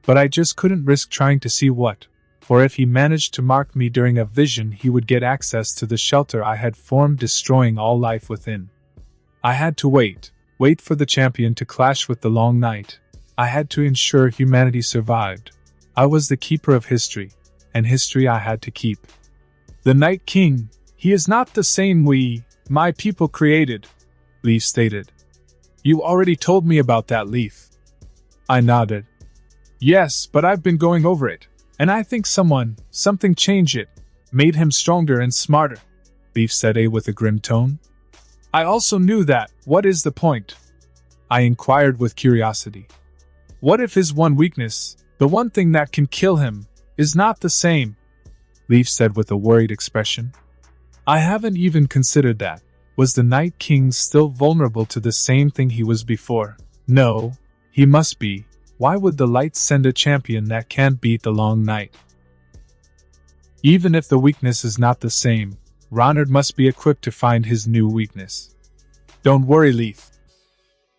but I just couldn't risk trying to see what, for if he managed to mark me during a vision, he would get access to the shelter I had formed, destroying all life within. I had to wait for the champion to clash with the Long Night. I had to ensure humanity survived. I was the keeper of history, and history I had to keep. The Night King, he is not the same my people created, Leaf stated. You already told me about that, Leaf. I nodded. Yes, but I've been going over it, and I think something changed it, made him stronger and smarter, Leaf said with a grim tone. I also knew that. What is the point? I inquired with curiosity. What if his one weakness, the one thing that can kill him, is not the same? Leaf said with a worried expression. I haven't even considered that. Was the Night King still vulnerable to the same thing he was before? No, he must be. Why would the light send a champion that can't beat the Long Night? Even if the weakness is not the same, Ronard must be equipped to find his new weakness. Don't worry, Leaf.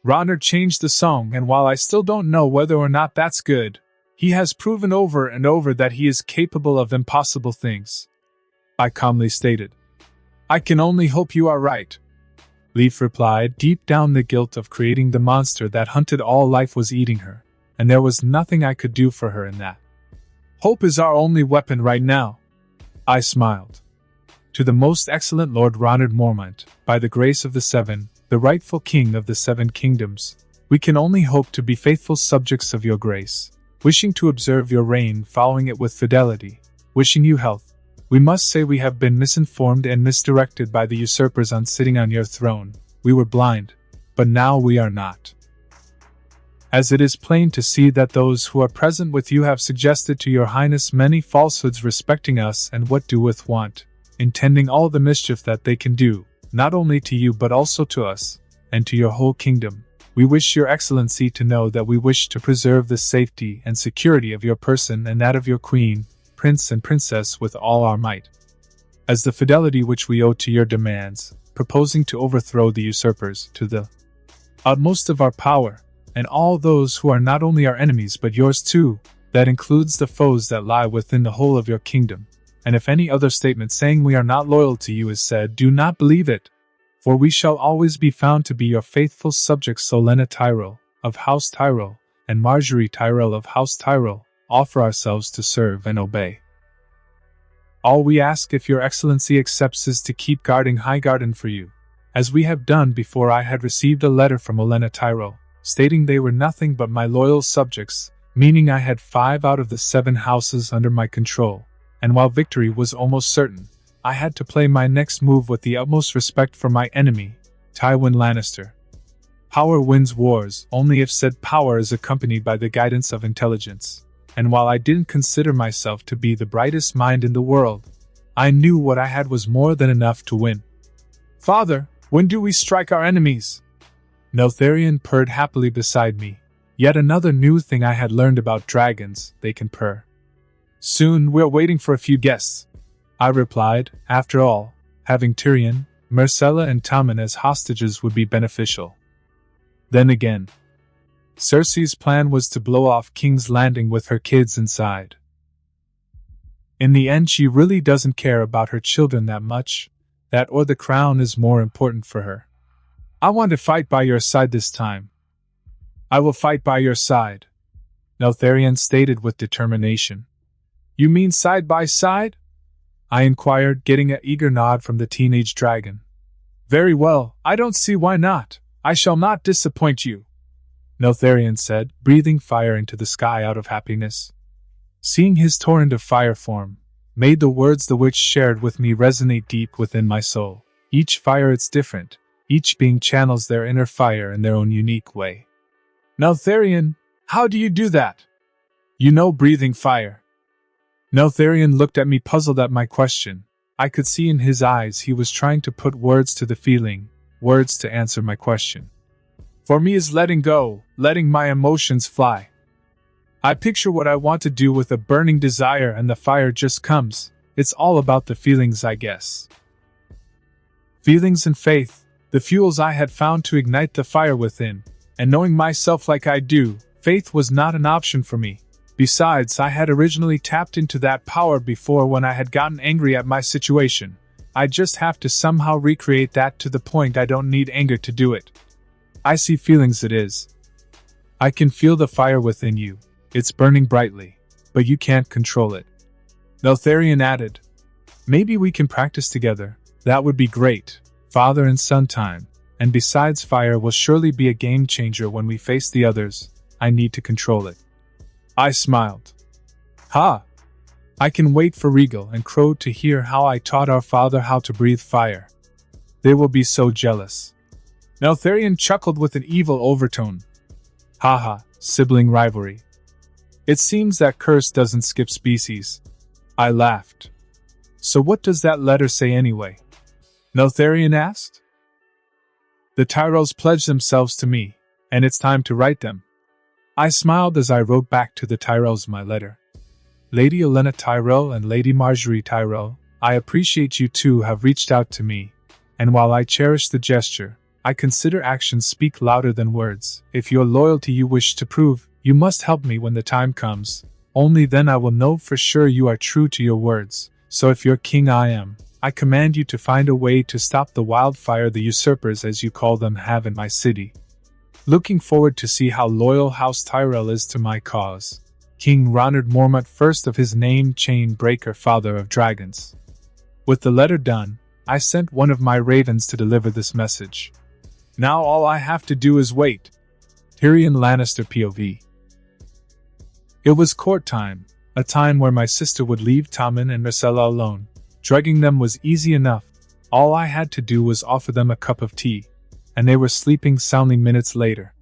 Ronard changed the song, and while I still don't know whether or not that's good, he has proven over and over that he is capable of impossible things, I calmly stated. I can only hope you are right, Leaf replied. Deep down, the guilt of creating the monster that hunted all life was eating her, and there was nothing I could do for her in that. Hope is our only weapon right now. I smiled. To the most excellent Lord Ronald Mormont, by the grace of the Seven, the rightful King of the Seven Kingdoms, we can only hope to be faithful subjects of your grace, wishing to observe your reign, following it with fidelity, wishing you health. We must say we have been misinformed and misdirected by the usurpers on sitting on your throne. We were blind, but now we are not. As it is plain to see that those who are present with you have suggested to your highness many falsehoods respecting us and what doeth want, intending all the mischief that they can do, not only to you but also to us, and to your whole kingdom. We wish your excellency to know that we wish to preserve the safety and security of your person and that of your queen, prince and princess with all our might. As the fidelity which we owe to your demands, proposing to overthrow the usurpers to the utmost of our power, and all those who are not only our enemies but yours too, that includes the foes that lie within the whole of your kingdom. And if any other statement saying we are not loyal to you is said, do not believe it, for we shall always be found to be your faithful subjects. Solena Tyrell, of House Tyrell, and Marjorie Tyrell of House Tyrell, offer ourselves to serve and obey. All we ask, if your excellency accepts, is to keep guarding Highgarden for you, as we have done before. I had received a letter from Olenna Tyrell, stating they were nothing but my loyal subjects, meaning I had 5 out of the 7 houses under my control, and while victory was almost certain, I had to play my next move with the utmost respect for my enemy, Tywin Lannister. Power wins wars only if said power is accompanied by the guidance of intelligence, and while I didn't consider myself to be the brightest mind in the world, I knew what I had was more than enough to win. Father, when do we strike our enemies? Neltharion purred happily beside me. Yet another new thing I had learned about dragons, they can purr. Soon, we're waiting for a few guests, I replied. After all, having Tyrion, Myrcella and Tommen as hostages would be beneficial. Then again, Cersei's plan was to blow off King's Landing with her kids inside. In the end, she really doesn't care about her children that much. That or the crown is more important for her. I want to fight by your side this time. I will fight by your side, Neltharion stated with determination. You mean side by side? I inquired, getting an eager nod from the teenage dragon. Very well, I don't see why not. I shall not disappoint you, Neltharion said, breathing fire into the sky out of happiness. Seeing his torrent of fire form, made the words the witch shared with me resonate deep within my soul. Each fire it's different, each being channels their inner fire in their own unique way. Neltharion, how do you do that? You know, breathing fire. Neltharion looked at me, puzzled at my question. I could see in his eyes he was trying to put words to the feeling, words to answer my question. For me is letting go, letting my emotions fly. I picture what I want to do with a burning desire and the fire just comes. It's all about the feelings, I guess. Feelings and faith, the fuels I had found to ignite the fire within, and knowing myself like I do, faith was not an option for me. Besides, I had originally tapped into that power before when I had gotten angry at my situation. I just have to somehow recreate that to the point I don't need anger to do it. I see feelings, it is. I can feel the fire within you. It's burning brightly, but you can't control it. Neltharion added, maybe we can practice together. That would be great, father and son time. And besides, fire will surely be a game changer when we face the others. I need to control it. I smiled. Ha! I can wait for Regal and Crow to hear how I taught our father how to breathe fire. They will be so jealous. Neltharion chuckled with an evil overtone. Haha, sibling rivalry. It seems that curse doesn't skip species. I laughed. So what does that letter say anyway? Neltharion asked. The Tyrells pledged themselves to me, and it's time to write them. I smiled as I wrote back to the Tyrells my letter. Lady Olenna Tyrell and Lady Marjorie Tyrell, I appreciate you two have reached out to me, and while I cherish the gesture, I consider actions speak louder than words. If your loyalty you wish to prove, you must help me when the time comes. Only then I will know for sure you are true to your words. So if your king I am, I command you to find a way to stop the wildfire the usurpers, as you call them, have in my city. Looking forward to see how loyal House Tyrell is to my cause. King Ronard Mormont, first of his name, Chain Breaker, Father of Dragons. With the letter done, I sent one of my ravens to deliver this message. Now all I have to do is wait. Tyrion Lannister POV. It was court time, a time where my sister would leave Tommen and Myrcella alone. Drugging them was easy enough. All I had to do was offer them a cup of tea, and they were sleeping soundly minutes later.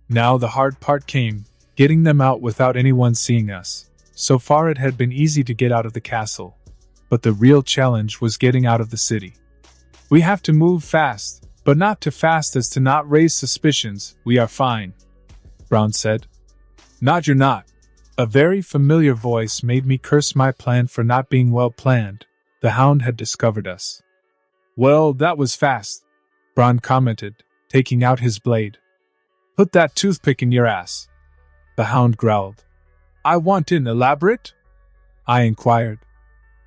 Now the hard part came, getting them out without anyone seeing us. So far it had been easy to get out of the castle, but the real challenge was getting out of the city. We have to move fast, but not too fast as to not raise suspicions. We are fine, Brown said. Not, you're not. A very familiar voice made me curse my plan for not being well planned. The Hound had discovered us. Well, that was fast, Bronn commented, taking out his blade. Put that toothpick in your ass. The Hound growled. I want an elaborate? I inquired.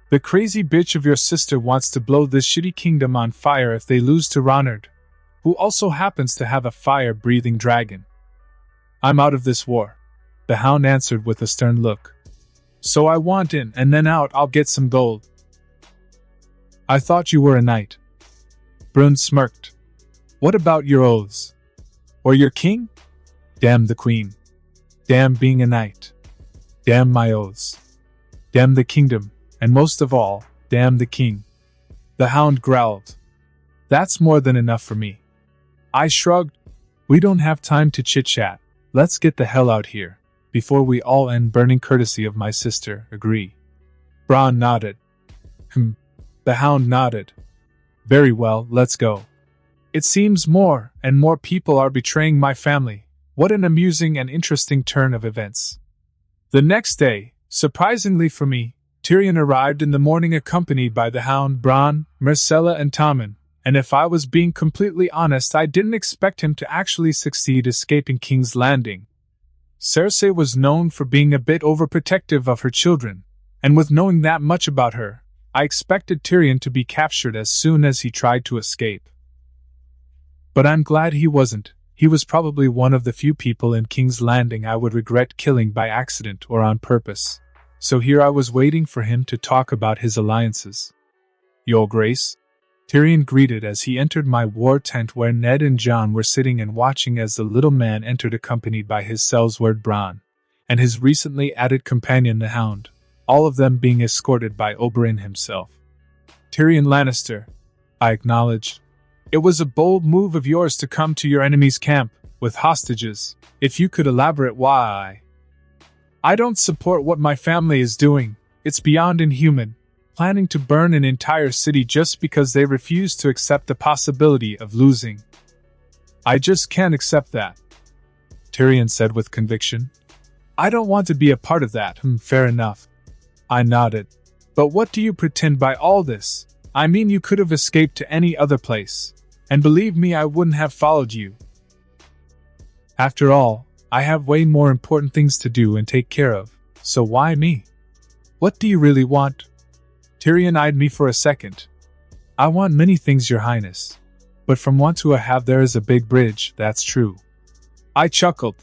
The crazy bitch of your sister wants to blow this shitty kingdom on fire if they lose to Ronard, who also happens to have a fire-breathing dragon. I'm out of this war, the Hound answered with a stern look. So I want in, and then out I'll get some gold. I thought you were a knight. Brune smirked. What about your oaths? Or your king? Damn the queen. Damn being a knight. Damn my oaths. Damn the kingdom, and most of all, damn the king. The Hound growled. That's more than enough for me. I shrugged. We don't have time to chit-chat. Let's get the hell out here, before we all end burning courtesy of my sister. Agree? Bronn nodded. The Hound nodded. Very well, let's go. It seems more and more people are betraying my family. What an amusing and interesting turn of events. The next day, surprisingly for me, Tyrion arrived in the morning accompanied by the Hound, Bronn, Myrcella and Tommen, and if I was being completely honest, I didn't expect him to actually succeed escaping King's Landing. Cersei was known for being a bit overprotective of her children, and with knowing that much about her, I expected Tyrion to be captured as soon as he tried to escape. But I'm glad he wasn't. He was probably one of the few people in King's Landing I would regret killing by accident or on purpose. So here I was waiting for him to talk about his alliances. Your Grace? Tyrion greeted as he entered my war tent where Ned and Jon were sitting and watching as the little man entered accompanied by his Sellsword Bronn, and his recently added companion the Hound, all of them being escorted by Oberyn himself. Tyrion Lannister, I acknowledged. It was a bold move of yours to come to your enemy's camp, with hostages. If you could elaborate why. I don't support what my family is doing. It's beyond inhuman. Planning to burn an entire city just because they refuse to accept the possibility of losing. I just can't accept that, Tyrion said with conviction. I don't want to be a part of that. Fair enough. I nodded. But what do you pretend by all this? I mean, you could have escaped to any other place. And believe me, I wouldn't have followed you. After all, I have way more important things to do and take care of, so why me? What do you really want? Tyrion eyed me for a second. I want many things, Your Highness. But from want to a have there is a big bridge, that's true. I chuckled.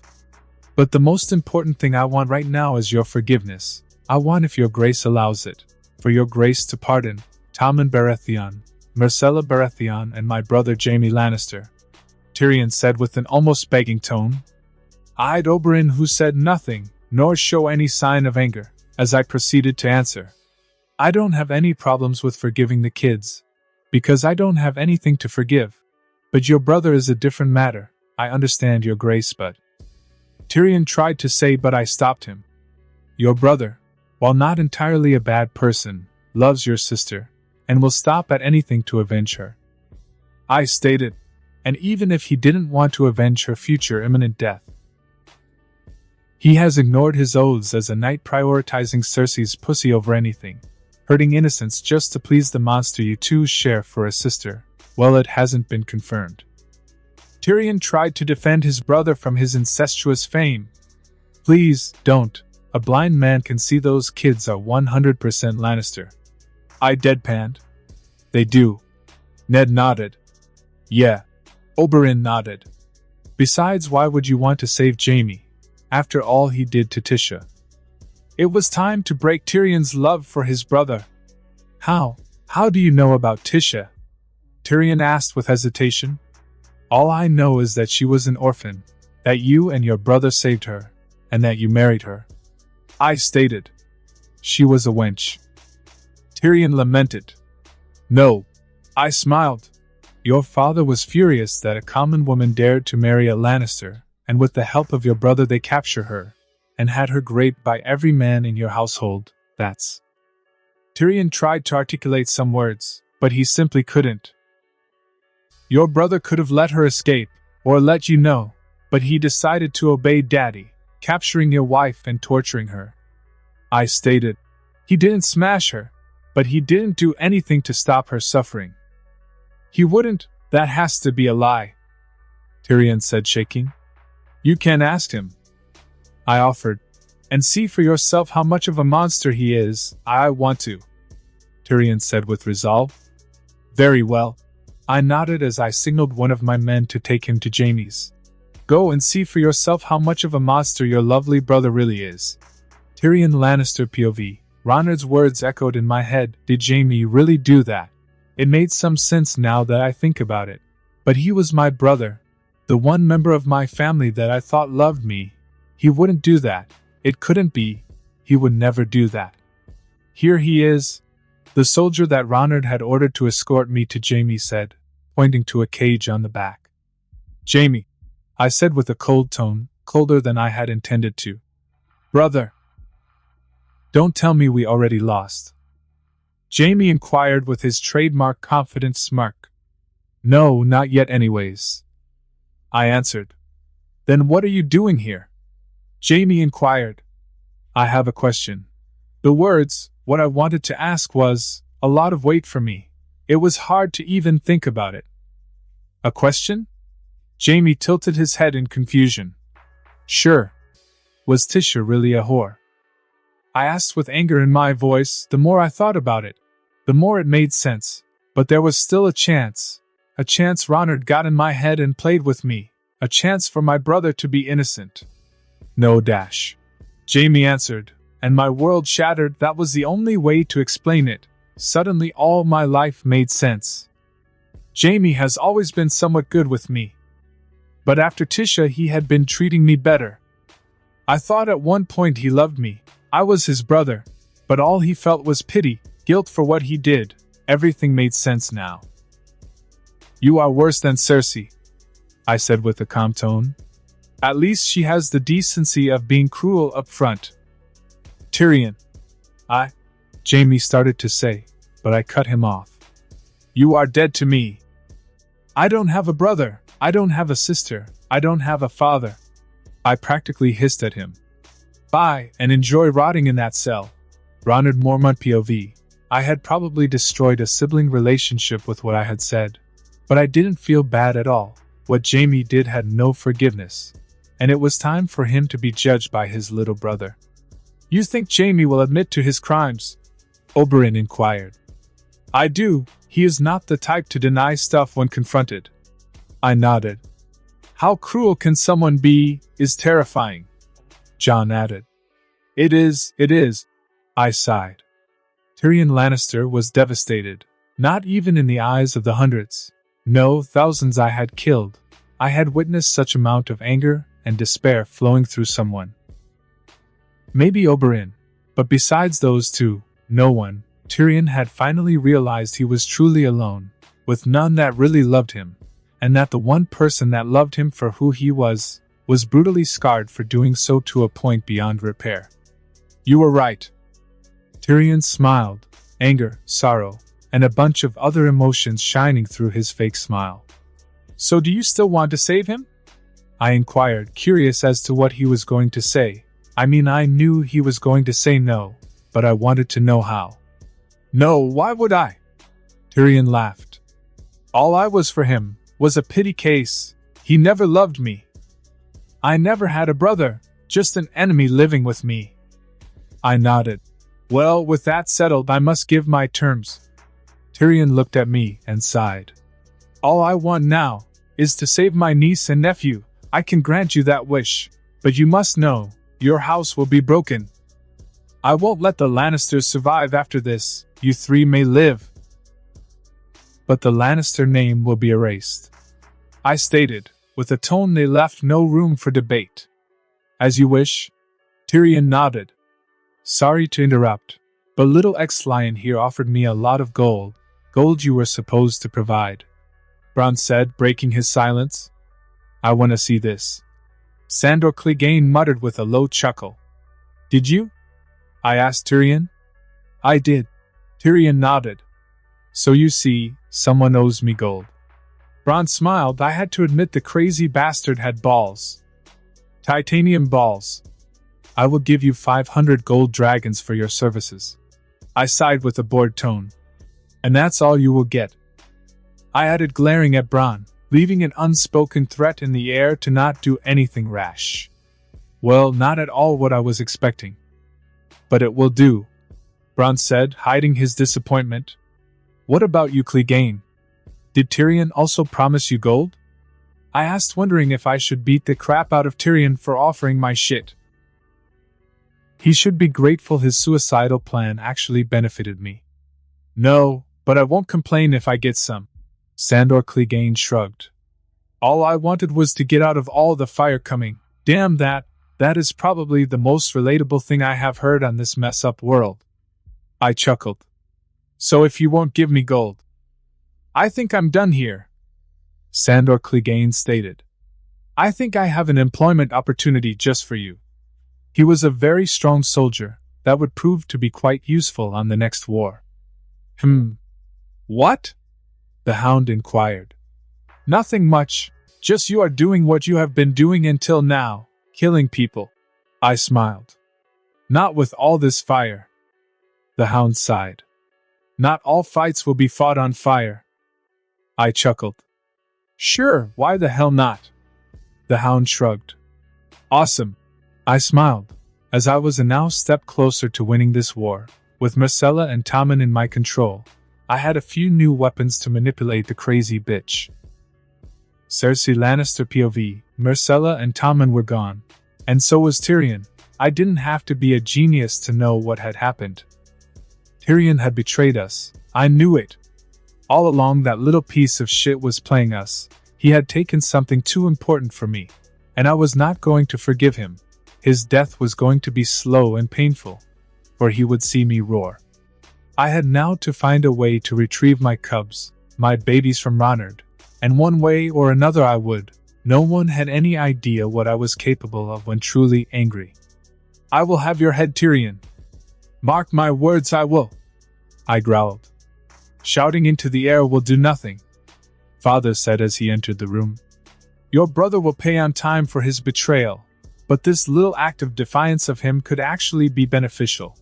But the most important thing I want right now is your forgiveness. I want, if your grace allows it, for your grace to pardon Tommen Baratheon, Myrcella Baratheon and my brother Jaime Lannister, Tyrion said with an almost begging tone. I eyed Oberyn, who said nothing, nor show any sign of anger, as I proceeded to answer. I don't have any problems with forgiving the kids, because I don't have anything to forgive. But your brother is a different matter. I understand, your grace, but... Tyrion tried to say, but I stopped him. Your brother, while not entirely a bad person, loves your sister, and will stop at anything to avenge her. I stated, and even if he didn't want to avenge her future imminent death. He has ignored his oaths as a knight, prioritizing Cersei's pussy over anything, hurting innocents just to please the monster you two share for a sister. Well, it hasn't been confirmed. Tyrion tried to defend his brother from his incestuous fame. Please, don't. A blind man can see those kids are 100% Lannister. I deadpanned. They do. Ned nodded. Yeah. Oberyn nodded. Besides, why would you want to save Jaime, after all he did to Tisha? It was time to break Tyrion's love for his brother. How do you know about Tisha? Tyrion asked with hesitation. All I know is that she was an orphan, that you and your brother saved her, and that you married her. I stated. She was a wench. Tyrion lamented. No. I smiled. Your father was furious that a common woman dared to marry a Lannister, and with the help of your brother they captured her, and had her raped by every man in your household. That's... Tyrion tried to articulate some words, but he simply couldn't. Your brother could have let her escape, or let you know, but he decided to obey Daddy, capturing your wife and torturing her. I stated. He didn't smash her, but he didn't do anything to stop her suffering. He wouldn't. That has to be a lie, Tyrion said, shaking. You can ask him, I offered, and see for yourself how much of a monster he is. I want to, Tyrion said with resolve. Very well. I nodded as I signaled one of my men to take him to Jaime's. Go and see for yourself how much of a monster your lovely brother really is. Tyrion Lannister POV. Ronard's words echoed in my head. Did Jaime really do that? It made some sense now that I think about it. But he was my brother, the one member of my family that I thought loved me. He wouldn't do that. It couldn't be. He would never do that. Here he is. The soldier that Ronard had ordered to escort me to Jaime said, pointing to a cage on the back. Jaime, I said with a cold tone, colder than I had intended to. Brother. Don't tell me we already lost. Jaime inquired with his trademark confident smirk. No, not yet anyways. I answered. Then what are you doing here? Jaime inquired. I have a question. The words, what I wanted to ask was, a lot of weight for me. It was hard to even think about it. A question? Jaime tilted his head in confusion. Sure. Was Tisha really a whore? I asked with anger in my voice. The more I thought about it, the more it made sense. But there was still a chance. A chance Ronard got in my head and played with me. A chance for my brother to be innocent. No dash. Jaime answered, and my world shattered. That was the only way to explain it. Suddenly all my life made sense. Jaime has always been somewhat good with me. But after Tisha he had been treating me better. I thought at one point he loved me. I was his brother. But all he felt was pity, guilt for what he did. Everything made sense now. You are worse than Cersei, I said with a calm tone. At least she has the decency of being cruel up front. Tyrion. Jaime started to say, but I cut him off. You are dead to me. I don't have a brother. I don't have a sister. I don't have a father. I practically hissed at him. Bye, and enjoy rotting in that cell. Ronard Mormont POV. I had probably destroyed a sibling relationship with what I had said. But I didn't feel bad at all. What Jaime did had no forgiveness. And it was time for him to be judged by his little brother. You think Jaime will admit to his crimes? Oberyn inquired. I do. He is not the type to deny stuff when confronted. I nodded. How cruel can someone be, is terrifying. Jon added. It is. I sighed. Tyrion Lannister was devastated. Not even in the eyes of the hundreds. No, thousands I had killed. I had witnessed such amount of anger and despair flowing through someone. Maybe Oberyn. But besides those two, no one. Tyrion had finally realized he was truly alone, with none that really loved him, and that the one person that loved him for who he was brutally scarred for doing so to a point beyond repair. You were right. Tyrion smiled, anger, sorrow, and a bunch of other emotions shining through his fake smile. So do you still want to save him? I inquired, curious as to what he was going to say. I knew he was going to say no, but I wanted to know how. No, why would I? Tyrion laughed. All I was for him was a pity case. He never loved me. I never had a brother, just an enemy living with me. I nodded. Well, with that settled, I must give my terms. Tyrion looked at me and sighed. All I want now is to save my niece and nephew. I can grant you that wish, but you must know, your house will be broken. I won't let the Lannisters survive after this. You three may live, but the Lannister name will be erased, I stated, with a tone they left no room for debate. As you wish. Tyrion nodded. Sorry to interrupt, but little ex-lion here offered me a lot of gold you were supposed to provide. Bronn said, breaking his silence. I want to see this. Sandor Clegane muttered with a low chuckle. Did you? I asked Tyrion. I did. Tyrion nodded. So you see, someone owes me gold. Bronn smiled. I had to admit the crazy bastard had balls. Titanium balls. I will give you 500 gold dragons for your services. I sighed with a bored tone. And that's all you will get. I added, glaring at Bronn, leaving an unspoken threat in the air to not do anything rash. Well, not at all what I was expecting. But it will do, Bronn said, hiding his disappointment. What about you, Clegane? Did Tyrion also promise you gold? I asked, wondering if I should beat the crap out of Tyrion for offering my shit. He should be grateful his suicidal plan actually benefited me. No, but I won't complain if I get some. Sandor Clegane shrugged. All I wanted was to get out of all the fire coming. Damn that is probably the most relatable thing I have heard on this mess-up world. I chuckled. So if you won't give me gold, I think I'm done here, Sandor Clegane stated. I think I have an employment opportunity just for you. He was a very strong soldier that would prove to be quite useful on the next war. What? The Hound inquired. Nothing much, just you are doing what you have been doing until now, killing people. I smiled. Not with all this fire. The Hound sighed. Not all fights will be fought on fire. I chuckled. Sure, why the hell not? The Hound shrugged. Awesome. I smiled, as I was a now step closer to winning this war. With Myrcella and Tommen in my control, I had a few new weapons to manipulate the crazy bitch. Cersei Lannister POV, Myrcella and Tommen were gone, and so was Tyrion. I didn't have to be a genius to know what had happened. Tyrion had betrayed us. I knew it. All along that little piece of shit was playing us. He had taken something too important for me, and I was not going to forgive him. His death was going to be slow and painful, for he would see me roar. I had now to find a way to retrieve my cubs, my babies from Ronard, and one way or another I would. No one had any idea what I was capable of when truly angry. I will have your head, Tyrion. Mark my words, I will. I growled. Shouting into the air will do nothing, Father said as he entered the room. Your brother will pay on time for his betrayal, but this little act of defiance of him could actually be beneficial.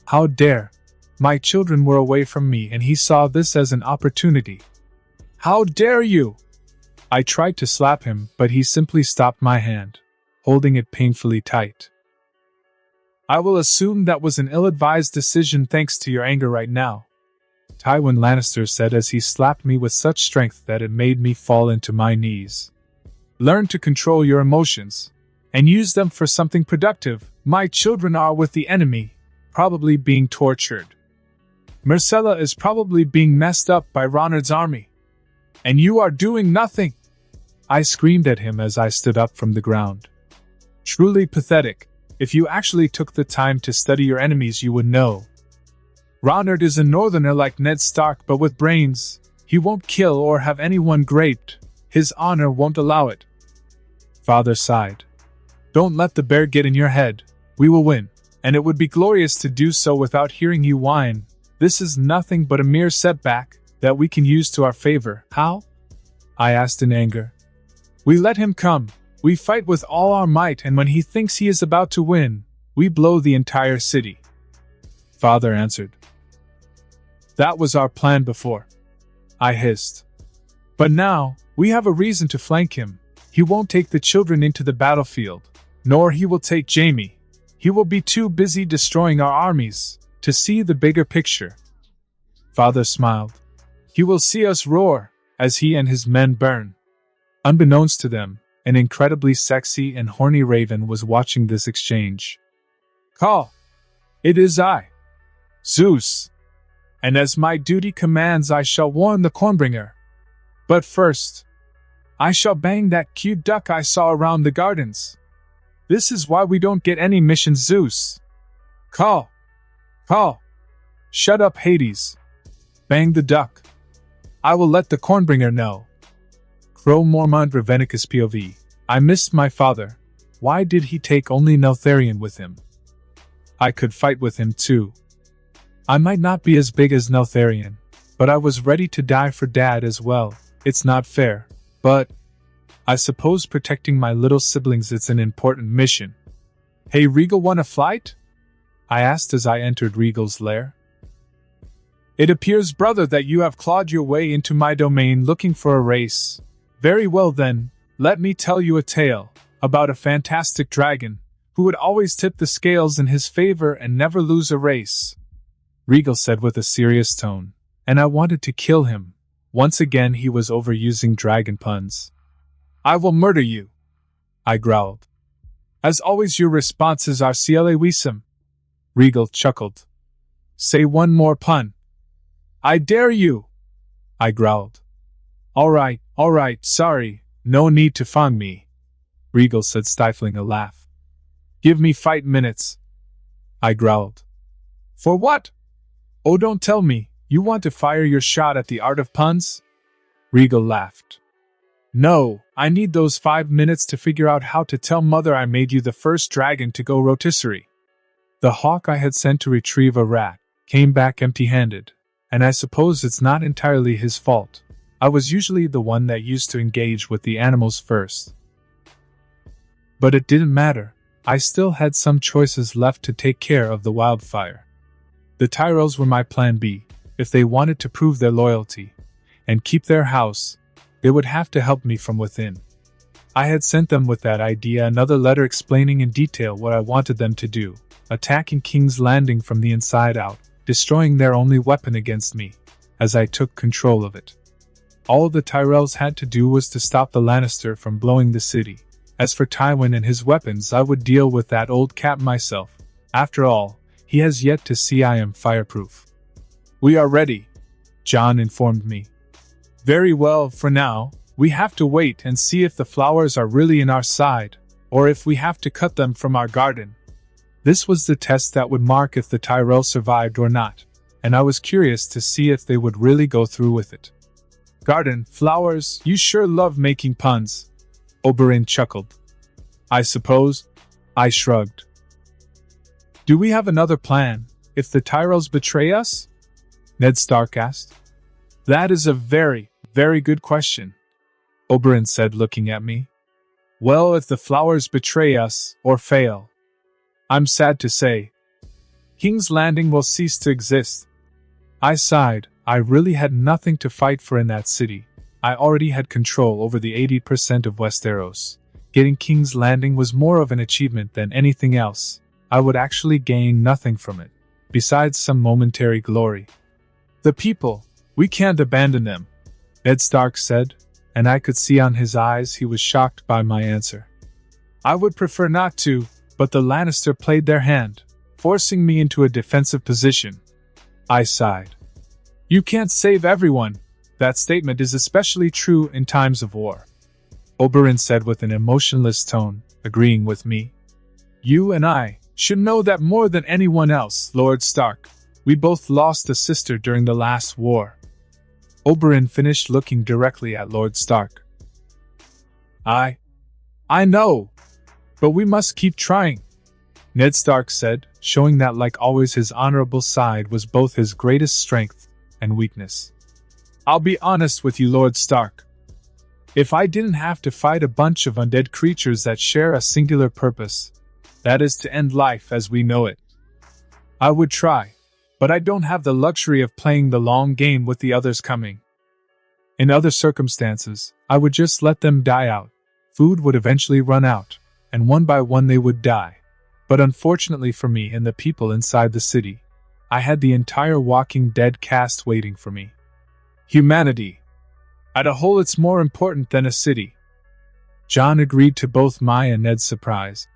How dare! My children were away from me and he saw this as an opportunity. How dare you! I tried to slap him, but he simply stopped my hand, holding it painfully tight. I will assume that was an ill-advised decision thanks to your anger right now, Tywin Lannister said as he slapped me with such strength that it made me fall into my knees. Learn to control your emotions, and use them for something productive. My children are with the enemy, probably being tortured. Myrcella is probably being messed up by Ronard's army. And you are doing nothing! I screamed at him as I stood up from the ground. Truly pathetic. If you actually took the time to study your enemies, you would know. Ronard is a northerner like Ned Stark, but with brains. He won't kill or have anyone raped. His honor won't allow it. Father sighed. Don't let the bear get in your head. We will win, and it would be glorious to do so without hearing you whine. This is nothing but a mere setback that we can use to our favor. How? I asked in anger. We let him come. We fight with all our might, and when he thinks he is about to win, we blow the entire city. Father answered. That was our plan before, I hissed. But now, we have a reason to flank him. He won't take the children into the battlefield, nor he will take Jaime. He will be too busy destroying our armies to see the bigger picture. Father smiled. He will see us roar, as he and his men burn. Unbeknownst to them, an incredibly sexy and horny raven was watching this exchange. Call! It is I, Zeus! And as my duty commands, I shall warn the Cornbringer. But first, I shall bang that cute duck I saw around the gardens. This is why we don't get any missions, Zeus. Call! Call! Shut up, Hades. Bang the duck. I will let the Cornbringer know. Crow Mormont Ravenicus POV. I missed my father. Why did he take only Neltharion with him? I could fight with him too. I might not be as big as Neltharion, but I was ready to die for Dad as well. It's not fair, but I suppose protecting my little siblings is an important mission. Hey Regal, wanna fight? I asked as I entered Regal's lair. It appears, brother, that you have clawed your way into my domain looking for a race. Very well then, let me tell you a tale about a fantastic dragon who would always tip the scales in his favor and never lose a race. Regal said with a serious tone, and I wanted to kill him. Once again he was overusing dragon puns. I will murder you, I growled. As always your responses are ciele wisdom. Regal chuckled. Say one more pun. I dare you, I growled. Alright, sorry, no need to fawn me, Regal said, stifling a laugh. Give me 5 minutes, I growled. For what? Oh, don't tell me, you want to fire your shot at the art of puns? Regal laughed. No, I need those 5 minutes to figure out how to tell Mother I made you the first dragon to go rotisserie. The hawk I had sent to retrieve a rat came back empty-handed, and I suppose it's not entirely his fault. I was usually the one that used to engage with the animals first. But it didn't matter. I still had some choices left to take care of the wildfire. The Tyrells were my plan B. If they wanted to prove their loyalty and keep their house, they would have to help me from within. I had sent them with that idea another letter explaining in detail what I wanted them to do, attacking King's Landing from the inside out, destroying their only weapon against me, as I took control of it. All the Tyrells had to do was to stop the Lannister from blowing the city. As for Tywin and his weapons, I would deal with that old cat myself. After all, he has yet to see I am fireproof. We are ready, Jon informed me. Very well, for now, we have to wait and see if the flowers are really in our side, or if we have to cut them from our garden. This was the test that would mark if the Tyrell survived or not, and I was curious to see if they would really go through with it. Garden, flowers, you sure love making puns, Oberyn chuckled. I suppose, I shrugged. Do we have another plan, if the Tyrells betray us? Ned Stark asked. That is a very, very good question, Oberyn said, looking at me. Well, if the flowers betray us, or fail, I'm sad to say, King's Landing will cease to exist. I sighed. I really had nothing to fight for in that city. I already had control over the 80% of Westeros. Getting King's Landing was more of an achievement than anything else. I would actually gain nothing from it, besides some momentary glory. The people, we can't abandon them, Ned Stark said, and I could see on his eyes he was shocked by my answer. I would prefer not to, but the Lannister played their hand, forcing me into a defensive position. I sighed. You can't save everyone. That statement is especially true in times of war, Oberyn said with an emotionless tone, agreeing with me. You and I should know that more than anyone else, Lord Stark. We both lost a sister during the last war. Oberyn finished, looking directly at Lord Stark. I know, but we must keep trying, Ned Stark said, showing that, like always, his honorable side was both his greatest strength and weakness. I'll be honest with you, Lord Stark. If I didn't have to fight a bunch of undead creatures that share a singular purpose, that is to end life as we know it, I would try, but I don't have the luxury of playing the long game with the others coming. In other circumstances, I would just let them die out. Food would eventually run out, and one by one they would die. But unfortunately for me and the people inside the city, I had the entire Walking Dead cast waiting for me. Humanity. At a whole, it's more important than a city. John agreed to both my and Ned's surprise.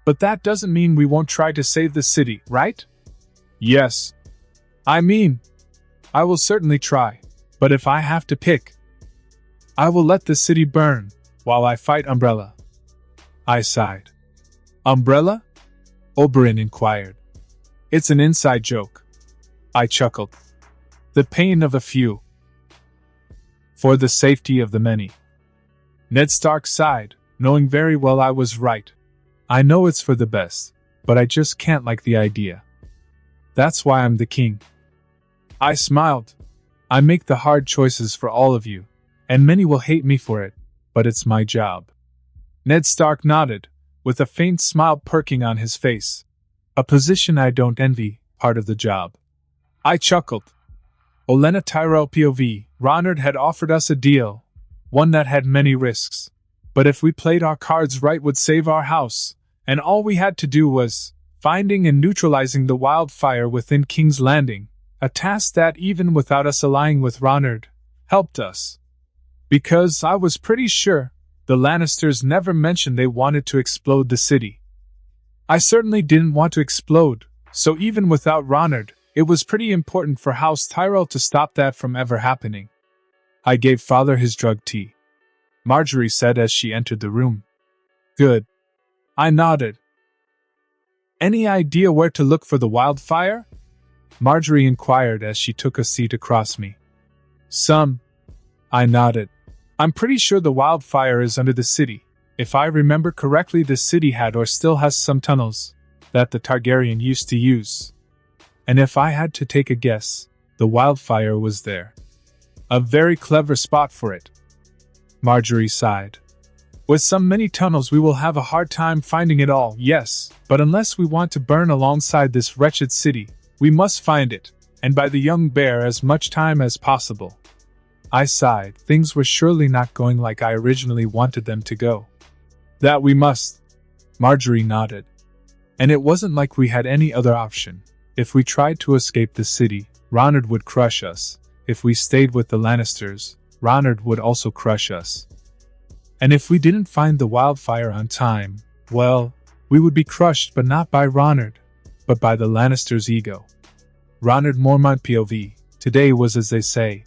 But that doesn't mean we won't try to save the city, right? Yes. I mean, I will certainly try. But if I have to pick, I will let the city burn while I fight Umbrella. I sighed. Umbrella? Oberyn inquired. It's an inside joke. I chuckled. The pain of a few. For the safety of the many. Ned Stark sighed, knowing very well I was right. I know it's for the best, but I just can't like the idea. That's why I'm the king. I smiled. I make the hard choices for all of you, and many will hate me for it, but it's my job. Ned Stark nodded, with a faint smile perking on his face. A position I don't envy, part of the job. I chuckled. Olenna Tyrell POV, Ronard had offered us a deal, one that had many risks. But if we played our cards right, would save our house, and all we had to do was finding and neutralizing the wildfire within King's Landing, a task that, even without us allying with Ronard, helped us. Because I was pretty sure the Lannisters never mentioned they wanted to explode the city. I certainly didn't want to explode, so even without Ronard, it was pretty important for House Tyrell to stop that from ever happening. I gave Father his drug tea. Marjorie said as she entered the room. Good. I nodded. Any idea where to look for the wildfire? Marjorie inquired as she took a seat across me. Some. I nodded. I'm pretty sure the wildfire is under the city. If I remember correctly, the city had or still has some tunnels that the Targaryen used to use. And if I had to take a guess, the wildfire was there. A very clever spot for it. Marjorie sighed. With so many tunnels we will have a hard time finding it all, yes, but unless we want to burn alongside this wretched city, we must find it, and buy the young bear as much time as possible. I sighed. Things were surely not going like I originally wanted them to go. That we must. Marjorie nodded. And it wasn't like we had any other option. If we tried to escape the city, Ronard would crush us. If we stayed with the Lannisters, Ronard would also crush us. And if we didn't find the wildfire on time, well, we would be crushed, but not by Ronard, but by the Lannisters' ego. Ronard Mormont POV, today was as they say.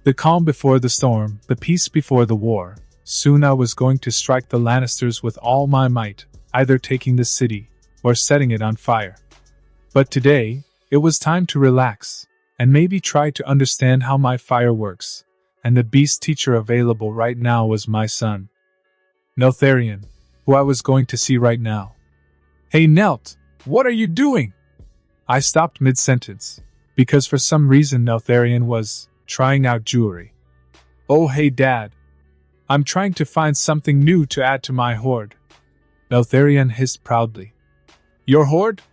The calm before the storm, the peace before the war. Soon I was going to strike the Lannisters with all my might, either taking the city, or setting it on fire. But today, it was time to relax, and maybe try to understand how my fire works, and the beast teacher available right now was my son. Neltharion, who I was going to see right now. Hey Nelt, what are you doing? I stopped mid-sentence, because for some reason Neltharion was trying out jewelry. Oh hey Dad. I'm trying to find something new to add to my hoard. Neltharion hissed proudly. Your hoard?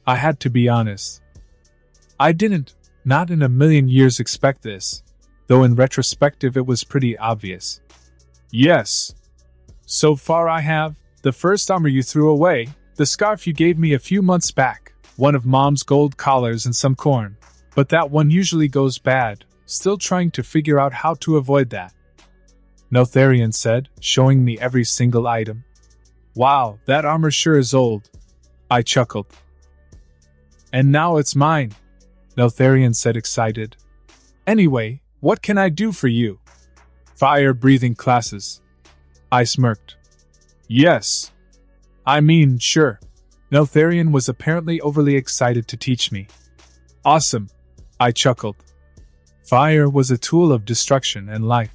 I had to be honest. I didn't, not in a million years, expect this, though in retrospective it was pretty obvious. Yes. So far I have, the first armor you threw away, the scarf you gave me a few months back, one of Mom's gold collars and some corn. But that one usually goes bad, still trying to figure out how to avoid that. Neltharion said, showing me every single item. Wow, that armor sure is old. I chuckled. And now it's mine, Neltharion said, excited. Anyway, what can I do for you? Fire-breathing classes. I smirked. Yes. I mean, sure. Neltharion was apparently overly excited to teach me. Awesome. I chuckled. Fire was a tool of destruction and life.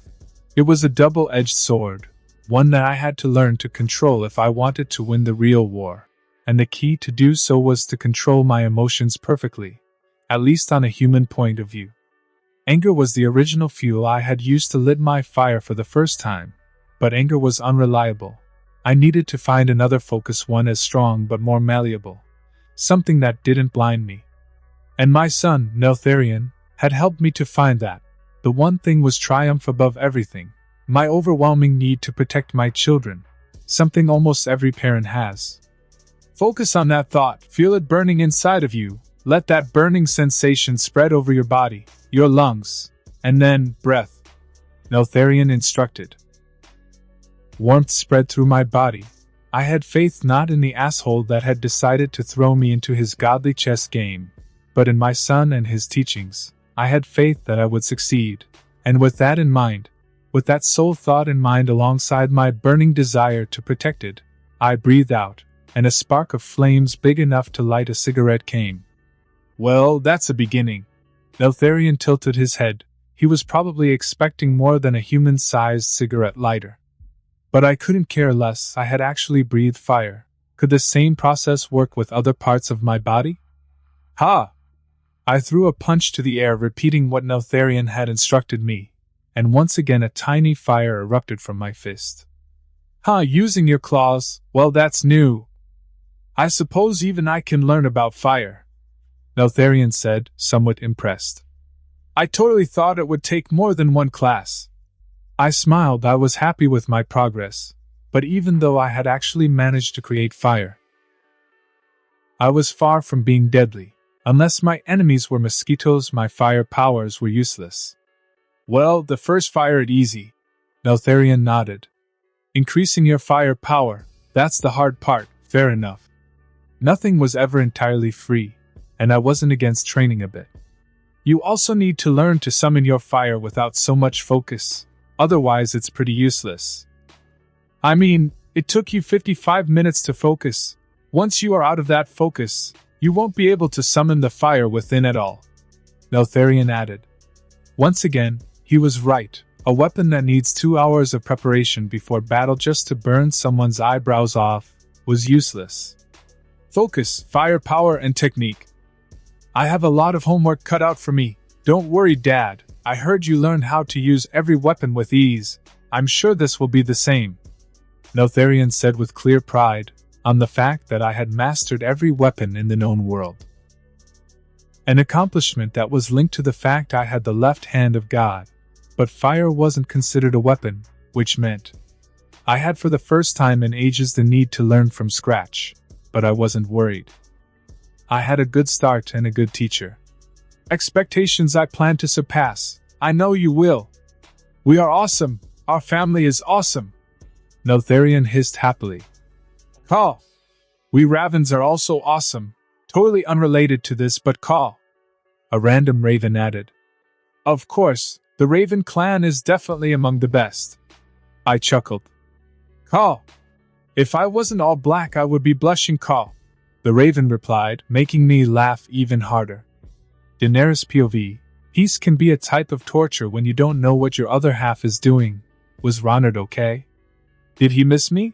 It was a double-edged sword, one that I had to learn to control if I wanted to win the real war. And the key to do so was to control my emotions perfectly, at least on a human point of view. Anger was the original fuel I had used to lit my fire for the first time, but anger was unreliable. I needed to find another focus, one as strong but more malleable, something that didn't blind me. And my son, Neltharion, had helped me to find that. The one thing was triumph above everything, my overwhelming need to protect my children, something almost every parent has. Focus on that thought, feel it burning inside of you, Let that burning sensation spread over your body, your lungs, and then, breath, Neltharion instructed. Warmth spread through my body. I had faith not in the asshole that had decided to throw me into his godly chess game, but in my son and his teachings. I had faith that I would succeed. And with that in mind, with that sole thought in mind alongside my burning desire to protect it, I breathed out, and a spark of flames big enough to light a cigarette came. Well, that's a beginning. Neltharion tilted his head. He was probably expecting more than a human-sized cigarette lighter. But I couldn't care less. I had actually breathed fire. Could the same process work with other parts of my body? Ha! I threw a punch to the air, repeating what Neltharion had instructed me, and once again a tiny fire erupted from my fist. Ha! Using your claws? Well, that's new. I suppose even I can learn about fire, Neltharion said, somewhat impressed. I totally thought it would take more than one class. I smiled. I was happy with my progress, but even though I had actually managed to create fire, I was far from being deadly. Unless my enemies were mosquitoes, my fire powers were useless. Well, the first fire it easy, Neltharion nodded. Increasing your fire power, that's the hard part, fair enough. Nothing was ever entirely free, and I wasn't against training a bit. You also need to learn to summon your fire without so much focus. Otherwise, it's pretty useless. I mean, it took you 55 minutes to focus. Once you are out of that focus, you won't be able to summon the fire within at all, Neltharion added. Once again, he was right. A weapon that needs 2 hours of preparation before battle just to burn someone's eyebrows off was useless. Focus, firepower, and technique. I have a lot of homework cut out for me. Don't worry, Dad. I heard you learned how to use every weapon with ease. I'm sure this will be the same, Neltharion said with clear pride on the fact that I had mastered every weapon in the known world. An accomplishment that was linked to the fact I had the left hand of God. But fire wasn't considered a weapon, which meant I had for the first time in ages the need to learn from scratch, but I wasn't worried. I had a good start and a good teacher. Expectations I plan to surpass. I know you will. We are awesome. Our family is awesome, Neltharion hissed happily. Caw. We Ravens are also awesome. Totally unrelated to this, but caw, a random raven added. Of course, the Raven clan is definitely among the best. I chuckled. Caw. If I wasn't all black I would be blushing, caw, the Raven replied, making me laugh even harder. Daenerys POV. Peace can be a type of torture when you don't know what your other half is doing. Was Ronard okay? Did he miss me?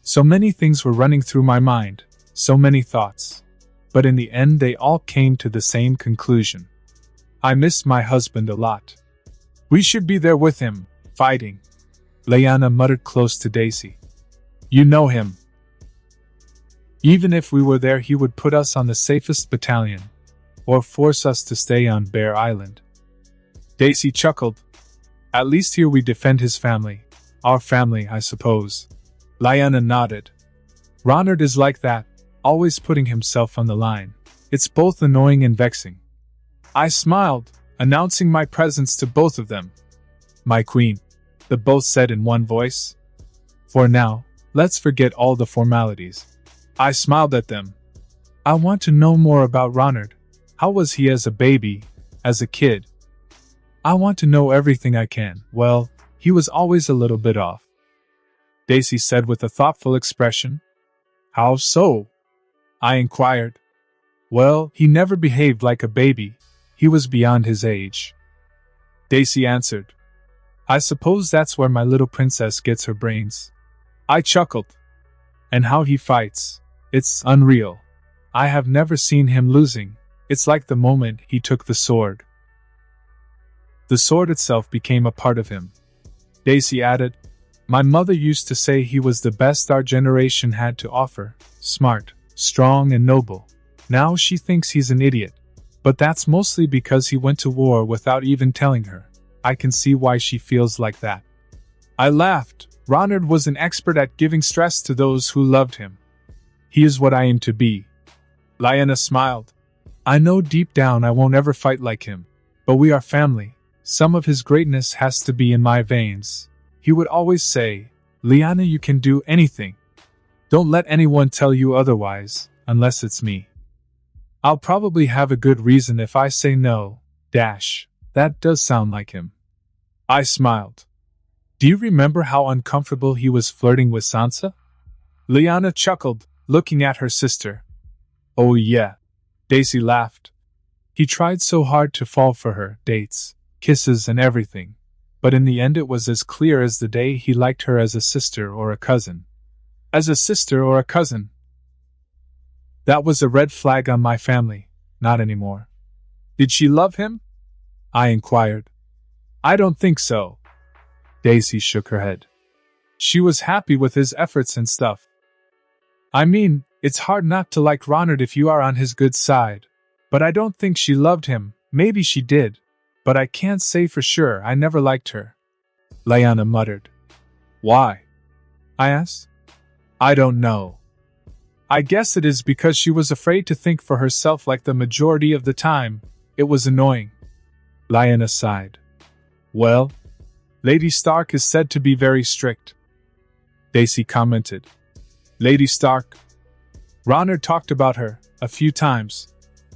So many things were running through my mind, so many thoughts. But in the end they all came to the same conclusion. I miss my husband a lot. We should be there with him, fighting, Lyanna muttered close to Daisy. You know him. Even if we were there he would put us on the safest battalion, or force us to stay on Bear Island. Daisy chuckled. At least here we defend his family. Our family, I suppose. Lyanna nodded. Ronard is like that, always putting himself on the line. It's both annoying and vexing. I smiled, announcing my presence to both of them. My queen, they both said in one voice. For now, let's forget all the formalities. I smiled at them. I want to know more about Ronard. How was he as a baby, as a kid? I want to know everything I can. Well, he was always a little bit off, Daisy said with a thoughtful expression. How so? I inquired. Well, he never behaved like a baby. He was beyond his age, Daisy answered. I suppose that's where my little princess gets her brains. I chuckled. And how he fights. It's unreal. I have never seen him losing. It's like the moment he took the sword. The sword itself became a part of him. Daisy added, my mother used to say he was the best our generation had to offer, smart, strong and noble. Now she thinks he's an idiot. But that's mostly because he went to war without even telling her. I can see why she feels like that. I laughed. Ronard was an expert at giving stress to those who loved him. He is what I aim to be. Lyanna smiled. I know deep down I won't ever fight like him, but we are family. Some of his greatness has to be in my veins. He would always say, Liana, you can do anything. Don't let anyone tell you otherwise, unless it's me. I'll probably have a good reason if I say no. That does sound like him. I smiled. Do you remember how uncomfortable he was flirting with Sansa? Liana chuckled, looking at her sister. Oh yeah. Daisy laughed. He tried so hard to fall for her, dates, kisses and everything. But in the end it was as clear as the day he liked her as a sister or a cousin. As a sister or a cousin. That was a red flag on my family. Not anymore. Did she love him? I inquired. I don't think so. Daisy shook her head. She was happy with his efforts and stuff. I mean, it's hard not to like Ronard if you are on his good side. But I don't think she loved him. Maybe she did. But I can't say for sure. I never liked her. Lyanna muttered. Why? I asked. I don't know. I guess it is because she was afraid to think for herself like the majority of the time. It was annoying. Lyanna sighed. Well, Lady Stark is said to be very strict. Daisy commented. Lady Stark. Ronard talked about her a few times.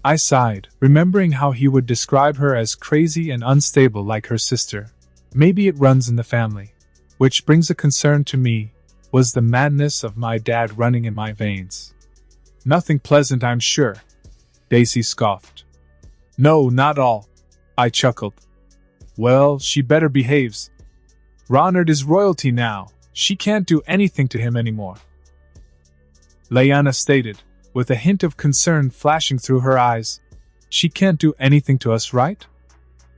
I sighed, remembering how he would describe her as crazy and unstable like her sister. Maybe it runs in the family. Which brings a concern to me. Was the madness of my dad running in my veins? Nothing pleasant, I'm sure. Daisy scoffed. No, not all. I chuckled. Well, she better behaves. Ronard is royalty now. She can't do anything to him anymore. Lyanna stated, with a hint of concern flashing through her eyes. She can't do anything to us, right?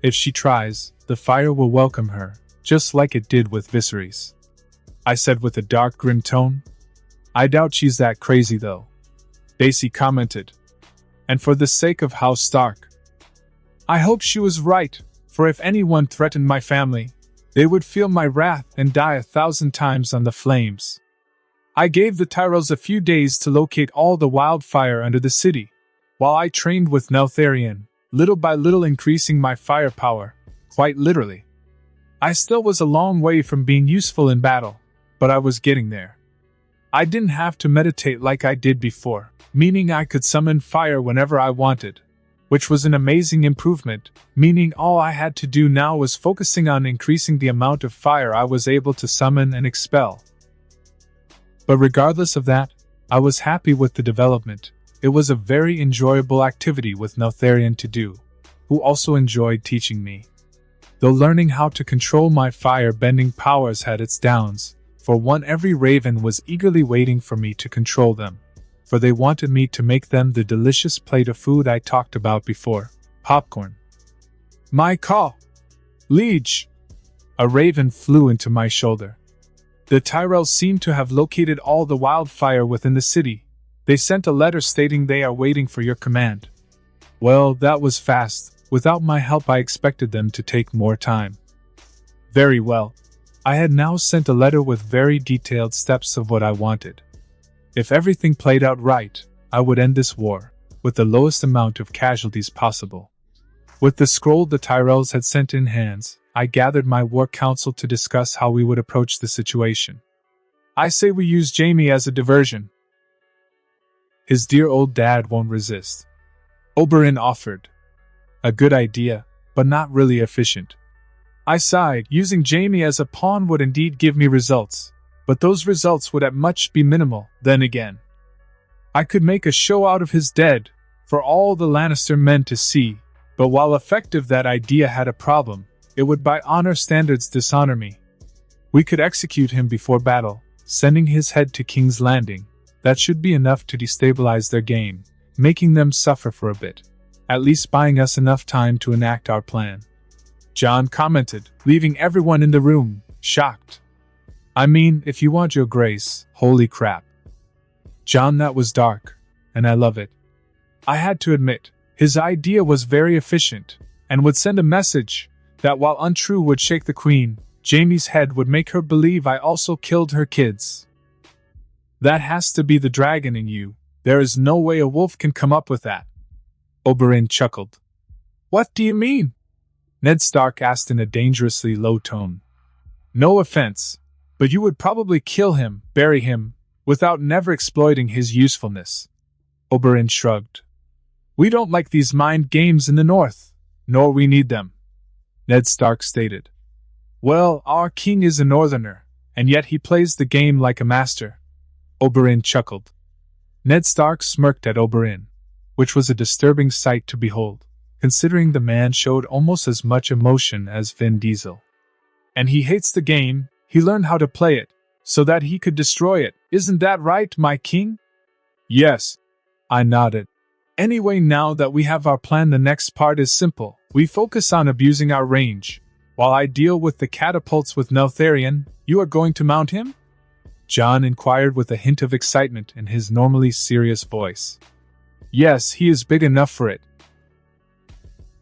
If she tries, the fire will welcome her, just like it did with Viserys. I said with a dark, grim tone. I doubt she's that crazy, though. Daisy commented. And for the sake of House Stark. I hope she was right, for if anyone threatened my family, they would feel my wrath and die 1,000 times on the flames. I gave the Tyrells a few days to locate all the wildfire under the city, while I trained with Neltharion, little by little increasing my firepower, quite literally. I still was a long way from being useful in battle, but I was getting there. I didn't have to meditate like I did before, meaning I could summon fire whenever I wanted, which was an amazing improvement, meaning all I had to do now was focusing on increasing the amount of fire I was able to summon and expel. But regardless of that, I was happy with the development. It was a very enjoyable activity with Neltharion to do, who also enjoyed teaching me. Though learning how to control my fire-bending powers had its downs, for one every raven was eagerly waiting for me to control them, for they wanted me to make them the delicious plate of food I talked about before, popcorn. My call! Liege! A raven flew into my shoulder. The Tyrells seem to have located all the wildfire within the city. They sent a letter stating they are waiting for your command. Well, that was fast. Without my help, I expected them to take more time. Very well. I had now sent a letter with very detailed steps of what I wanted. If everything played out right, I would end this war, with the lowest amount of casualties possible. With the scroll the Tyrells had sent in hands, I gathered my war council to discuss how we would approach the situation. I say we use Jaime as a diversion. His dear old dad won't resist. Oberyn offered. A good idea, but not really efficient. I sighed. Using Jaime as a pawn would indeed give me results, but those results would at much be minimal. Then again, I could make a show out of his dead, for all the Lannister men to see, but while effective that idea had a problem. It would by honor standards dishonor me. We could execute him before battle, sending his head to King's Landing. That should be enough to destabilize their game, making them suffer for a bit, at least buying us enough time to enact our plan. Jon commented, leaving everyone in the room, shocked. I mean, if you want your grace, holy crap. Jon, that was dark, and I love it. I had to admit, his idea was very efficient, and would send a message that while untrue would shake the queen, Jaime's head would make her believe I also killed her kids. That has to be the dragon in you. There is no way a wolf can come up with that. Oberyn chuckled. What do you mean? Ned Stark asked in a dangerously low tone. No offense, but you would probably kill him, bury him, without never exploiting his usefulness. Oberyn shrugged. We don't like these mind games in the north, nor we need them, Ned Stark stated. Well, our king is a northerner, and yet he plays the game like a master. Oberyn chuckled. Ned Stark smirked at Oberyn, which was a disturbing sight to behold, considering the man showed almost as much emotion as Vin Diesel. And he hates the game, he learned how to play it, so that he could destroy it, isn't that right, my king? Yes, I nodded. Anyway, now that we have our plan, the next part is simple. We focus on abusing our range. While I deal with the catapults with Neltharion, you are going to mount him? Jon inquired with a hint of excitement in his normally serious voice. Yes, he is big enough for it.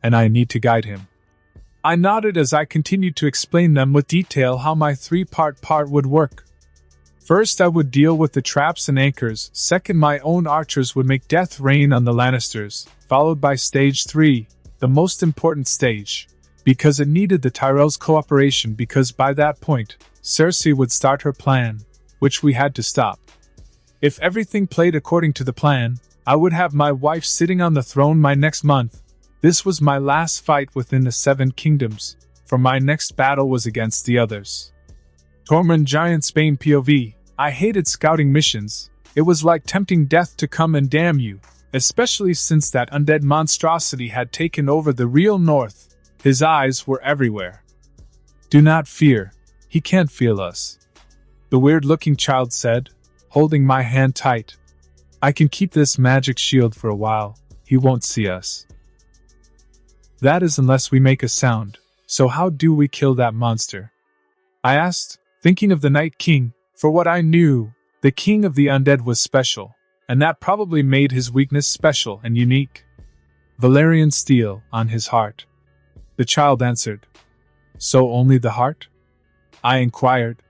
And I need to guide him. I nodded as I continued to explain them with detail how my three-part would work. First, I would deal with the traps and anchors. Second, my own archers would make death rain on the Lannisters, followed by Stage 3, the most important stage, because it needed the Tyrells' cooperation because by that point, Cersei would start her plan, which we had to stop. If everything played according to the plan, I would have my wife sitting on the throne my next month. This was my last fight within the Seven Kingdoms, for my next battle was against the others. Tormund Giantsbane POV. I hated scouting missions. It was like tempting death to come and damn you, especially since that undead monstrosity had taken over the real north. His eyes were everywhere. Do not fear, he can't feel us, the weird-looking child said, holding my hand tight. I can keep this magic shield for a while, he won't see us. That is unless we make a sound, so how do we kill that monster? I asked, thinking of the Night King. For what I knew, the king of the undead was special, and that probably made his weakness special and unique. Valyrian steel on his heart. The child answered. So only the heart? I inquired.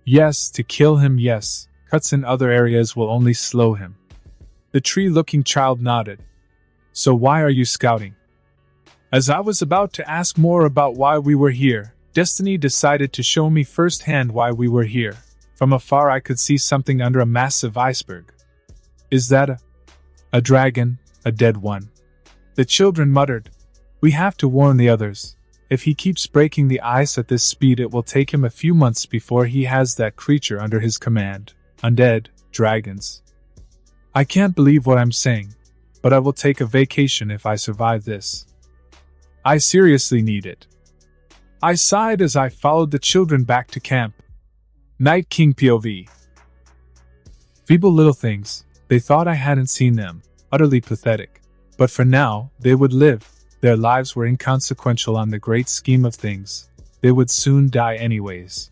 Yes, to kill him, yes. Cuts in other areas will only slow him. The tree-looking child nodded. So why are you scouting? As I was about to ask more about why we were here, Destiny decided to show me firsthand why we were here. From afar I could see something under a massive iceberg. Is that a dragon, a dead one? The children muttered. We have to warn the others. If he keeps breaking the ice at this speed, it will take him a few months before he has that creature under his command. Undead, dragons. I can't believe what I'm saying, but I will take a vacation if I survive this. I seriously need it. I sighed as I followed the children back to camp. Night King POV. Feeble little things, they thought I hadn't seen them, utterly pathetic. But for now, they would live. Their lives were inconsequential on the great scheme of things. They would soon die anyways.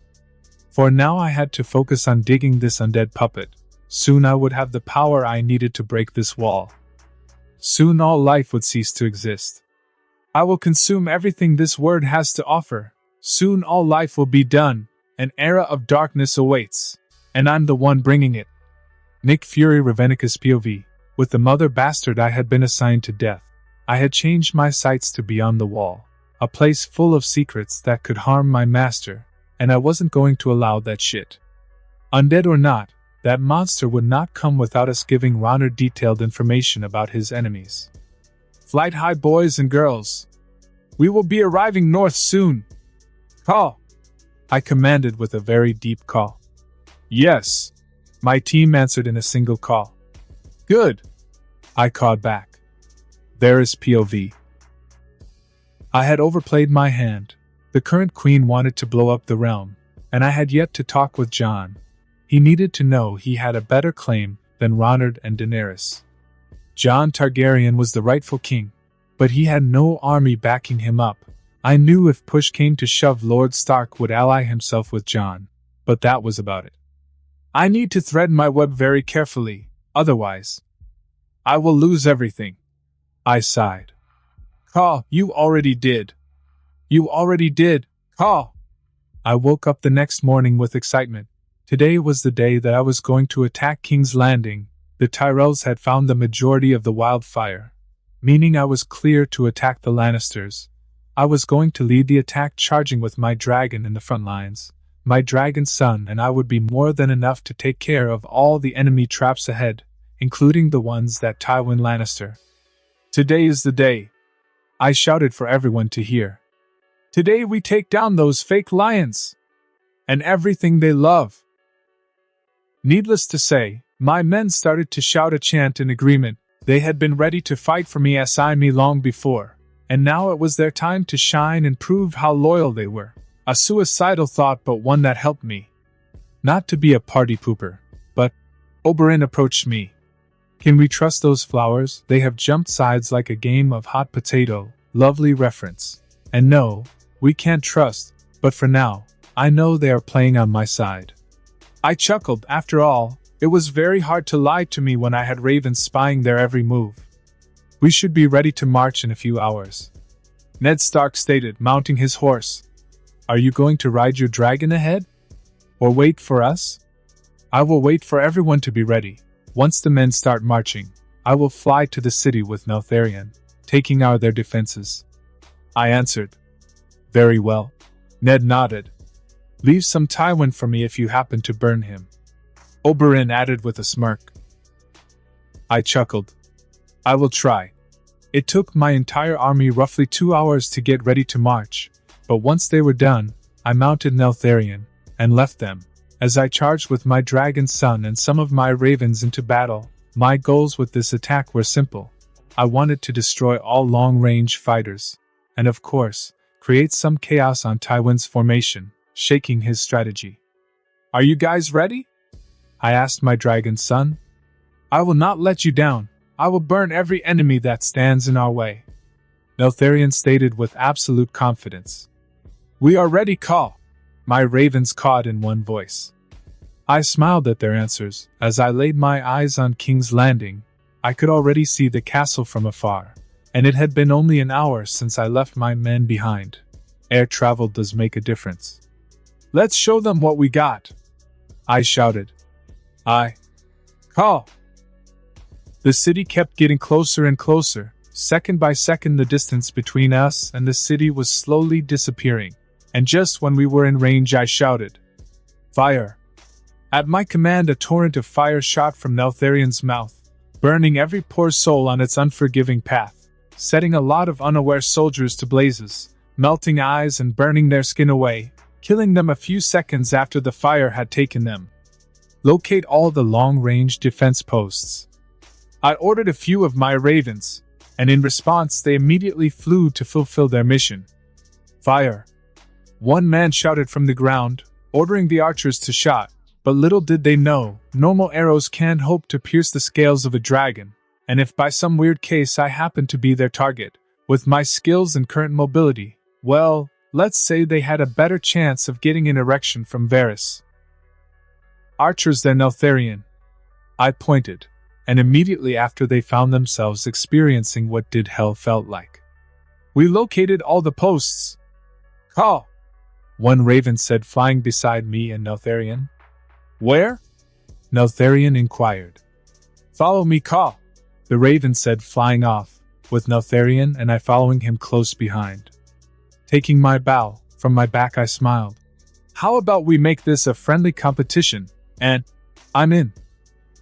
For now I had to focus on digging this undead puppet. Soon I would have the power I needed to break this wall. Soon all life would cease to exist. I will consume everything this world has to offer. Soon all life will be done. An era of darkness awaits, and I'm the one bringing it. Nick Fury Ravenicus POV. With the mother bastard I had been assigned to death. I had changed my sights to beyond the wall, a place full of secrets that could harm my master, and I wasn't going to allow that shit. Undead or not, that monster would not come without us giving Ronner detailed information about his enemies. Flight high, boys and girls. We will be arriving north soon. Call. I commanded with a very deep call. Yes. My team answered in a single call. Good. I called back. There is POV. I had overplayed my hand. The current queen wanted to blow up the realm, and I had yet to talk with Jon. He needed to know he had a better claim than Ronard and Daenerys. Jon Targaryen was the rightful king, but he had no army backing him up. I knew if push came to shove, Lord Stark would ally himself with Jon, but that was about it. I need to thread my web very carefully, otherwise I will lose everything. I sighed. Call, you already did. You already did, Call. I woke up the next morning with excitement. Today was the day that I was going to attack King's Landing. The Tyrells had found the majority of the wildfire. meaning I was clear to attack the Lannisters. I was going to lead the attack, charging with my dragon in the front lines. My dragon's son and I would be more than enough to take care of all the enemy traps ahead, including the ones that Tywin Lannister. Today is the day, I shouted for everyone to hear. Today we take down those fake lions and everything they love. Needless to say, my men started to shout a chant in agreement. They had been ready to fight for me long before, and now it was their time to shine and prove how loyal they were. A suicidal thought, but one that helped me. Not to be a party pooper, but Oberyn approached me. Can we trust those flowers? They have jumped sides like a game of hot potato. Lovely reference. And no, we can't trust, but for now, I know they are playing on my side. I chuckled. After all, it was very hard to lie to me when I had ravens spying their every move. We should be ready to march in a few hours, Ned Stark stated, mounting his horse. Are you going to ride your dragon ahead? Or wait for us? I will wait for everyone to be ready. Once the men start marching, I will fly to the city with Neltharion, taking out their defenses. I answered. Very well. Ned nodded. Leave some Tywin for me if you happen to burn him, Oberyn added with a smirk. I chuckled. I will try. It took my entire army roughly 2 hours to get ready to march, but once they were done, I mounted Neltharion and left them. As I charged with my dragon's son and some of my ravens into battle, my goals with this attack were simple. I wanted to destroy all long-range fighters, and of course, create some chaos on Tywin's formation, shaking his strategy. Are you guys ready? I asked my dragon's son. I will not let you down. I will burn every enemy that stands in our way, Neltharion stated with absolute confidence. We are ready, Call, my ravens cawed in one voice. I smiled at their answers. As I laid my eyes on King's Landing, I could already see the castle from afar, and it had been only an hour since I left my men behind. Air travel does make a difference. Let's show them what we got, I shouted. Call. The city kept getting closer and closer. Second by second, the distance between us and the city was slowly disappearing, and just when we were in range, I shouted, Fire! At my command, a torrent of fire shot from Neltharion's mouth, burning every poor soul on its unforgiving path, setting a lot of unaware soldiers to blazes, melting eyes and burning their skin away, killing them a few seconds after the fire had taken them. Locate all the long-range defense posts. I ordered a few of my ravens, and in response they immediately flew to fulfill their mission. Fire! One man shouted from the ground, ordering the archers to shot, but little did they know, normal arrows can't hope to pierce the scales of a dragon, and if by some weird case I happened to be their target, with my skills and current mobility, well, let's say they had a better chance of getting an erection from Varys. Archers than Neltharion, I pointed, and immediately after they found themselves experiencing what did hell felt like. We located all the posts. Call! One raven said, flying beside me and Neltharion. Where? Neltharion inquired. Follow me, Call, the raven said, flying off, with Neltharion and I following him close behind. Taking my bow from my back, I smiled. How about we make this a friendly competition, and I'm in.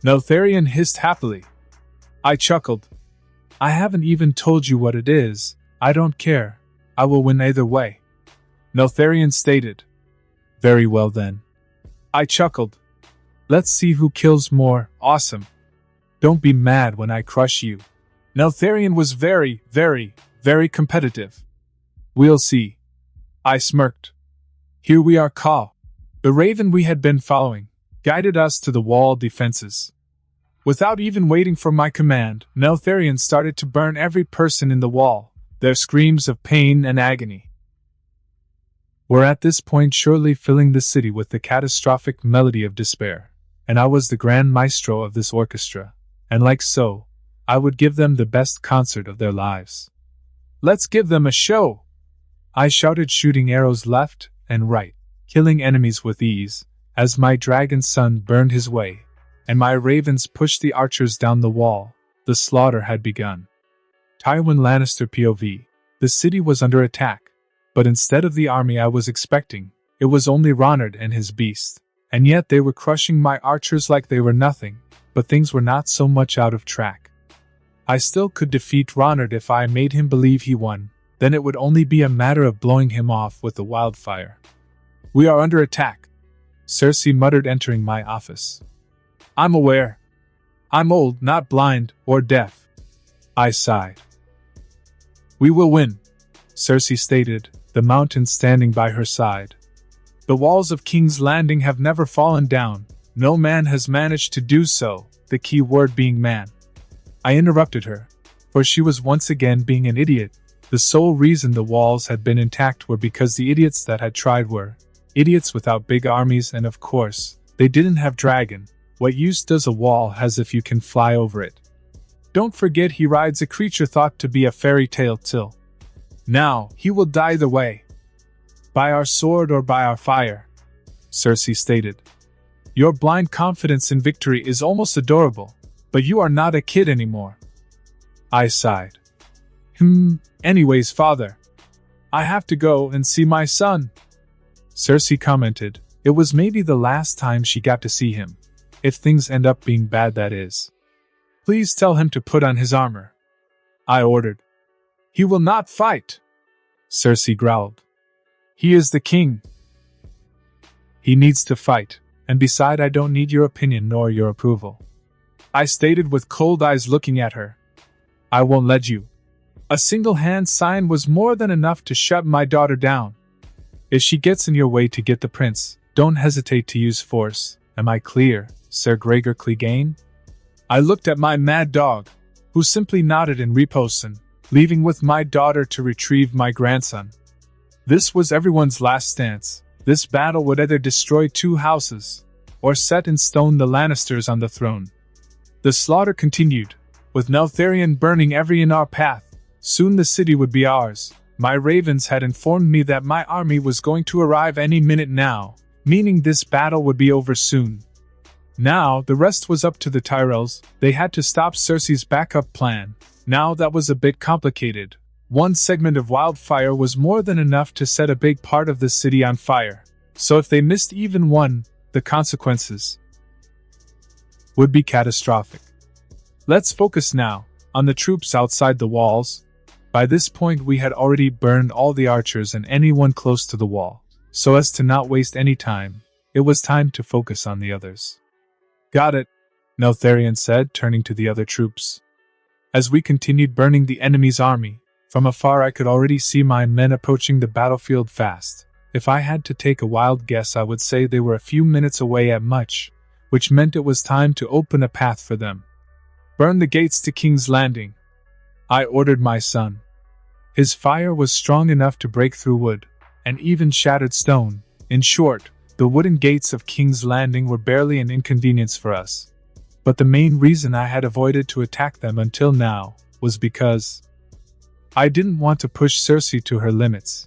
Neltharion hissed happily. I chuckled. I haven't even told you what it is. I don't care. I will win either way, Neltharion stated. Very well then. I chuckled. Let's see who kills more. Awesome. Don't be mad when I crush you. Neltharion was very, very, very competitive. We'll see. I smirked. Here we are, Call. The raven we had been following guided us to the wall defenses. Without even waiting for my command, Neltharion started to burn every person in the wall, their screams of pain and agony were at this point surely filling the city with the catastrophic melody of despair, and I was the grand maestro of this orchestra, and like so, I would give them the best concert of their lives. Let's give them a show! I shouted, shooting arrows left and right, killing enemies with ease, as my dragon's son burned his way, and my ravens pushed the archers down the wall. The slaughter had begun. Tywin Lannister POV. The city was under attack, but instead of the army I was expecting, it was only Ronard and his beast. And yet they were crushing my archers like they were nothing, but things were not so much out of track. I still could defeat Ronard if I made him believe he won, then it would only be a matter of blowing him off with a wildfire. We are under attack, Cersei muttered, entering my office. I'm aware. I'm old, not blind or deaf. I sighed. We will win, Cersei stated, the mountain standing by her side. The walls of King's Landing have never fallen down. No man has managed to do so, the key word being man. I interrupted her, for she was once again being an idiot. The sole reason the walls had been intact were because the idiots that had tried were idiots without big armies, and of course, they didn't have dragon. What use does a wall has if you can fly over it? Don't forget he rides a creature thought to be a fairy tale till now he will die either way. By our sword or by our fire, Cersei stated. Your blind confidence in victory is almost adorable, but you are not a kid anymore. I sighed. Anyways, father, I have to go and see my son, Cersei commented. It was maybe the last time she got to see him. If things end up being bad, that is. Please tell him to put on his armor, I ordered. He will not fight, Cersei growled. He is the king. He needs to fight, and beside I don't need your opinion nor your approval, I stated with cold eyes looking at her. I won't let you. A single hand sign was more than enough to shut my daughter down. If she gets in your way to get the prince, don't hesitate to use force. Am I clear, Sir Gregor Clegane? I looked at my mad dog, who simply nodded in riposte, leaving with my daughter to retrieve my grandson. This was everyone's last stance. This battle would either destroy two houses, or set in stone the Lannisters on the throne. The slaughter continued, with Neltharion burning every in our path. Soon the city would be ours. My ravens had informed me that my army was going to arrive any minute now, meaning this battle would be over soon. Now, the rest was up to the Tyrells. They had to stop Cersei's backup plan. Now that was a bit complicated. One segment of wildfire was more than enough to set a big part of the city on fire. So if they missed even one, the consequences would be catastrophic. Let's focus now on the troops outside the walls. By this point we had already burned all the archers and anyone close to the wall. So as to not waste any time, it was time to focus on the others. Got it, Neltharion said, turning to the other troops. As we continued burning the enemy's army, from afar I could already see my men approaching the battlefield fast. If I had to take a wild guess, I would say they were a few minutes away at much, which meant it was time to open a path for them. Burn the gates to King's Landing, I ordered my son. His fire was strong enough to break through wood, and even shattered stone. In short, the wooden gates of King's Landing were barely an inconvenience for us. But the main reason I had avoided to attack them until now was because I didn't want to push Cersei to her limits.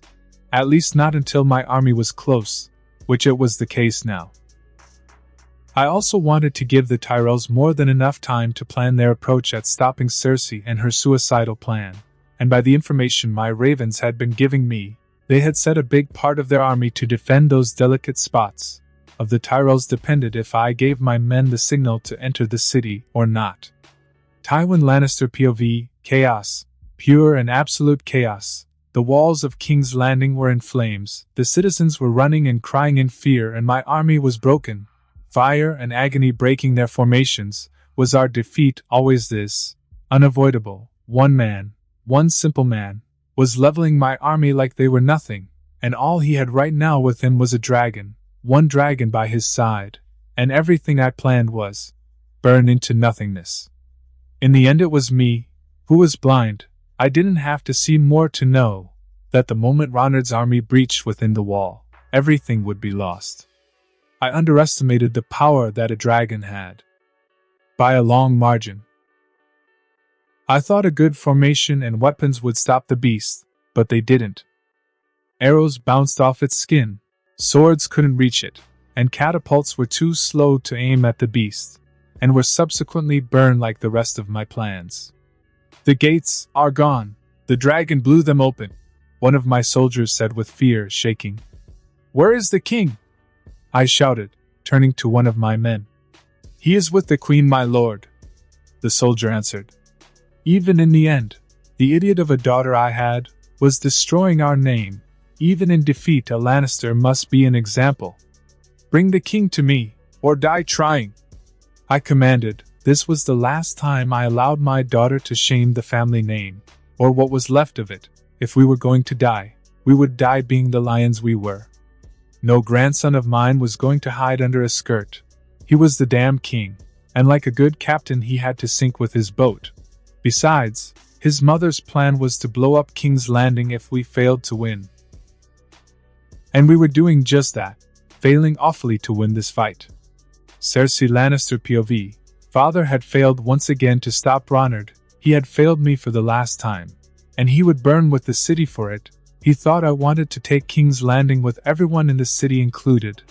At least not until my army was close, which it was the case now. I also wanted to give the Tyrells more than enough time to plan their approach at stopping Cersei and her suicidal plan, and by the information my ravens had been giving me, they had set a big part of their army to defend those delicate spots. Of the Tyrells depended if I gave my men the signal to enter the city or not. Tywin Lannister POV, chaos. Pure and absolute chaos. The walls of King's Landing were in flames, the citizens were running and crying in fear, and my army was broken. Fire and agony breaking their formations. Was our defeat always this? Unavoidable. One simple man, was leveling my army like they were nothing, and all he had right now with him was a dragon, one dragon by his side, and everything I planned was burn into nothingness. In the end it was me, who was blind. I didn't have to see more to know that the moment Ronard's army breached within the wall, everything would be lost. I underestimated the power that a dragon had. By a long margin. I thought a good formation and weapons would stop the beast, but they didn't. Arrows bounced off its skin, swords couldn't reach it, and catapults were too slow to aim at the beast, and were subsequently burned like the rest of my plans. The gates are gone. The dragon blew them open, one of my soldiers said with fear shaking. Where is the king? I shouted, turning to one of my men. He is with the queen, my lord, the soldier answered. Even in the end, the idiot of a daughter I had was destroying our name. Even in defeat, a Lannister must be an example. Bring the king to me, or die trying, I commanded. This was the last time I allowed my daughter to shame the family name, or what was left of it. If we were going to die, we would die being the lions we were. No grandson of mine was going to hide under a skirt. He was the damn king, and like a good captain he had to sink with his boat. Besides, his mother's plan was to blow up King's Landing if we failed to win. And we were doing just that, failing awfully to win this fight. Cersei Lannister POV. Father had failed once again to stop Ronard. He had failed me for the last time, and he would burn with the city for it. He thought I wanted to take King's Landing with everyone in the city included.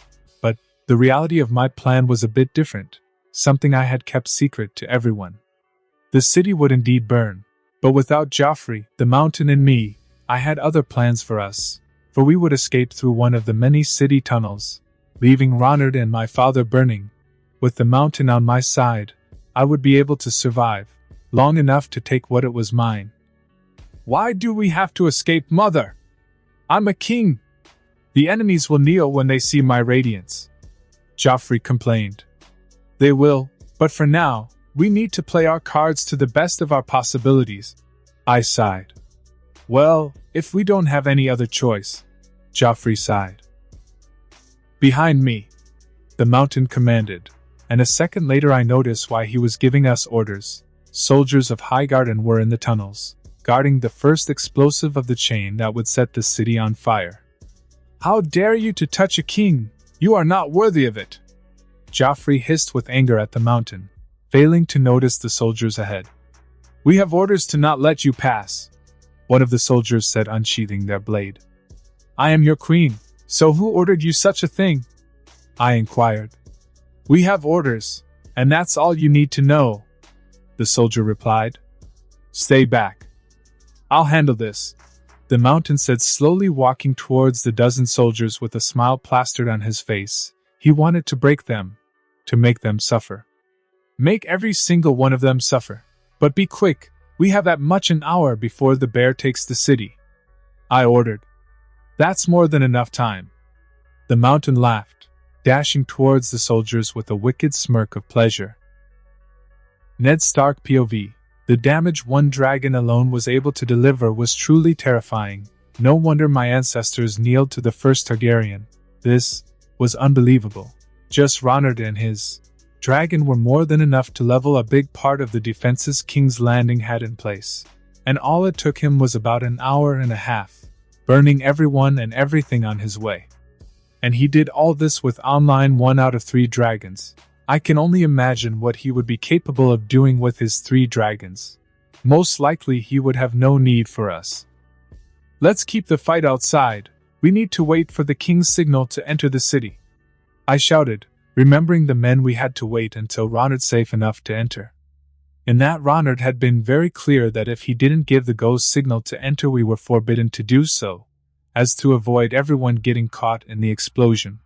But the reality of my plan was a bit different, something I had kept secret to everyone. The city would indeed burn, but without Joffrey, the Mountain and me, I had other plans for us, for we would escape through one of the many city tunnels, leaving Ronard and my father burning. With the Mountain on my side, I would be able to survive, long enough to take what it was mine. Why do we have to escape, Mother? I'm a king. The enemies will kneel when they see my radiance, Joffrey complained. They will, but for now, we need to play our cards to the best of our possibilities, I sighed. Well, if we don't have any other choice, Joffrey sighed. Behind me, the Mountain commanded, and a second later I noticed why he was giving us orders. Soldiers of Highgarden were in the tunnels, guarding the first explosive of the chain that would set the city on fire. How dare you to touch a king? You are not worthy of it, Joffrey hissed with anger at the Mountain, failing to notice the soldiers ahead. We have orders to not let you pass, one of the soldiers said, unsheathing their blade. I am your queen, so who ordered you such a thing? I inquired. We have orders, and that's all you need to know, the soldier replied. Stay back. I'll handle this, the Mountain said, slowly walking towards the dozen soldiers with a smile plastered on his face. He wanted to break them, to make them suffer. Make every single one of them suffer. But be quick, we have at much an hour before the bear takes the city, I ordered. That's more than enough time. The Mountain laughed, dashing towards the soldiers with a wicked smirk of pleasure. Ned Stark POV. The damage one dragon alone was able to deliver was truly terrifying. No wonder my ancestors kneeled to the first Targaryen. This was unbelievable. Just Ronard and his dragon were more than enough to level a big part of the defenses King's Landing had in place. And all it took him was about an hour and a half, burning everyone and everything on his way. And he did all this with online 1 out of 3 dragons. I can only imagine what he would be capable of doing with his 3 dragons. Most likely he would have no need for us. Let's keep the fight outside. We need to wait for the king's signal to enter the city, I shouted, remembering the men we had to wait until Ronard safe enough to enter. In that Ronard had been very clear that if he didn't give the go signal to enter we were forbidden to do so, as to avoid everyone getting caught in the explosion.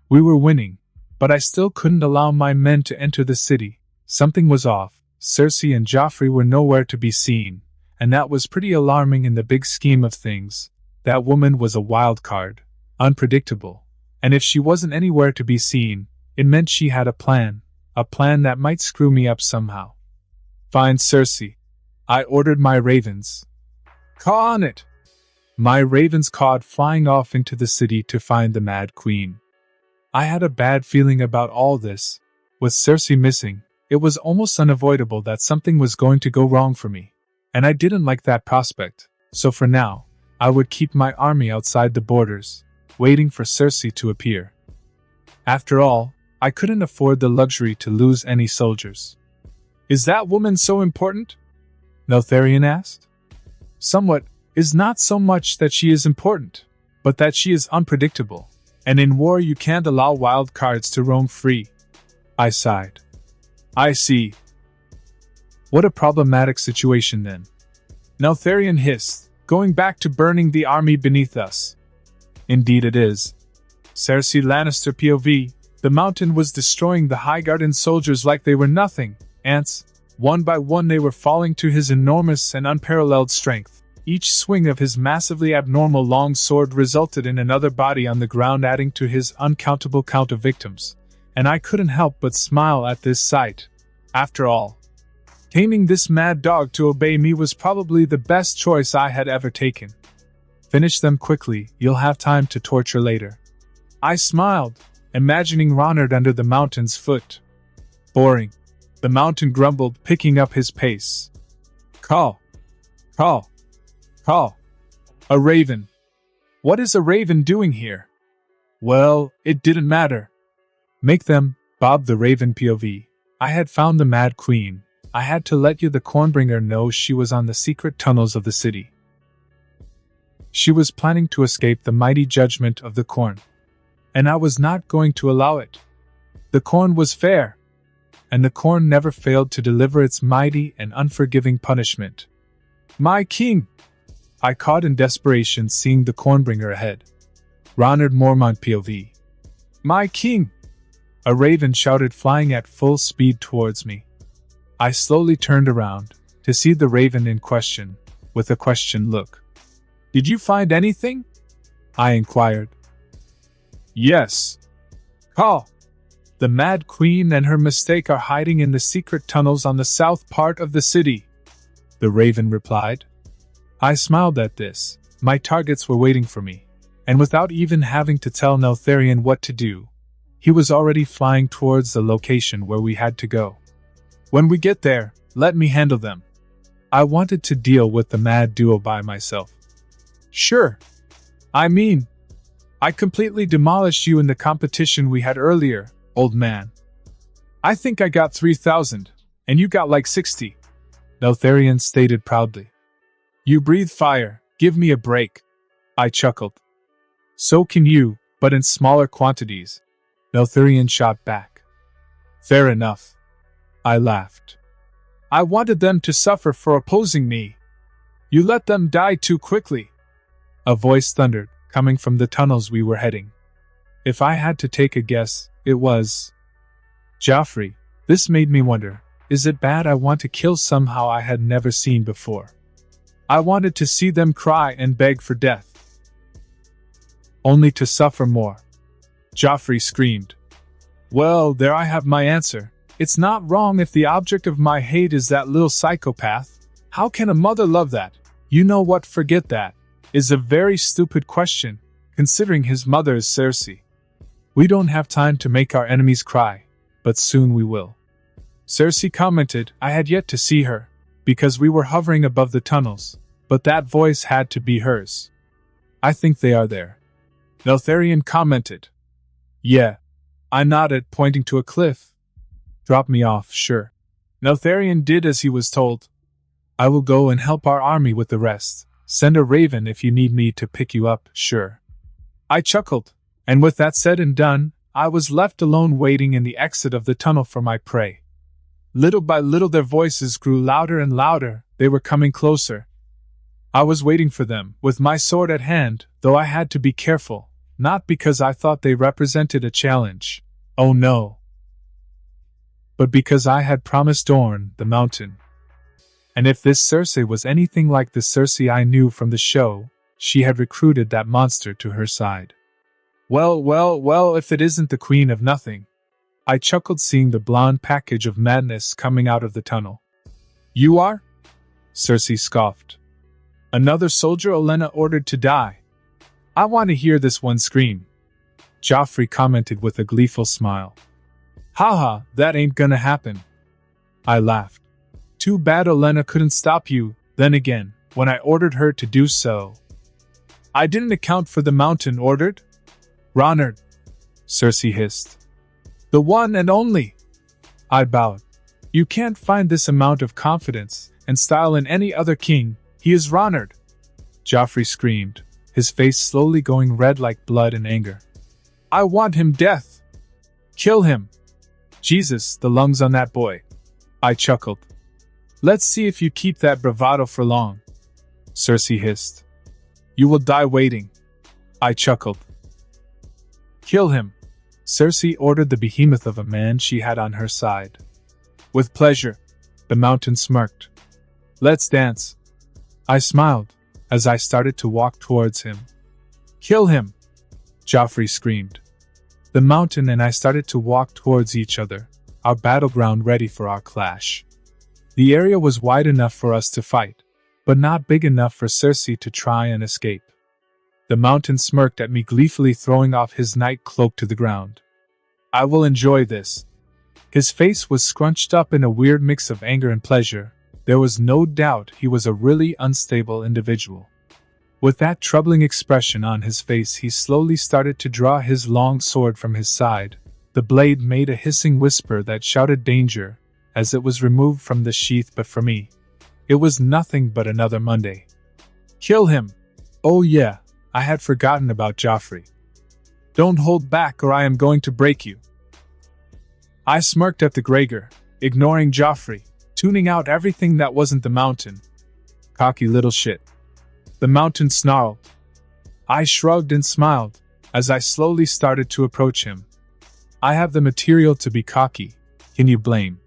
We were winning, but I still couldn't allow my men to enter the city. Something was off. Cersei and Joffrey were nowhere to be seen, and that was pretty alarming in the big scheme of things. That woman was a wild card, unpredictable, and if she wasn't anywhere to be seen, it meant she had a plan that might screw me up somehow. Find Cersei, I ordered my ravens. Caw on it! My ravens cawed, flying off into the city to find the Mad Queen. I had a bad feeling about all this. With Cersei missing, it was almost unavoidable that something was going to go wrong for me, and I didn't like that prospect, so for now, I would keep my army outside the borders, waiting for Cersei to appear. After all, I couldn't afford the luxury to lose any soldiers. Is that woman so important? Neltharion asked. Somewhat. Is not so much that she is important, but that she is unpredictable, and in war you can't allow wild cards to roam free. I sighed. I see. What a problematic situation then. Neltharion hissed, going back to burning the army beneath us. Indeed it is. Cersei Lannister POV, the mountain was destroying the Highgarden soldiers like they were nothing, ants. One by one they were falling to his enormous and unparalleled strength. Each swing of his massively abnormal long sword resulted in another body on the ground, adding to his uncountable count of victims. And I couldn't help but smile at this sight. After all, taming this mad dog to obey me was probably the best choice I had ever taken. Finish them quickly, you'll have time to torture later. I smiled, imagining Ronard under the mountain's foot. Boring. The mountain grumbled, picking up his pace. Call. Call. Call. A raven. What is a raven doing here? Well, it didn't matter. Make them, Bob the Raven POV. I had found the Mad Queen. I had to let you the Cornbringer know she was on the secret tunnels of the city. She was planning to escape the mighty judgment of the Corn. And I was not going to allow it. The Corn was fair. And the Corn never failed to deliver its mighty and unforgiving punishment. My king! I caught in desperation, seeing the Cornbringer ahead. Ronard Mormont POV. My king! A raven shouted, flying at full speed towards me. I slowly turned around, to see the raven in question, with a questioned look. Did you find anything? I inquired. Yes. Call. The Mad Queen and her mistake are hiding in the secret tunnels on the south part of the city, the raven replied. I smiled at this. My targets were waiting for me, and without even having to tell Neltharion what to do, he was already flying towards the location where we had to go. When we get there, let me handle them. I wanted to deal with the mad duo by myself. Sure. I mean, I completely demolished you in the competition we had earlier, old man. I think I got 3,000, and you got like 60, Neltharion stated proudly. You breathe fire, give me a break. I chuckled. So can you, but in smaller quantities, Neltharion shot back. Fair enough. I laughed. I wanted them to suffer for opposing me. You let them die too quickly. A voice thundered, coming from the tunnels we were heading. If I had to take a guess, it was Joffrey. This made me wonder, is it bad I want to kill somehow I had never seen before? I wanted to see them cry and beg for death. Only to suffer more. Joffrey screamed. Well, there I have my answer. It's not wrong if the object of my hate is that little psychopath. How can a mother love that? You know what, forget that. Is a very stupid question, considering his mother is Cersei. We don't have time to make our enemies cry, but soon we will. Cersei commented. I had yet to see her, because we were hovering above the tunnels, but that voice had to be hers. I think they are there. Neltharion commented. Yeah. I nodded, pointing to a cliff. Drop me off, sure. Neltharion did as he was told. I will go and help our army with the rest. Send a raven if you need me to pick you up, sure. I chuckled, and with that said and done, I was left alone waiting in the exit of the tunnel for my prey. Little by little their voices grew louder and louder. They were coming closer. I was waiting for them, with my sword at hand, though I had to be careful, not because I thought they represented a challenge. Oh no. But because I had promised Dorne, the mountain. And if this Cersei was anything like the Cersei I knew from the show, she had recruited that monster to her side. Well, if it isn't the Queen of Nothing. I chuckled, seeing the blonde package of madness coming out of the tunnel. You are? Cersei scoffed. Another soldier Olenna ordered to die. I want to hear this one scream. Joffrey commented with a gleeful smile. Haha, that ain't gonna happen. I laughed. Too bad Olenna couldn't stop you. Then again, when I ordered her to do so, I didn't account for the mountain ordered. Ronard, Cersei hissed. The one and only. I bowed. You can't find this amount of confidence and style in any other king. He is Ronard. Joffrey screamed, his face slowly going red like blood in anger. I want him death. Kill him. Jesus, the lungs on that boy. I chuckled. Let's see if you keep that bravado for long, Cersei hissed. You will die waiting. I chuckled. Kill him, Cersei ordered the behemoth of a man she had on her side. With pleasure, the mountain smirked. Let's dance. I smiled, as I started to walk towards him. Kill him, Joffrey screamed. The mountain and I started to walk towards each other, our battleground ready for our clash. The area was wide enough for us to fight, but not big enough for Cersei to try and escape. The mountain smirked at me gleefully, throwing off his night cloak to the ground. I will enjoy this. His face was scrunched up in a weird mix of anger and pleasure. There was no doubt he was a really unstable individual. With that troubling expression on his face, he slowly started to draw his long sword from his side. The blade made a hissing whisper that shouted danger as it was removed from the sheath, but for me, it was nothing but another Monday. Kill him! Oh yeah, I had forgotten about Joffrey. Don't hold back or I am going to break you. I smirked at the Gregor, ignoring Joffrey, tuning out everything that wasn't the mountain. Cocky little shit. The mountain snarled. I shrugged and smiled, as I slowly started to approach him. I have the material to be cocky, can you blame?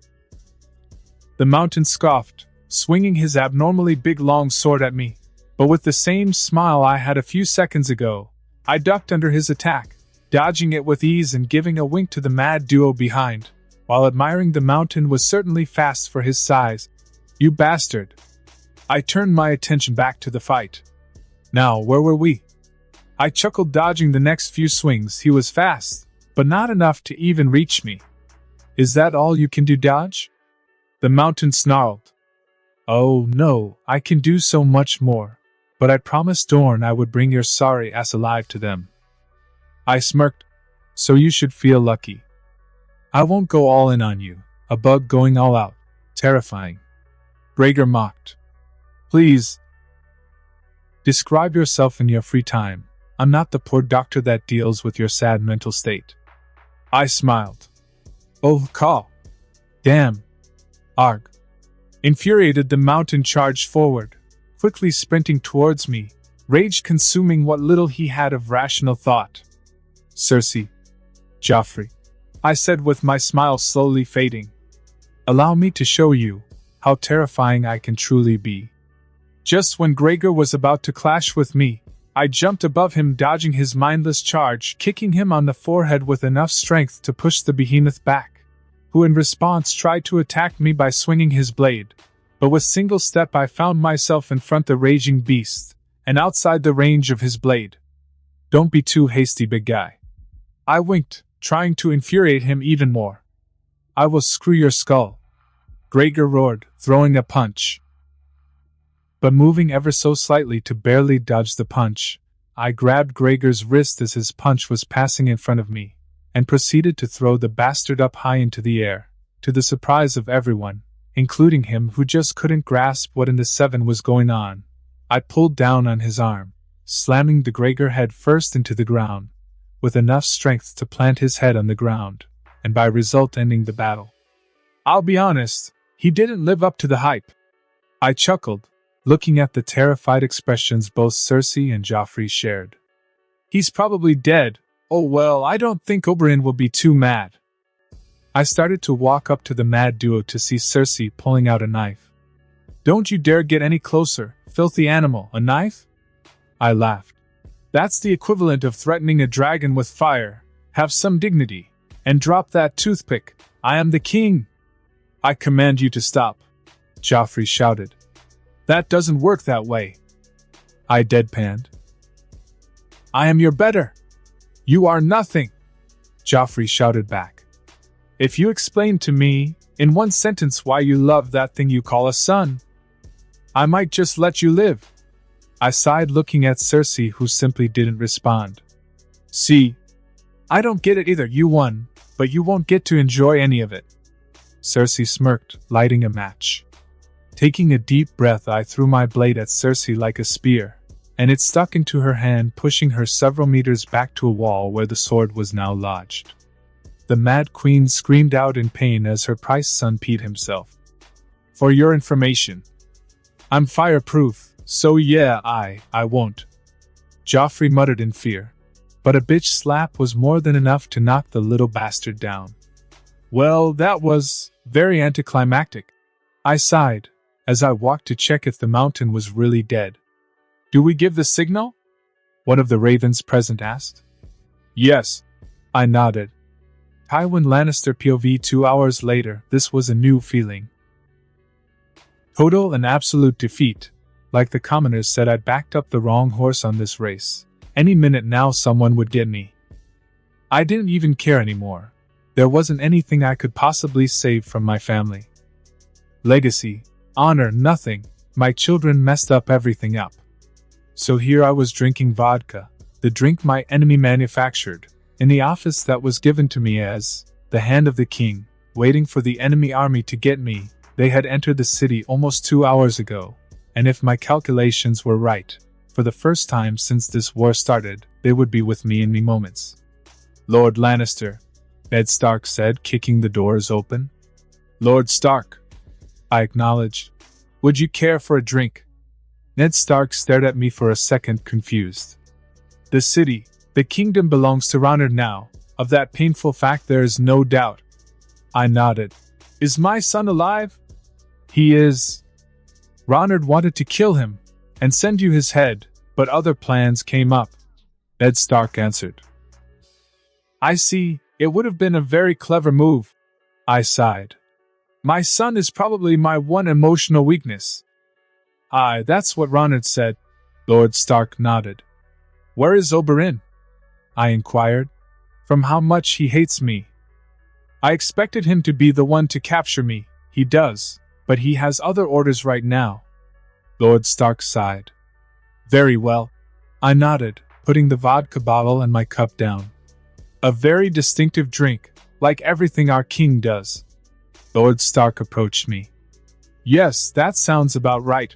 The mountain scoffed, swinging his abnormally big long sword at me, but with the same smile I had a few seconds ago. I ducked under his attack, dodging it with ease and giving a wink to the mad duo behind, while admiring the mountain was certainly fast for his size. You bastard! I turned my attention back to the fight. Now, where were we? I chuckled, dodging the next few swings. He was fast, but not enough to even reach me. Is that all you can do, dodge? The mountain snarled. Oh no, I can do so much more, but I promised Dorne I would bring your sorry ass alive to them. I smirked. So you should feel lucky. I won't go all in on you, a bug going all out. Terrifying. Gregor mocked. Please. Describe yourself in your free time. I'm not the poor doctor that deals with your sad mental state. I smiled. Oh, call. Damn. Arg. Infuriated, the mountain charged forward, quickly sprinting towards me, rage consuming what little he had of rational thought. Cersei. Joffrey. I said with my smile slowly fading. Allow me to show you how terrifying I can truly be. Just when Gregor was about to clash with me, I jumped above him, dodging his mindless charge, kicking him on the forehead with enough strength to push the behemoth back, who in response tried to attack me by swinging his blade. But with single step I found myself in front the raging beast, and outside the range of his blade. Don't be too hasty, big guy. I winked, trying to infuriate him even more. I will screw your skull. Gregor roared, throwing a punch. But moving ever so slightly to barely dodge the punch, I grabbed Gregor's wrist as his punch was passing in front of me, and proceeded to throw the bastard up high into the air, to the surprise of everyone, including him who just couldn't grasp what in the seven was going on. I pulled down on his arm, slamming the Gregor head first into the ground, with enough strength to plant his head on the ground, and by result ending the battle. I'll be honest, he didn't live up to the hype. I chuckled, looking at the terrified expressions both Cersei and Joffrey shared. He's probably dead. Oh well, I don't think Oberyn will be too mad. I started to walk up to the mad duo to see Cersei pulling out a knife. Don't you dare get any closer, filthy animal, a knife? I laughed. That's the equivalent of threatening a dragon with fire. Have some dignity, and drop that toothpick. I am the king. I command you to stop, Joffrey shouted. That doesn't work that way. I deadpanned. I am your better. You are nothing, Joffrey shouted back. If you explain to me, in one sentence, why you love that thing you call a son, I might just let you live. I sighed, looking at Cersei, who simply didn't respond. See, I don't get it either. You won, but you won't get to enjoy any of it. Cersei smirked, lighting a match. Taking a deep breath, I threw my blade at Cersei like a spear, and it stuck into her hand, pushing her several meters back to a wall where the sword was now lodged. The Mad Queen screamed out in pain as her prize son peed himself. For your information, I'm fireproof, so yeah, I won't. Joffrey muttered in fear. But a bitch slap was more than enough to knock the little bastard down. Well, that was very anticlimactic. I sighed, as I walked to check if the mountain was really dead. Do we give the signal? One of the ravens present asked. Yes, I nodded. Tywin Lannister POV 2 hours later, this was a new feeling. Total and absolute defeat. Like the commoners said, I'd backed up the wrong horse on this race. Any minute now someone would get me. I didn't even care anymore. There wasn't anything I could possibly save from my family. Legacy, honor, nothing. My children messed up everything up. So here I was drinking vodka, the drink my enemy manufactured, in the office that was given to me as the hand of the king, waiting for the enemy army to get me. They had entered the city almost 2 hours ago, and if my calculations were right, for the first time since this war started, they would be with me in me moments. Lord Lannister, Ned Stark said, kicking the doors open. Lord Stark, I acknowledged. Would you care for a drink? Ned Stark stared at me for a second, confused. The city, the kingdom belongs to Ronard now. Of that painful fact there is no doubt. I nodded. Is my son alive? He is. Ronard wanted to kill him and send you his head, but other plans came up. Ned Stark answered. I see, it would have been a very clever move. I sighed. My son is probably my one emotional weakness. Aye, that's what Ronard said. Lord Stark nodded. Where is Oberyn? I inquired. From how much he hates me. I expected him to be the one to capture me. He does, but he has other orders right now. Lord Stark sighed. Very well. I nodded, putting the vodka bottle and my cup down. A very distinctive drink, like everything our king does. Lord Stark approached me. Yes, that sounds about right.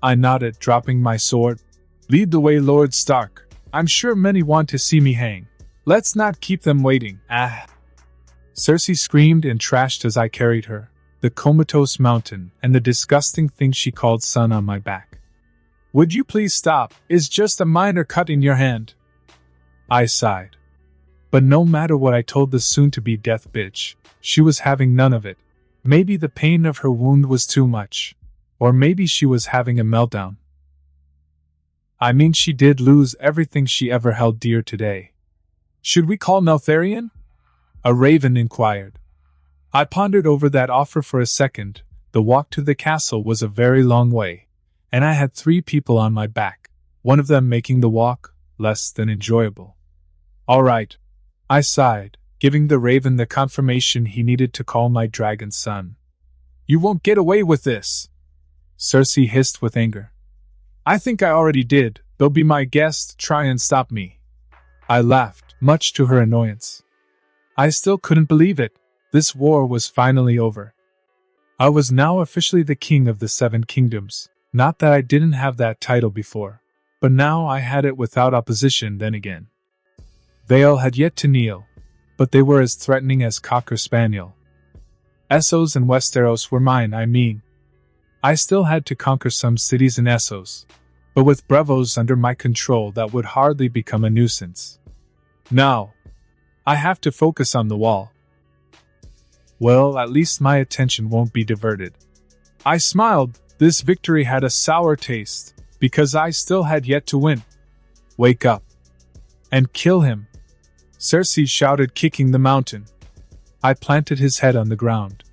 I nodded, dropping my sword. Lead the way, Lord Stark. I'm sure many want to see me hang. Let's not keep them waiting. Ah. Cersei screamed and trashed as I carried her, the comatose mountain, and the disgusting thing she called son on my back. Would you please stop? It's just a minor cut in your hand. I sighed. But no matter what I told the soon-to-be death bitch, she was having none of it. Maybe the pain of her wound was too much. Or maybe she was having a meltdown. I mean, she did lose everything she ever held dear today. Should we call Neltharion? A raven inquired. I pondered over that offer for a second. The walk to the castle was a very long way, and I had 3 people on my back, one of them making the walk less than enjoyable. All right, I sighed, giving the raven the confirmation he needed to call my dragon son. You won't get away with this, Cersei hissed with anger. I think I already did. They'll be my guest, try and stop me. I laughed, much to her annoyance. I still couldn't believe it. This war was finally over. I was now officially the king of the 7 kingdoms. Not that I didn't have that title before, but now I had it without opposition then again. Vale had yet to kneel, but they were as threatening as Cocker Spaniel. Essos and Westeros were mine, I mean. I still had to conquer some cities in Essos, but with Brevos under my control that would hardly become a nuisance. Now, I have to focus on the wall. Well, at least my attention won't be diverted. I smiled. This victory had a sour taste, because I still had yet to win. Wake up. And kill him. Cersei shouted, kicking the mountain. I planted his head on the ground.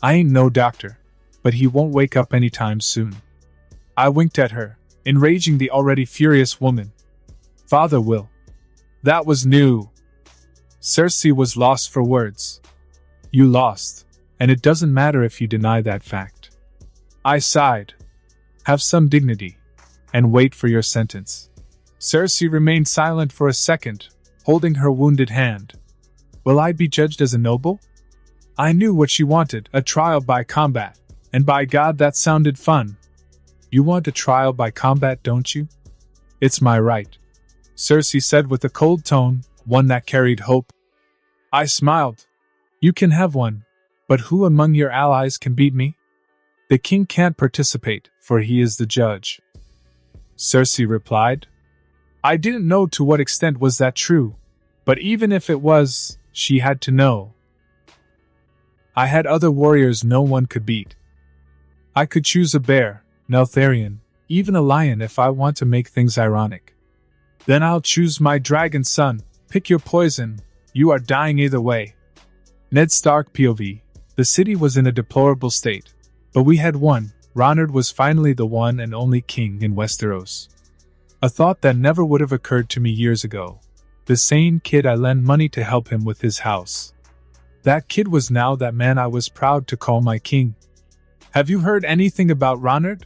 I ain't no doctor, but he won't wake up anytime soon. I winked at her, enraging the already furious woman. Father will. That was new. Cersei was lost for words. You lost, and it doesn't matter if you deny that fact. I sighed. Have some dignity, and wait for your sentence. Cersei remained silent for a second, holding her wounded hand. Will I be judged as a noble? I knew what she wanted, a trial by combat, and by God that sounded fun. You want a trial by combat, don't you? It's my right, Cersei said with a cold tone, one that carried hope. I smiled. You can have one, but who among your allies can beat me? The king can't participate, for he is the judge. Cersei replied. I didn't know to what extent was that true, but even if it was, she had to know. I had other warriors no one could beat. I could choose a bear, Neltharion, even a lion if I want to make things ironic. Then I'll choose my dragon son. Pick your poison, you are dying either way. Ned Stark POV. The city was in a deplorable state, but we had won. Ronard was finally the one and only king in Westeros. A thought that never would have occurred to me years ago. The same kid I lent money to help him with his house. That kid was now that man I was proud to call my king. Have you heard anything about Ronard?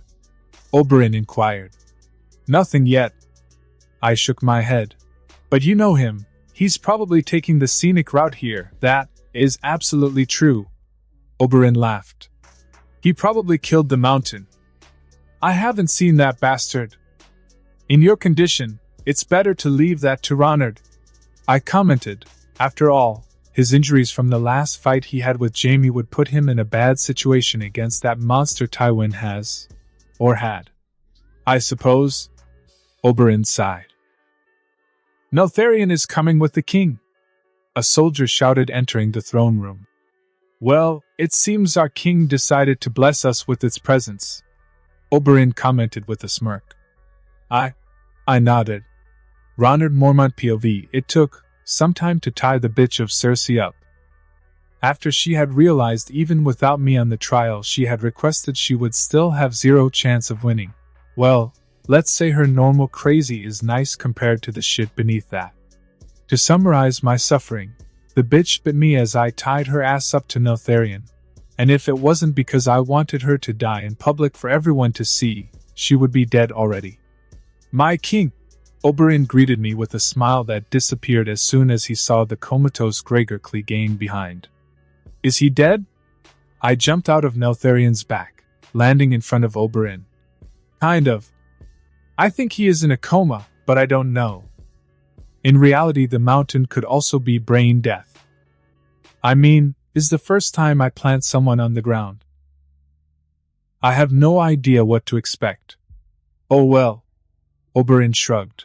Oberyn inquired. Nothing yet. I shook my head. But you know him. He's probably taking the scenic route here. That is absolutely true. Oberyn laughed. He probably killed the mountain. I haven't seen that bastard. In your condition, it's better to leave that to Ronard. I commented. After all, his injuries from the last fight he had with Jaime would put him in a bad situation against that monster Tywin has. Or had. I suppose. Oberyn sighed. Neltharion is coming with the king. A soldier shouted entering the throne room. Well, it seems our king decided to bless us with its presence. Oberyn commented with a smirk. I nodded. Ronard Mormont POV. It took some time to tie the bitch of Cersei up. After she had realized even without me on the trial she had requested she would still have zero chance of winning. Well, let's say her normal crazy is nice compared to the shit beneath that. To summarize my suffering, the bitch bit me as I tied her ass up to Neltharion. And if it wasn't because I wanted her to die in public for everyone to see, she would be dead already. My king! Oberyn greeted me with a smile that disappeared as soon as he saw the comatose Gregor Clegane behind. Is he dead? I jumped out of Neltharion's back, landing in front of Oberyn. Kind of. I think he is in a coma, but I don't know. In reality, the mountain could also be brain death. I mean, is the first time I plant someone on the ground. I have no idea what to expect. Oh well. Oberyn shrugged.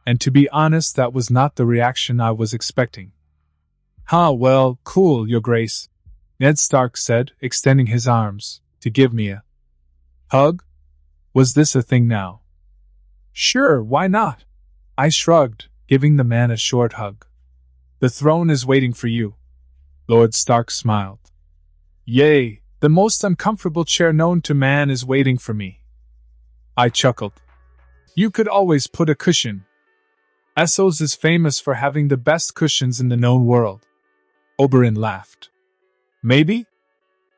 And to be honest, that was not the reaction I was expecting. Well, cool, Your Grace, Ned Stark said, extending his arms to give me a hug. Was this a thing now? Sure, why not? I shrugged, giving the man a short hug. The throne is waiting for you. Lord Stark smiled. Yay, the most uncomfortable chair known to man is waiting for me. I chuckled. You could always put a cushion. Essos is famous for having the best cushions in the known world. Oberyn laughed. Maybe?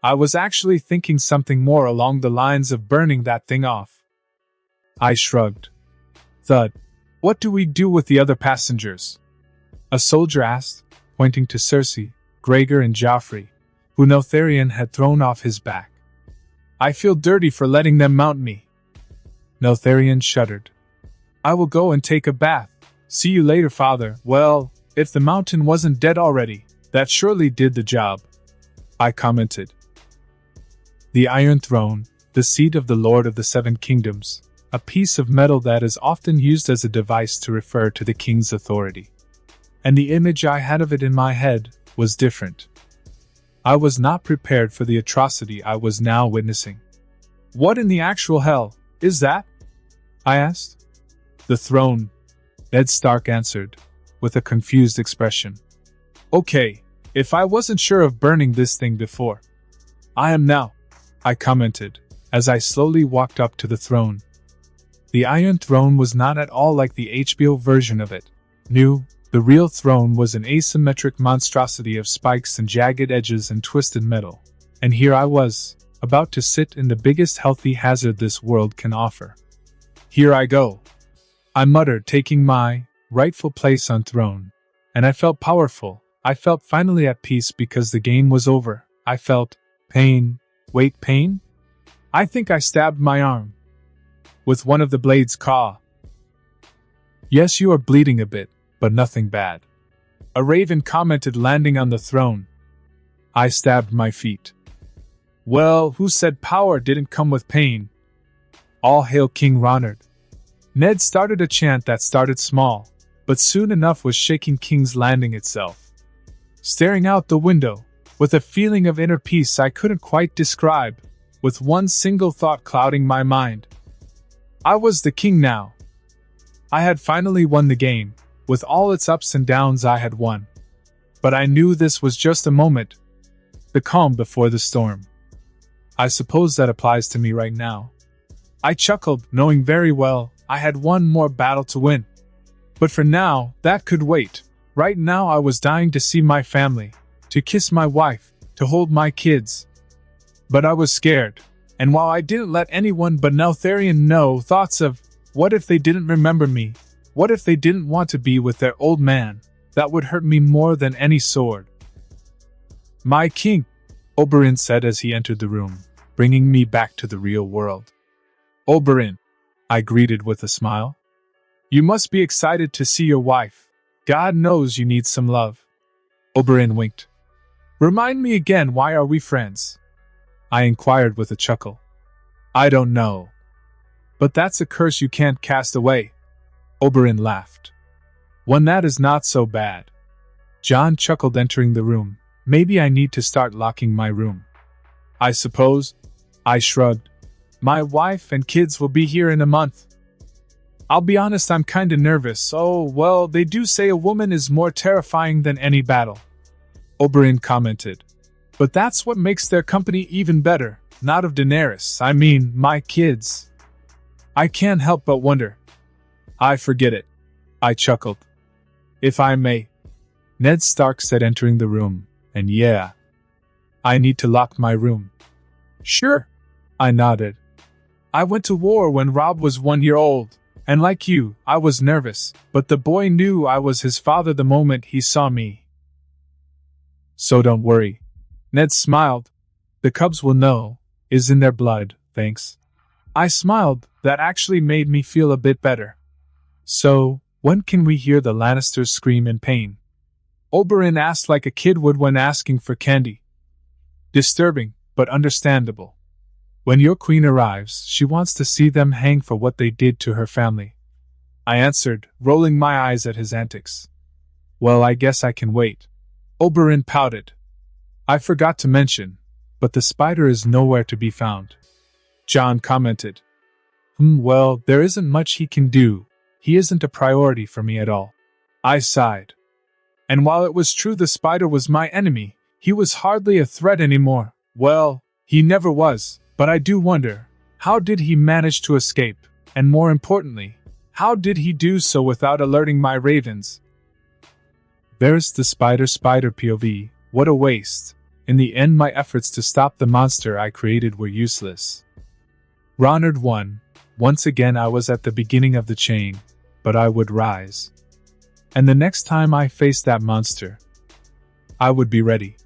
I was actually thinking something more along the lines of burning that thing off. I shrugged. Thud. What do we do with the other passengers? A soldier asked, pointing to Cersei, Gregor and Joffrey, who Neltharion had thrown off his back. I feel dirty for letting them mount me. Neltharion shuddered. I will go and take a bath. See you later, father. Well, if the mountain wasn't dead already, that surely did the job. I commented. The Iron Throne, the seat of the Lord of the Seven Kingdoms, a piece of metal that is often used as a device to refer to the king's authority. And the image I had of it in my head was different. I was not prepared for the atrocity I was now witnessing. What in the actual hell is that? I asked. The throne, Ned Stark answered, with a confused expression. Okay, if I wasn't sure of burning this thing before, I am now, I commented, as I slowly walked up to the throne. The Iron Throne was not at all like the HBO version of it. No, the real throne was an asymmetric monstrosity of spikes and jagged edges and twisted metal. And here I was, about to sit in the biggest healthy hazard this world can offer. Here I go, I muttered, taking my rightful place on throne. And I felt powerful. I felt finally at peace because the game was over. I felt pain. Wait, pain? I think I stabbed my arm with one of the blades. Caw. Yes, you are bleeding a bit, but nothing bad. A raven commented, landing on the throne. I stabbed my feet. Well, who said power didn't come with pain? All hail King Ronald. Ned started a chant that started small, but soon enough was shaking King's Landing itself. Staring out the window, with a feeling of inner peace I couldn't quite describe, with one single thought clouding my mind. I was the king now. I had finally won the game. With all its ups and downs I had won. But I knew this was just a moment. The calm before the storm. I suppose that applies to me right now. I chuckled, knowing very well I had one more battle to win. But for now, that could wait. Right now I was dying to see my family, to kiss my wife, to hold my kids. But I was scared, and while I didn't let anyone but Neltharion know, thoughts of, what if they didn't remember me? What if they didn't want to be with their old man? That would hurt me more than any sword. My king, Oberyn said as he entered the room, bringing me back to the real world. Oberyn, I greeted with a smile. You must be excited to see your wife. God knows you need some love. Oberyn winked. Remind me again, why are we friends? I inquired with a chuckle. I don't know. But that's a curse you can't cast away. Oberyn laughed. One that is not so bad. John chuckled, entering the room. Maybe I need to start locking my room. I suppose. I shrugged. My wife and kids will be here in a month. I'll be honest, I'm kinda nervous. Oh, well, they do say a woman is more terrifying than any battle. Oberyn commented. But that's what makes their company even better. Not of Daenerys, I mean, my kids. I can't help but wonder. I forget it. I chuckled. If I may. Ned Stark said, entering the room. And yeah. I need to lock my room. Sure. I nodded. I went to war when Robb was 1 year old. And like you, I was nervous. But the boy knew I was his father the moment he saw me. So don't worry. Ned smiled. The cubs will know. Is in their blood, thanks. I smiled. That actually made me feel a bit better. So, when can we hear the Lannisters scream in pain? Oberyn asked like a kid would when asking for candy. Disturbing, but understandable. When your queen arrives, she wants to see them hang for what they did to her family. I answered, rolling my eyes at his antics. Well, I guess I can wait. Oberyn pouted. I forgot to mention, but the spider is nowhere to be found. John commented. Well, there isn't much he can do. He isn't a priority for me at all. I sighed. And while it was true the spider was my enemy, he was hardly a threat anymore. Well, he never was, but I do wonder, how did he manage to escape? And more importantly, how did he do so without alerting my ravens? There's the spider POV, what a waste. In the end, my efforts to stop the monster I created were useless. Ronard won. Once again I was at the beginning of the chain, but I would rise. And the next time I faced that monster, I would be ready.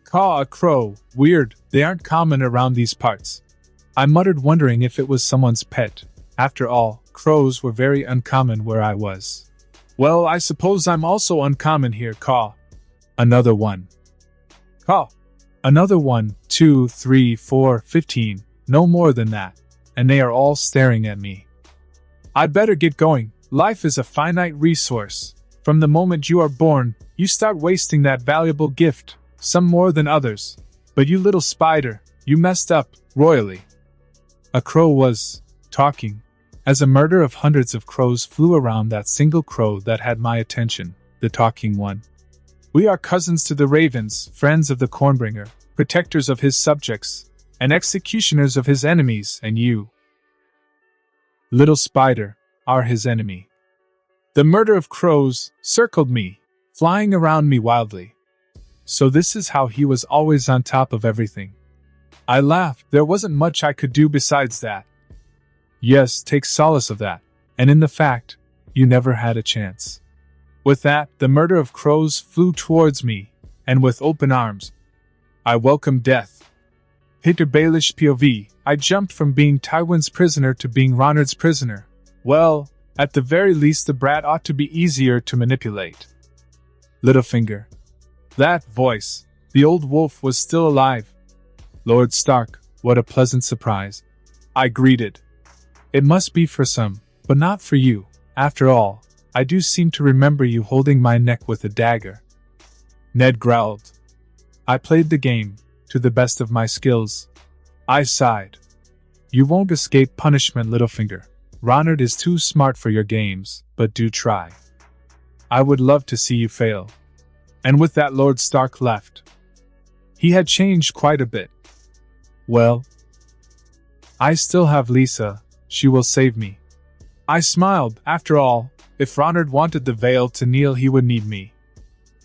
Caw, a crow, weird, they aren't common around these parts. I muttered, wondering if it was someone's pet. After all, crows were very uncommon where I was. Well, I suppose I'm also uncommon here, caw. Another one. Caw. Another 1, 2, 3, 4, 15, no more than that. And they are all staring at me. I'd better get going. Life is a finite resource. From the moment you are born, you start wasting that valuable gift, some more than others. But you little spider, you messed up, royally. A crow was talking, as a murder of hundreds of crows flew around that single crow that had my attention, the talking one. We are cousins to the ravens, friends of the Cornbringer, protectors of his subjects, and executioners of his enemies, and you, little spider, are his enemy. The murder of crows circled me, flying around me wildly. So this is how he was always on top of everything. I laughed, there wasn't much I could do besides that. Yes, take solace of that, and in the fact, you never had a chance. With that, the murder of crows flew towards me, and with open arms, I welcomed death. Peter Baelish POV, I jumped from being Tywin's prisoner to being Ronard's prisoner. Well, at the very least the brat ought to be easier to manipulate. Littlefinger. That voice, the old wolf was still alive. Lord Stark, what a pleasant surprise, I greeted. It must be for some, but not for you. After all, I do seem to remember you holding my neck with a dagger. Ned growled. I played the game, to the best of my skills. I sighed. You won't escape punishment, Littlefinger. Ronard is too smart for your games, but do try. I would love to see you fail. And with that, Lord Stark left. He had changed quite a bit. Well, I still have Lisa. She will save me. I smiled. After all, if Ronard wanted the Vale to kneel, he would need me.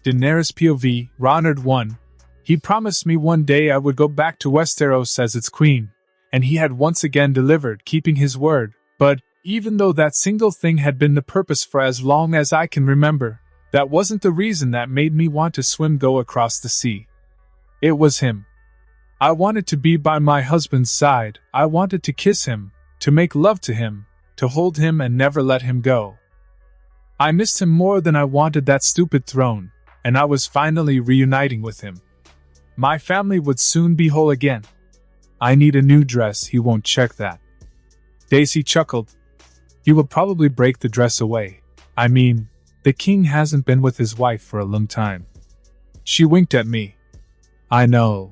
Daenerys POV, Ronard won. He promised me one day I would go back to Westeros as its queen, and he had once again delivered, keeping his word. But, even though that single thing had been the purpose for as long as I can remember, that wasn't the reason that made me want to go across the sea. It was him. I wanted to be by my husband's side. I wanted to kiss him, to make love to him, to hold him and never let him go. I missed him more than I wanted that stupid throne, and I was finally reuniting with him. My family would soon be whole again. I need a new dress, he won't check that. Daisy chuckled. He will probably break the dress away. I mean, the king hasn't been with his wife for a long time. She winked at me. I know.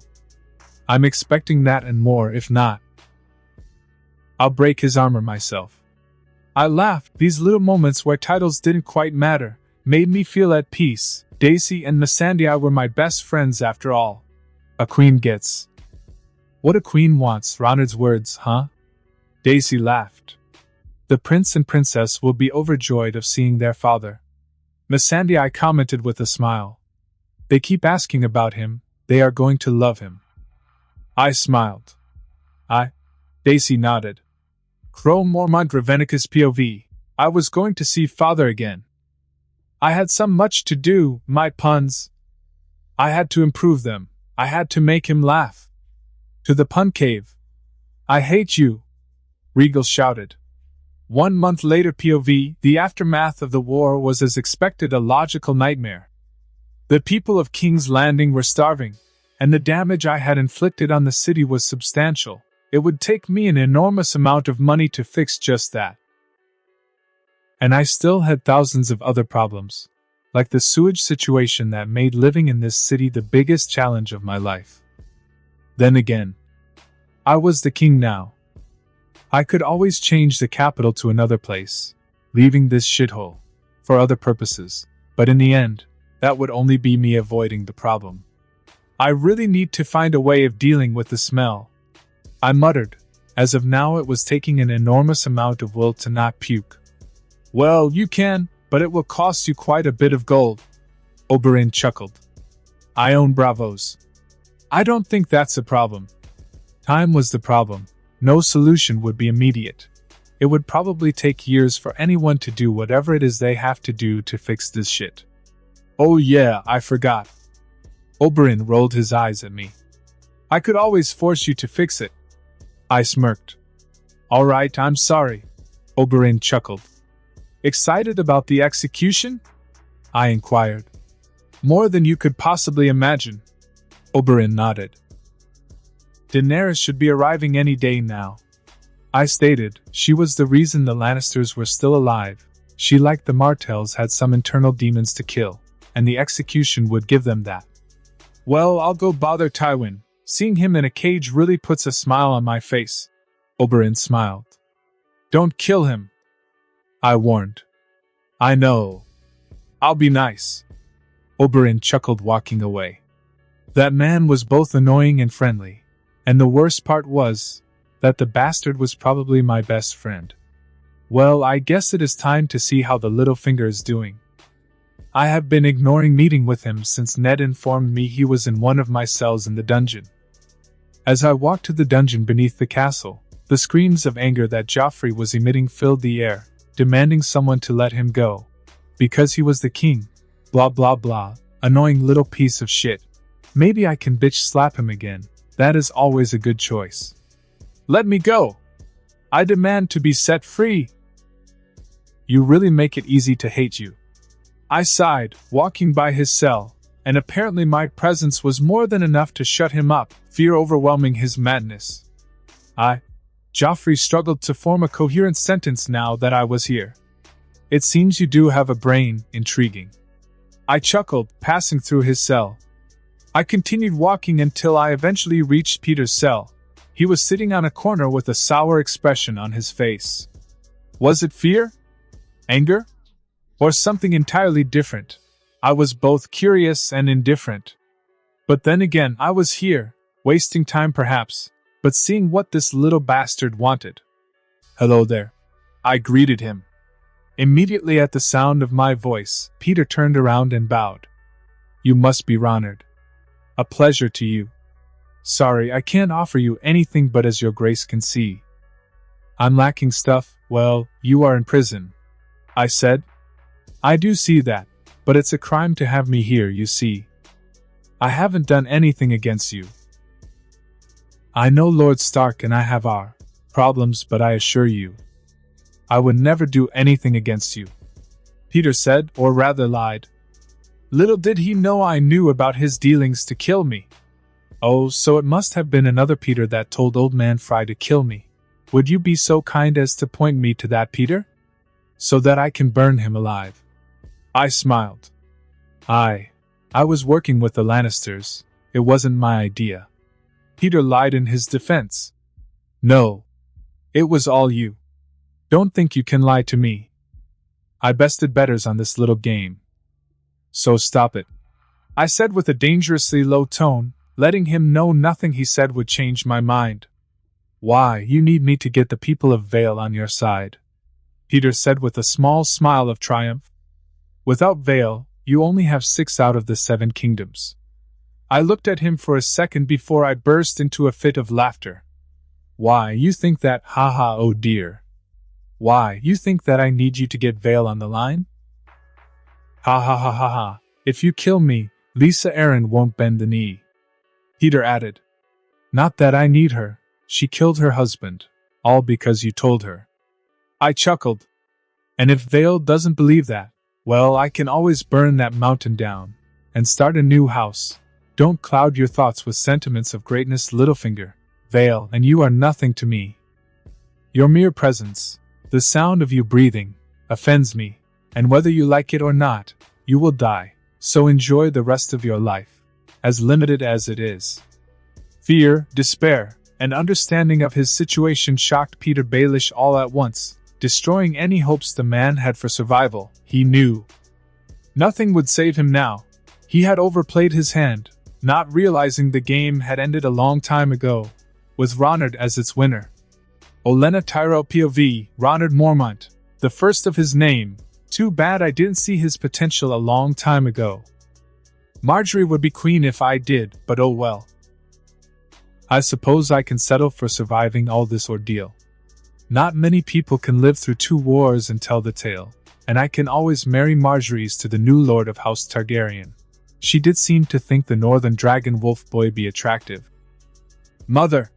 I'm expecting that and more, if not. I'll break his armor myself. I laughed. These little moments where titles didn't quite matter made me feel at peace. Daisy and Missandei were my best friends after all. A queen gets what a queen wants, Ronard's words, huh? Daisy laughed. The prince and princess will be overjoyed of seeing their father. Missandei commented with a smile. They keep asking about him, they are going to love him. I smiled. Daisy nodded. Chrome Mormont Ravenicus POV. I was going to see father again. I had so much to do, my puns. I had to improve them. I had to make him laugh. To the pun cave. I hate you, Regal shouted. 1 month later POV, the aftermath of the war was as expected a logical nightmare. The people of King's Landing were starving, and the damage I had inflicted on the city was substantial. It would take me an enormous amount of money to fix just that. And I still had thousands of other problems, like the sewage situation that made living in this city the biggest challenge of my life. Then again, I was the king now. I could always change the capital to another place, leaving this shithole, for other purposes, but in the end, that would only be me avoiding the problem. I really need to find a way of dealing with the smell, I muttered. As of now it was taking an enormous amount of will to not puke. Well, you can, but it will cost you quite a bit of gold. Oberyn chuckled. I own Bravos. I don't think that's a problem. Time was the problem. No solution would be immediate. It would probably take years for anyone to do whatever it is they have to do to fix this shit. Oh yeah, I forgot. Oberyn rolled his eyes at me. I could always force you to fix it. I smirked. Alright, I'm sorry. Oberyn chuckled. Excited about the execution? I inquired. More than you could possibly imagine. Oberyn nodded. Daenerys should be arriving any day now. I stated. She was the reason the Lannisters were still alive. She, like the Martells, had some internal demons to kill, and the execution would give them that. Well, I'll go bother Tywin. Seeing him in a cage really puts a smile on my face. Oberyn smiled. Don't kill him, I warned. I know. I'll be nice. Oberyn chuckled, walking away. That man was both annoying and friendly, and the worst part was that the bastard was probably my best friend. Well, I guess it is time to see how the Littlefinger is doing. I have been ignoring meeting with him since Ned informed me he was in one of my cells in the dungeon. As I walked to the dungeon beneath the castle, the screams of anger that Joffrey was emitting filled the air, demanding someone to let him go. Because he was the king. Blah blah blah. Annoying little piece of shit. Maybe I can bitch slap him again. That is always a good choice. Let me go! I demand to be set free! You really make it easy to hate you. I sighed, walking by his cell. and apparently my presence was more than enough to shut him up, fear overwhelming his madness. Joffrey struggled to form a coherent sentence now that I was here. It seems you do have a brain, intriguing. I chuckled, passing through his cell. I continued walking until I eventually reached Peter's cell. He was sitting on a corner with a sour expression on his face. Was it fear? Anger? Or something entirely different? I was both curious and indifferent. But then again, I was here, wasting time perhaps, but seeing what this little bastard wanted. Hello there. I greeted him. Immediately at the sound of my voice, Peter turned around and bowed. You must be Ronard. A pleasure to you. Sorry, I can't offer you anything but as your grace can see. I'm lacking stuff. Well, you are in prison, I said. I do see that, but it's a crime to have me here, you see. I haven't done anything against you. I know Lord Stark and I have our problems, but I assure you, I would never do anything against you, Peter said, or rather lied. Little did he know I knew about his dealings to kill me. Oh, so it must have been another Peter that told Old Man Fry to kill me. Would you be so kind as to point me to that Peter? So that I can burn him alive. I smiled. I was working with the Lannisters. It wasn't my idea. Peter lied in his defense. No. It was all you. Don't think you can lie to me. I bested betters on this little game. So stop it, I said with a dangerously low tone, letting him know nothing he said would change my mind. Why, you need me to get the people of Vale on your side, Peter said with a small smile of triumph. Without Vale, you only have 6 out of the 7 kingdoms. I looked at him for a second before I burst into a fit of laughter. Why, you think that, haha, oh dear. Why, you think that I need you to get Vale on the line? Ha ha ha ha ha, if you kill me, Lisa Arryn won't bend the knee. Peter added. Not that I need her, she killed her husband, all because you told her. I chuckled. And if Vale doesn't believe that, well, I can always burn that mountain down, and start a new house. Don't cloud your thoughts with sentiments of greatness, Littlefinger. Vale, and you are nothing to me. Your mere presence, the sound of you breathing, offends me, and whether you like it or not, you will die, so enjoy the rest of your life, as limited as it is. Fear, despair, and understanding of his situation shocked Peter Baelish all at once, destroying any hopes the man had for survival. He knew nothing would save him now. He had overplayed his hand, not realizing the game had ended a long time ago, with Ronard as its winner. Olenna Tyrell POV, Ronard Mormont, the first of his name. Too bad I didn't see his potential a long time ago. Marjorie would be queen if I did, but oh well. I suppose I can settle for surviving all this ordeal. Not many people can live through 2 wars and tell the tale, and I can always marry Marjorie's to the new lord of House Targaryen. She did seem to think the northern dragon wolf boy be attractive. Mother!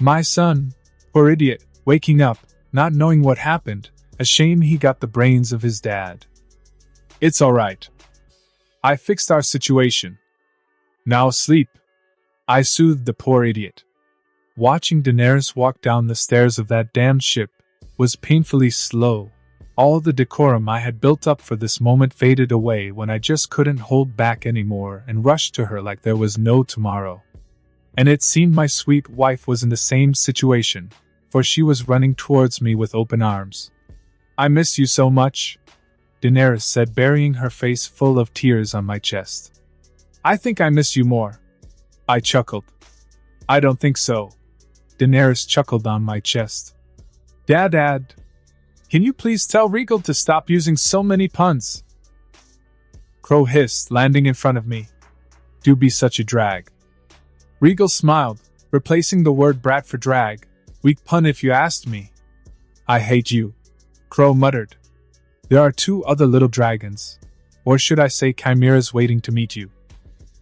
My son, poor idiot, waking up, not knowing what happened, a shame he got the brains of his dad. It's alright. I fixed our situation. Now sleep. I soothed the poor idiot. Watching Daenerys walk down the stairs of that damned ship was painfully slow. All the decorum I had built up for this moment faded away when I just couldn't hold back anymore and rushed to her like there was no tomorrow. And it seemed my sweet wife was in the same situation, for she was running towards me with open arms. I miss you so much, Daenerys said, burying her face full of tears on my chest. I think I miss you more. I chuckled. I don't think so. Daenerys chuckled on my chest. Dad, can you please tell Regal to stop using so many puns? Crow hissed, landing in front of me. Do be such a drag. Regal smiled, replacing the word brat for drag. Weak pun if you asked me. I hate you, Crow muttered. There are 2 other little dragons, or should I say chimeras, waiting to meet you,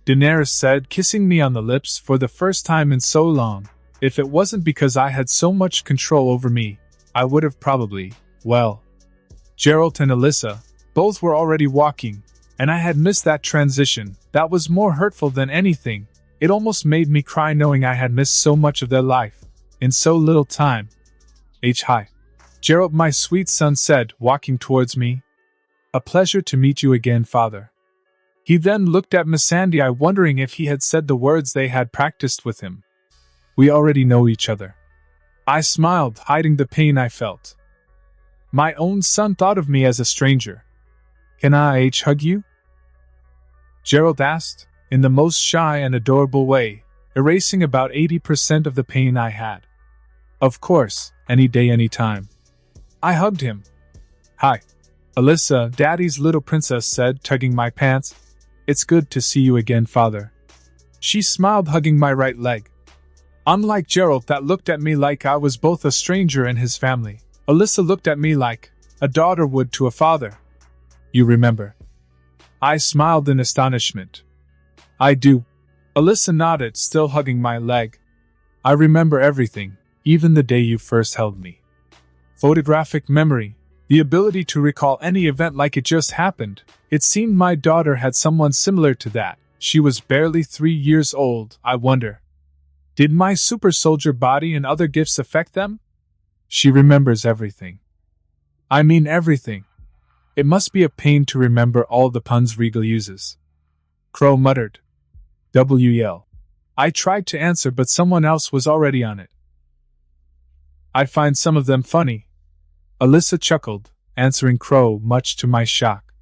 Daenerys said, kissing me on the lips for the first time in so long. If it wasn't because I had so much control over me, I would have probably, well. Geralt and Alyssa, both were already walking, And I had missed that transition. That was more hurtful than anything. It almost made me cry knowing I had missed so much of their life in so little time. Hi. Gerald, my sweet son said, walking towards me. A pleasure to meet you again, father. He then looked at Miss Sandy, wondering if he had said the words they had practiced with him. We already know each other. I smiled, hiding the pain I felt. My own son thought of me as a stranger. Can I hug you? Gerald asked, in the most shy and adorable way, erasing about 80% of the pain I had. Of course, any day, any time. I hugged him. Hi. Alyssa, Daddy's little princess said, tugging my pants. It's good to see you again, father. She smiled, hugging my right leg. Unlike Gerald, that looked at me like I was both a stranger and his family, Alyssa looked at me like a daughter would to a father. You remember? I smiled in astonishment. I do. Alyssa nodded, still hugging my leg. I remember everything, even the day you first held me. Photographic memory, the ability to recall any event like it just happened. It seemed my daughter had someone similar to that. She was barely 3 years old. I wonder, did my super soldier body and other gifts affect them? She remembers everything. I mean everything. It must be a pain to remember all the puns Regal uses. Crow muttered. WL. I tried to answer, but someone else was already on it. I find some of them funny. Alyssa chuckled, answering Crow, much to my shock.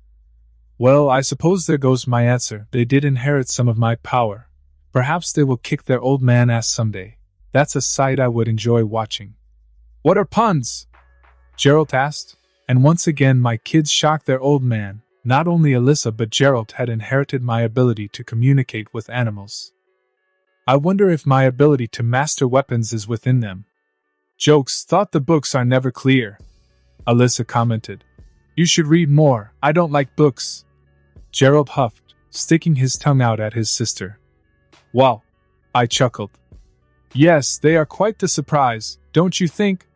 Well, I suppose there goes my answer. They did inherit some of my power. Perhaps they will kick their old man ass someday. That's a sight I would enjoy watching. What are puns? Gerald asked, and once again my kids shocked their old man. Not only Alyssa but Gerald had inherited my ability to communicate with animals. I wonder if my ability to master weapons is within them. Jokes, thought the books are never clear. Alyssa commented. You should read more. I don't like books. Gerald huffed, sticking his tongue out at his sister. Wow. I chuckled. Yes, they are quite the surprise, don't you think?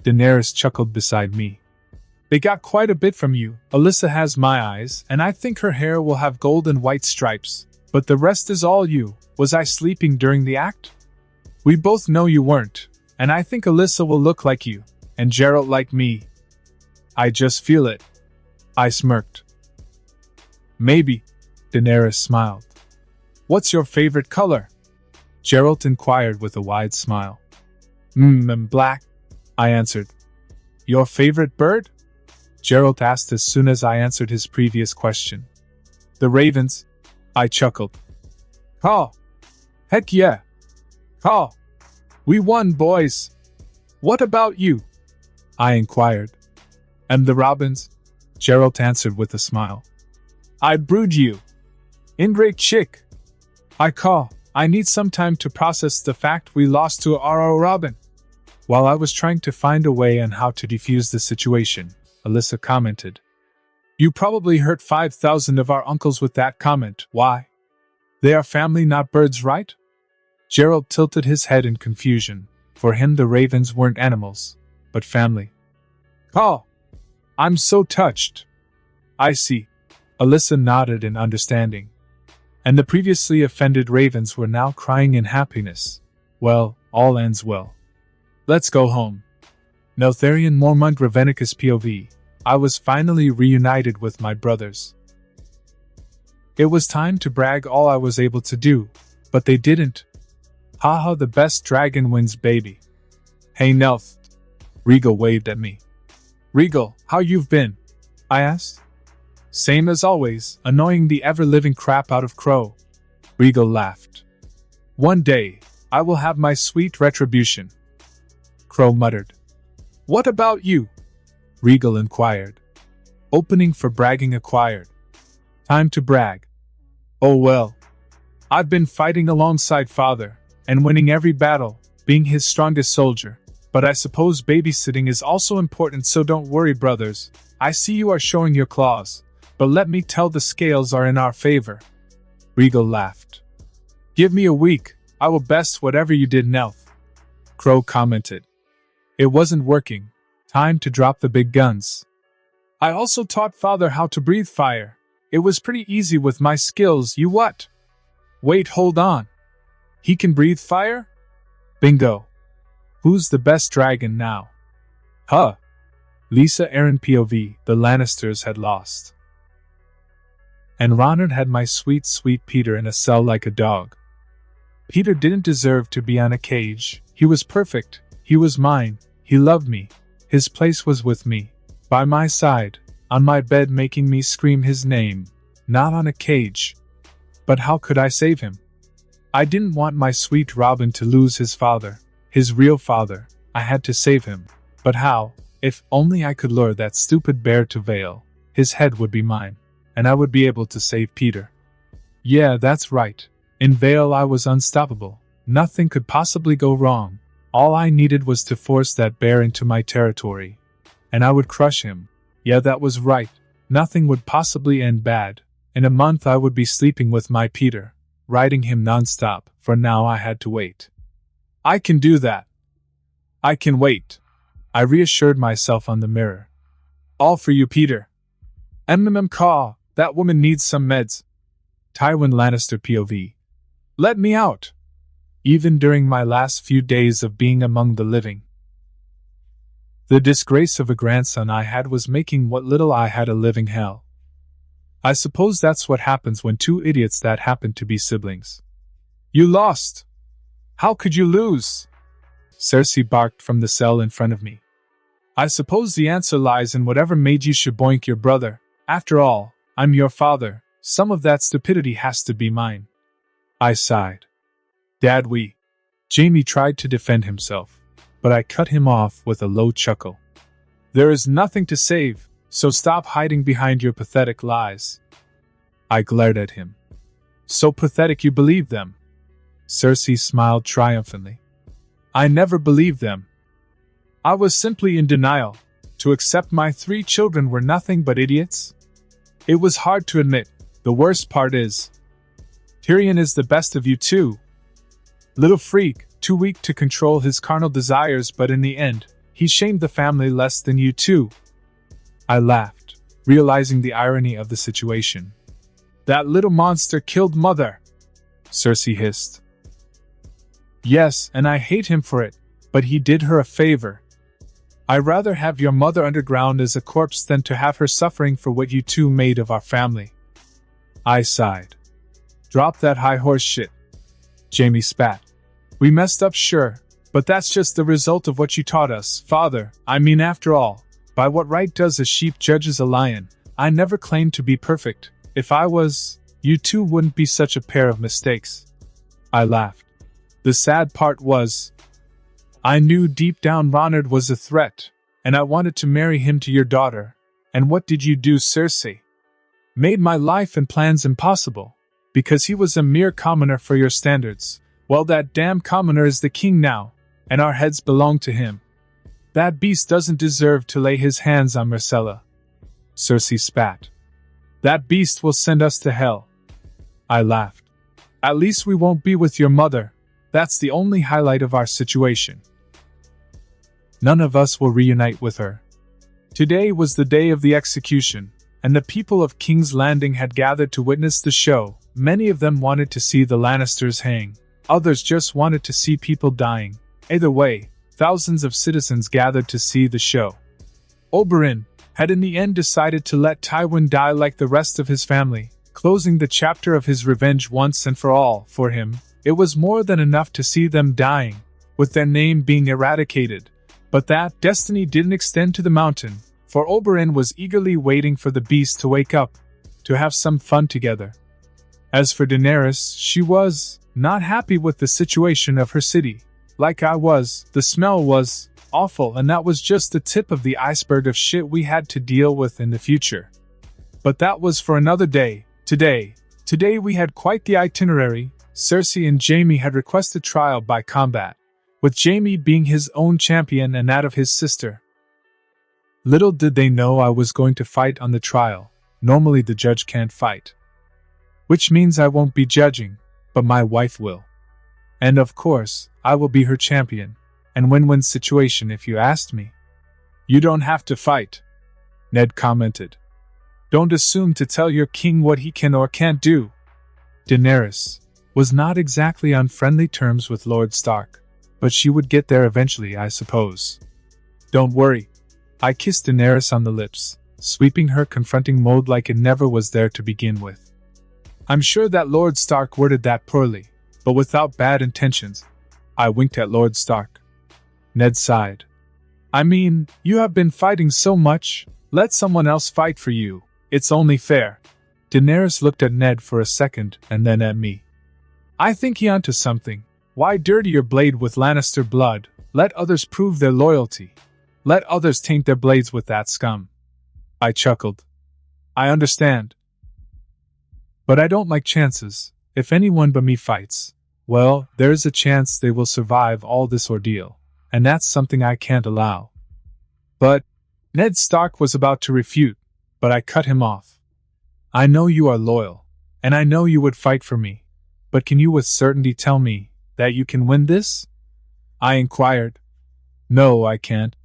Daenerys chuckled beside me. They got quite a bit from you. Alyssa has my eyes, and I think her hair will have gold and white stripes. But the rest is all you. Was I sleeping during the act? We both know you weren't, and I think Alyssa will look like you, and Gerald like me. I just feel it. I smirked. Maybe. Daenerys smiled. What's your favorite color? Gerald inquired with a wide smile. Black, I answered. Your favorite bird? Gerald asked as soon as I answered his previous question. The ravens, I chuckled. Caw. Heck yeah. Caw. We won, boys. What about you? I inquired. And the robins? Gerald answered with a smile. I brood you. Ingrate chick. I caw. I need some time to process the fact we lost to our robin. While I was trying to find a way on how to defuse the situation, Alyssa commented. You probably hurt 5,000 of our uncles with that comment. Why? They are family, not birds, right? Gerald tilted his head in confusion. For him the ravens weren't animals, but family. Caw. I'm so touched. I see. Alyssa nodded in understanding. And the previously offended ravens were now crying in happiness. Well, all ends well. Let's go home. Neltharion Mormont Gravenicus POV. I was finally reunited with my brothers. It was time to brag all I was able to do, but they didn't. Haha, the best dragon wins, baby. Hey Nelth. Regal waved at me. Regal, how you've been? I asked. Same as always, annoying the ever-living crap out of Crow. Regal laughed. One day, I will have my sweet retribution. Crow muttered. What about you? Regal inquired. Opening for bragging acquired. Time to brag. Oh well. I've been fighting alongside father, and winning every battle, being his strongest soldier. But I suppose babysitting is also important, so don't worry, brothers. I see you are showing your claws, but let me tell the scales are in our favor. Regal laughed. Give me a week, I will best whatever you did, Nelth. Crow commented. It wasn't working. Time to drop the big guns. I also taught father how to breathe fire. It was pretty easy with my skills, you what? Wait, hold on. He can breathe fire? Bingo. Who's the best dragon now? Huh. Lisa Aaron POV, the Lannisters had lost. And Ronald had my sweet, sweet Peter in a cell like a dog. Peter didn't deserve to be on a cage. He was perfect. He was mine. He loved me. His place was with me. By my side. On my bed making me scream his name. Not on a cage. But how could I save him? I didn't want my sweet Robin to lose his father. His real father. I had to save him. But how? If only I could lure that stupid bear to Vale. His head would be mine. And I would be able to save Peter. Yeah, that's right. In Vale I was unstoppable. Nothing could possibly go wrong. All I needed was to force that bear into my territory. And I would crush him. Yeah, that was right. Nothing would possibly end bad. In a month I would be sleeping with my Peter, riding him non-stop, for now I had to wait. I can do that. I can wait. I reassured myself on the mirror. All for you, Peter. Caw, that woman needs some meds. Tywin Lannister POV. Let me out. Even during my last few days of being among the living. The disgrace of a grandson I had was making what little I had a living hell. I suppose that's what happens when two idiots that happen to be siblings. You lost. How could you lose? Cersei barked from the cell in front of me. I suppose the answer lies in whatever made you shaboink your brother. After all, I'm your father. Some of that stupidity has to be mine. I sighed. Dad, Jaime tried to defend himself, but I cut him off with a low chuckle. There is nothing to save, so stop hiding behind your pathetic lies. I glared at him. So pathetic you believe them? Cersei smiled triumphantly. I never believed them. I was simply in denial. To accept my 3 children were nothing but idiots? It was hard to admit. The worst part is, Tyrion is the best of you too. Little freak, too weak to control his carnal desires, but in the end, he shamed the family less than you too. I laughed, realizing the irony of the situation. That little monster killed Mother, Cersei hissed. Yes, and I hate him for it, but he did her a favor. I'd rather have your mother underground as a corpse than to have her suffering for what you two made of our family. I sighed. Drop that high horse shit. Jaime spat. We messed up, sure, but that's just the result of what you taught us, father. I mean, after all, by what right does a sheep judges a lion? I never claimed to be perfect. If I was, you two wouldn't be such a pair of mistakes. I laughed. The sad part was, I knew deep down Ronard was a threat, and I wanted to marry him to your daughter. And what did you do, Cersei? Made my life and plans impossible, because he was a mere commoner for your standards. Well, that damn commoner is the king now, and our heads belong to him. That beast doesn't deserve to lay his hands on Myrcella. Cersei spat. That beast will send us to hell. I laughed. At least we won't be with your mother. That's the only highlight of our situation. None of us will reunite with her. Today was the day of the execution, and the people of King's Landing had gathered to witness the show. Many of them wanted to see the Lannisters hang. Others just wanted to see people dying. Either way, thousands of citizens gathered to see the show. Oberyn had in the end decided to let Tywin die like the rest of his family, closing the chapter of his revenge once and for all. For him, it was more than enough to see them dying, with their name being eradicated. But that destiny didn't extend to the mountain, for Oberyn was eagerly waiting for the beast to wake up, to have some fun together. As for Daenerys, she was not happy with the situation of her city. Like I was, the smell was awful, and that was just the tip of the iceberg of shit we had to deal with in the future. But that was for another day. Today we had quite the itinerary. Cersei and Jaime had requested trial by combat, with Jaime being his own champion and that of his sister. Little did they know I was going to fight on the trial. Normally the judge can't fight. Which means I won't be judging, but my wife will. And of course, I will be her champion. And win-win situation if you asked me. You don't have to fight, Ned commented. Don't assume to tell your king what he can or can't do. Daenerys was not exactly on friendly terms with Lord Stark, but she would get there eventually, I suppose. Don't worry. I kissed Daenerys on the lips, sweeping her confronting mode like it never was there to begin with. I'm sure that Lord Stark worded that poorly, but without bad intentions. I winked at Lord Stark. Ned sighed. I mean, you have been fighting so much, let someone else fight for you. It's only fair. Daenerys looked at Ned for a second and then at me. I think he onto something. Why dirty your blade with Lannister blood? Let others prove their loyalty. Let others taint their blades with that scum. I chuckled. I understand. But I don't like chances. If anyone but me fights, well, there's a chance they will survive all this ordeal, and that's something I can't allow. But Ned Stark was about to refute, but I cut him off. I know you are loyal, and I know you would fight for me, but can you with certainty tell me that you can win this? I inquired. No, I can't,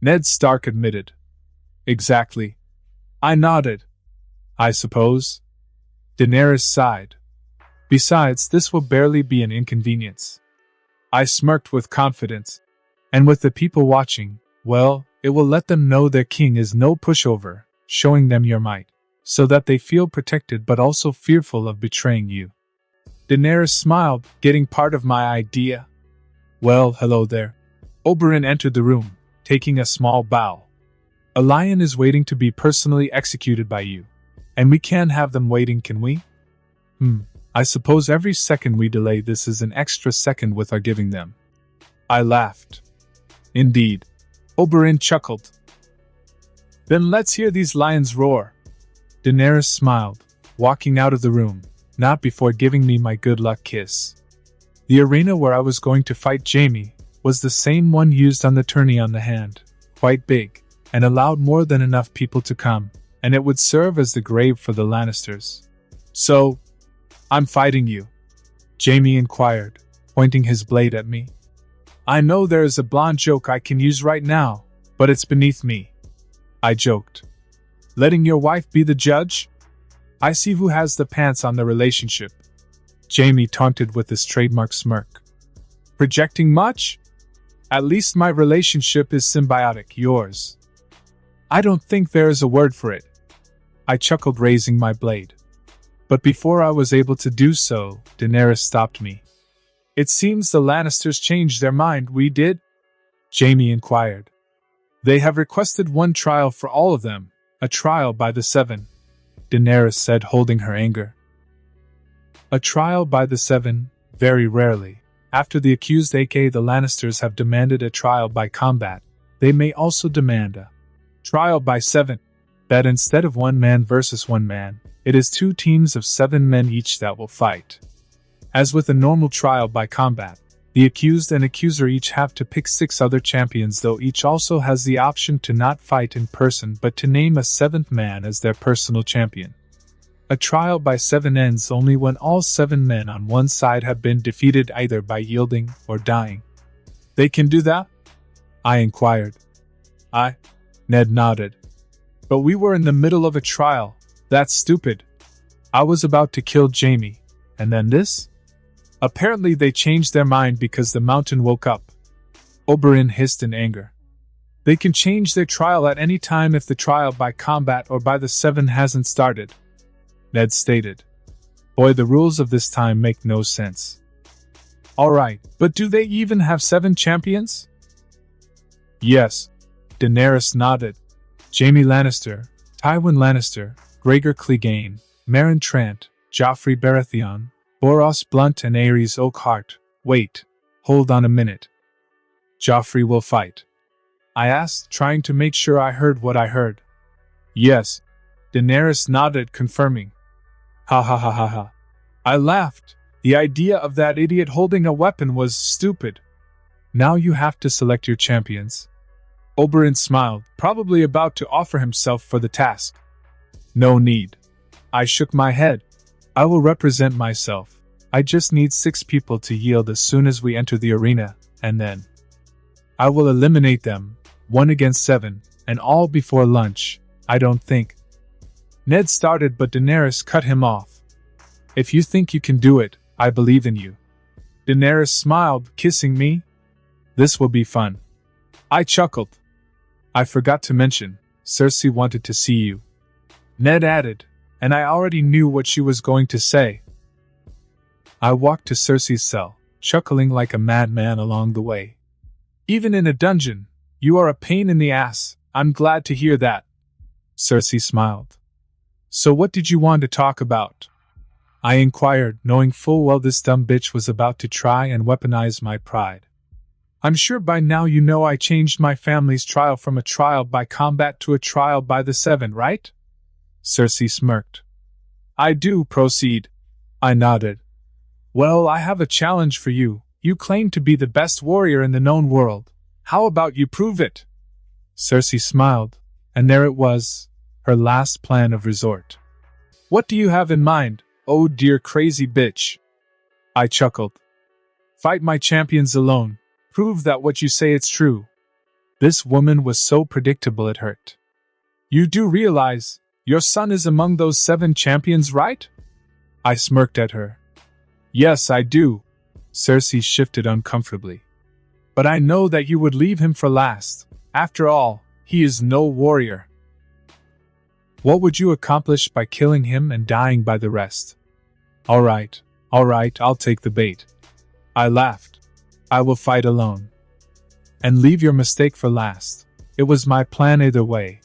Ned Stark admitted. Exactly. I nodded. I suppose. Daenerys sighed. Besides, this will barely be an inconvenience. I smirked with confidence. And with the people watching, well, it will let them know their king is no pushover, showing them your might, so that they feel protected but also fearful of betraying you. Daenerys smiled, getting part of my idea. Well, hello there. Oberyn entered the room, taking a small bow. A lion is waiting to be personally executed by you. And we can't have them waiting, can we? I suppose every second we delay this is an extra second with our giving them. I laughed. Indeed. Oberyn chuckled. Then let's hear these lions roar. Daenerys smiled, walking out of the room, not before giving me my good luck kiss. The arena where I was going to fight Jaime was the same one used on the tourney on the hand, quite big, and allowed more than enough people to come, and it would serve as the grave for the Lannisters. So, I'm fighting you, Jaime inquired, pointing his blade at me. I know there is a blonde joke I can use right now, but it's beneath me. I joked. Letting your wife be the judge? I see who has the pants on the relationship. Jaime taunted with his trademark smirk. Projecting much? At least my relationship is symbiotic, yours. I don't think there is a word for it. I chuckled, raising my blade. But before I was able to do so, Daenerys stopped me. It seems the Lannisters changed their mind, we did? Jaime inquired. They have requested one trial for all of them, a trial by the Seven, Daenerys said, holding her anger. A trial by the Seven, very rarely. After the accused, aka the Lannisters, have demanded a trial by combat, they may also demand a trial by seven. That instead of one man versus one man, it is two teams of 7 men each that will fight. As with a normal trial by combat, the accused and accuser each have to pick 6 other champions, though each also has the option to not fight in person but to name a 7th man as their personal champion. A trial by 7 ends only when all 7 men on one side have been defeated either by yielding or dying. They can do that? I inquired. Ned nodded. But we were in the middle of a trial. That's stupid. I was about to kill Jaime, and then this? Apparently they changed their mind because the mountain woke up. Oberyn hissed in anger. They can change their trial at any time if the trial by combat or by the 7 hasn't started, Ned stated. Boy, the rules of this time make no sense. Alright, but do they even have 7 champions? Yes, Daenerys nodded. Jaime Lannister, Tywin Lannister, Gregor Clegane, Meryn Trant, Joffrey Baratheon, Boros Blunt and Aerys Oakhart. Wait, hold on a minute. Joffrey will fight? I asked, trying to make sure I heard what I heard. Yes, Daenerys nodded, confirming. Ha ha ha ha ha. I laughed. The idea of that idiot holding a weapon was stupid. Now you have to select your champions. Oberyn smiled, probably about to offer himself for the task. No need. I shook my head. I will represent myself. I just need 6 people to yield as soon as we enter the arena, and then I will eliminate them, 1 against 7, and all before lunch, I don't think. Ned started, but Daenerys cut him off. If you think you can do it, I believe in you. Daenerys smiled, kissing me. This will be fun. I chuckled. I forgot to mention, Cersei wanted to see you. Ned added, and I already knew what she was going to say. I walked to Cersei's cell, chuckling like a madman along the way. Even in a dungeon, you are a pain in the ass. I'm glad to hear that. Cersei smiled. So what did you want to talk about? I inquired, knowing full well this dumb bitch was about to try and weaponize my pride. I'm sure by now you know I changed my family's trial from a trial by combat to a trial by the seven, right? Cersei smirked. I do, proceed. I nodded. Well, I have a challenge for you. You claim to be the best warrior in the known world. How about you prove it? Cersei smiled, and there it was, her last plan of resort. What do you have in mind, oh dear crazy bitch? I chuckled. Fight my champions alone. Prove that what you say it's true. This woman was so predictable it hurt. You do realize, your son is among those 7 champions, right? I smirked at her. Yes, I do. Cersei shifted uncomfortably. But I know that you would leave him for last. After all, he is no warrior. What would you accomplish by killing him and dying by the rest? All right, I'll take the bait. I laughed. I will fight alone. And leave your mistake for last. It was my plan either way.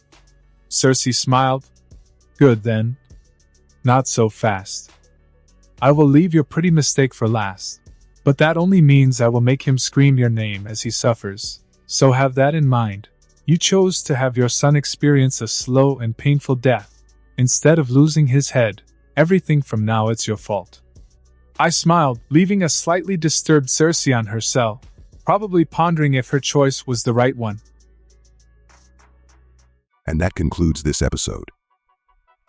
Cersei smiled. Good then. Not so fast. I will leave your pretty mistake for last. But that only means I will make him scream your name as he suffers. So have that in mind. You chose to have your son experience a slow and painful death. Instead of losing his head, everything from now it's your fault. I smiled, leaving a slightly disturbed Cersei on her cell, probably pondering if her choice was the right one. And that concludes this episode.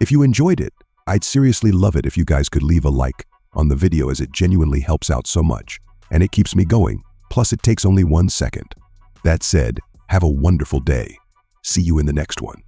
If you enjoyed it, I'd seriously love it if you guys could leave a like on the video, as it genuinely helps out so much, and it keeps me going, plus it takes only 1 second. That said, have a wonderful day. See you in the next one.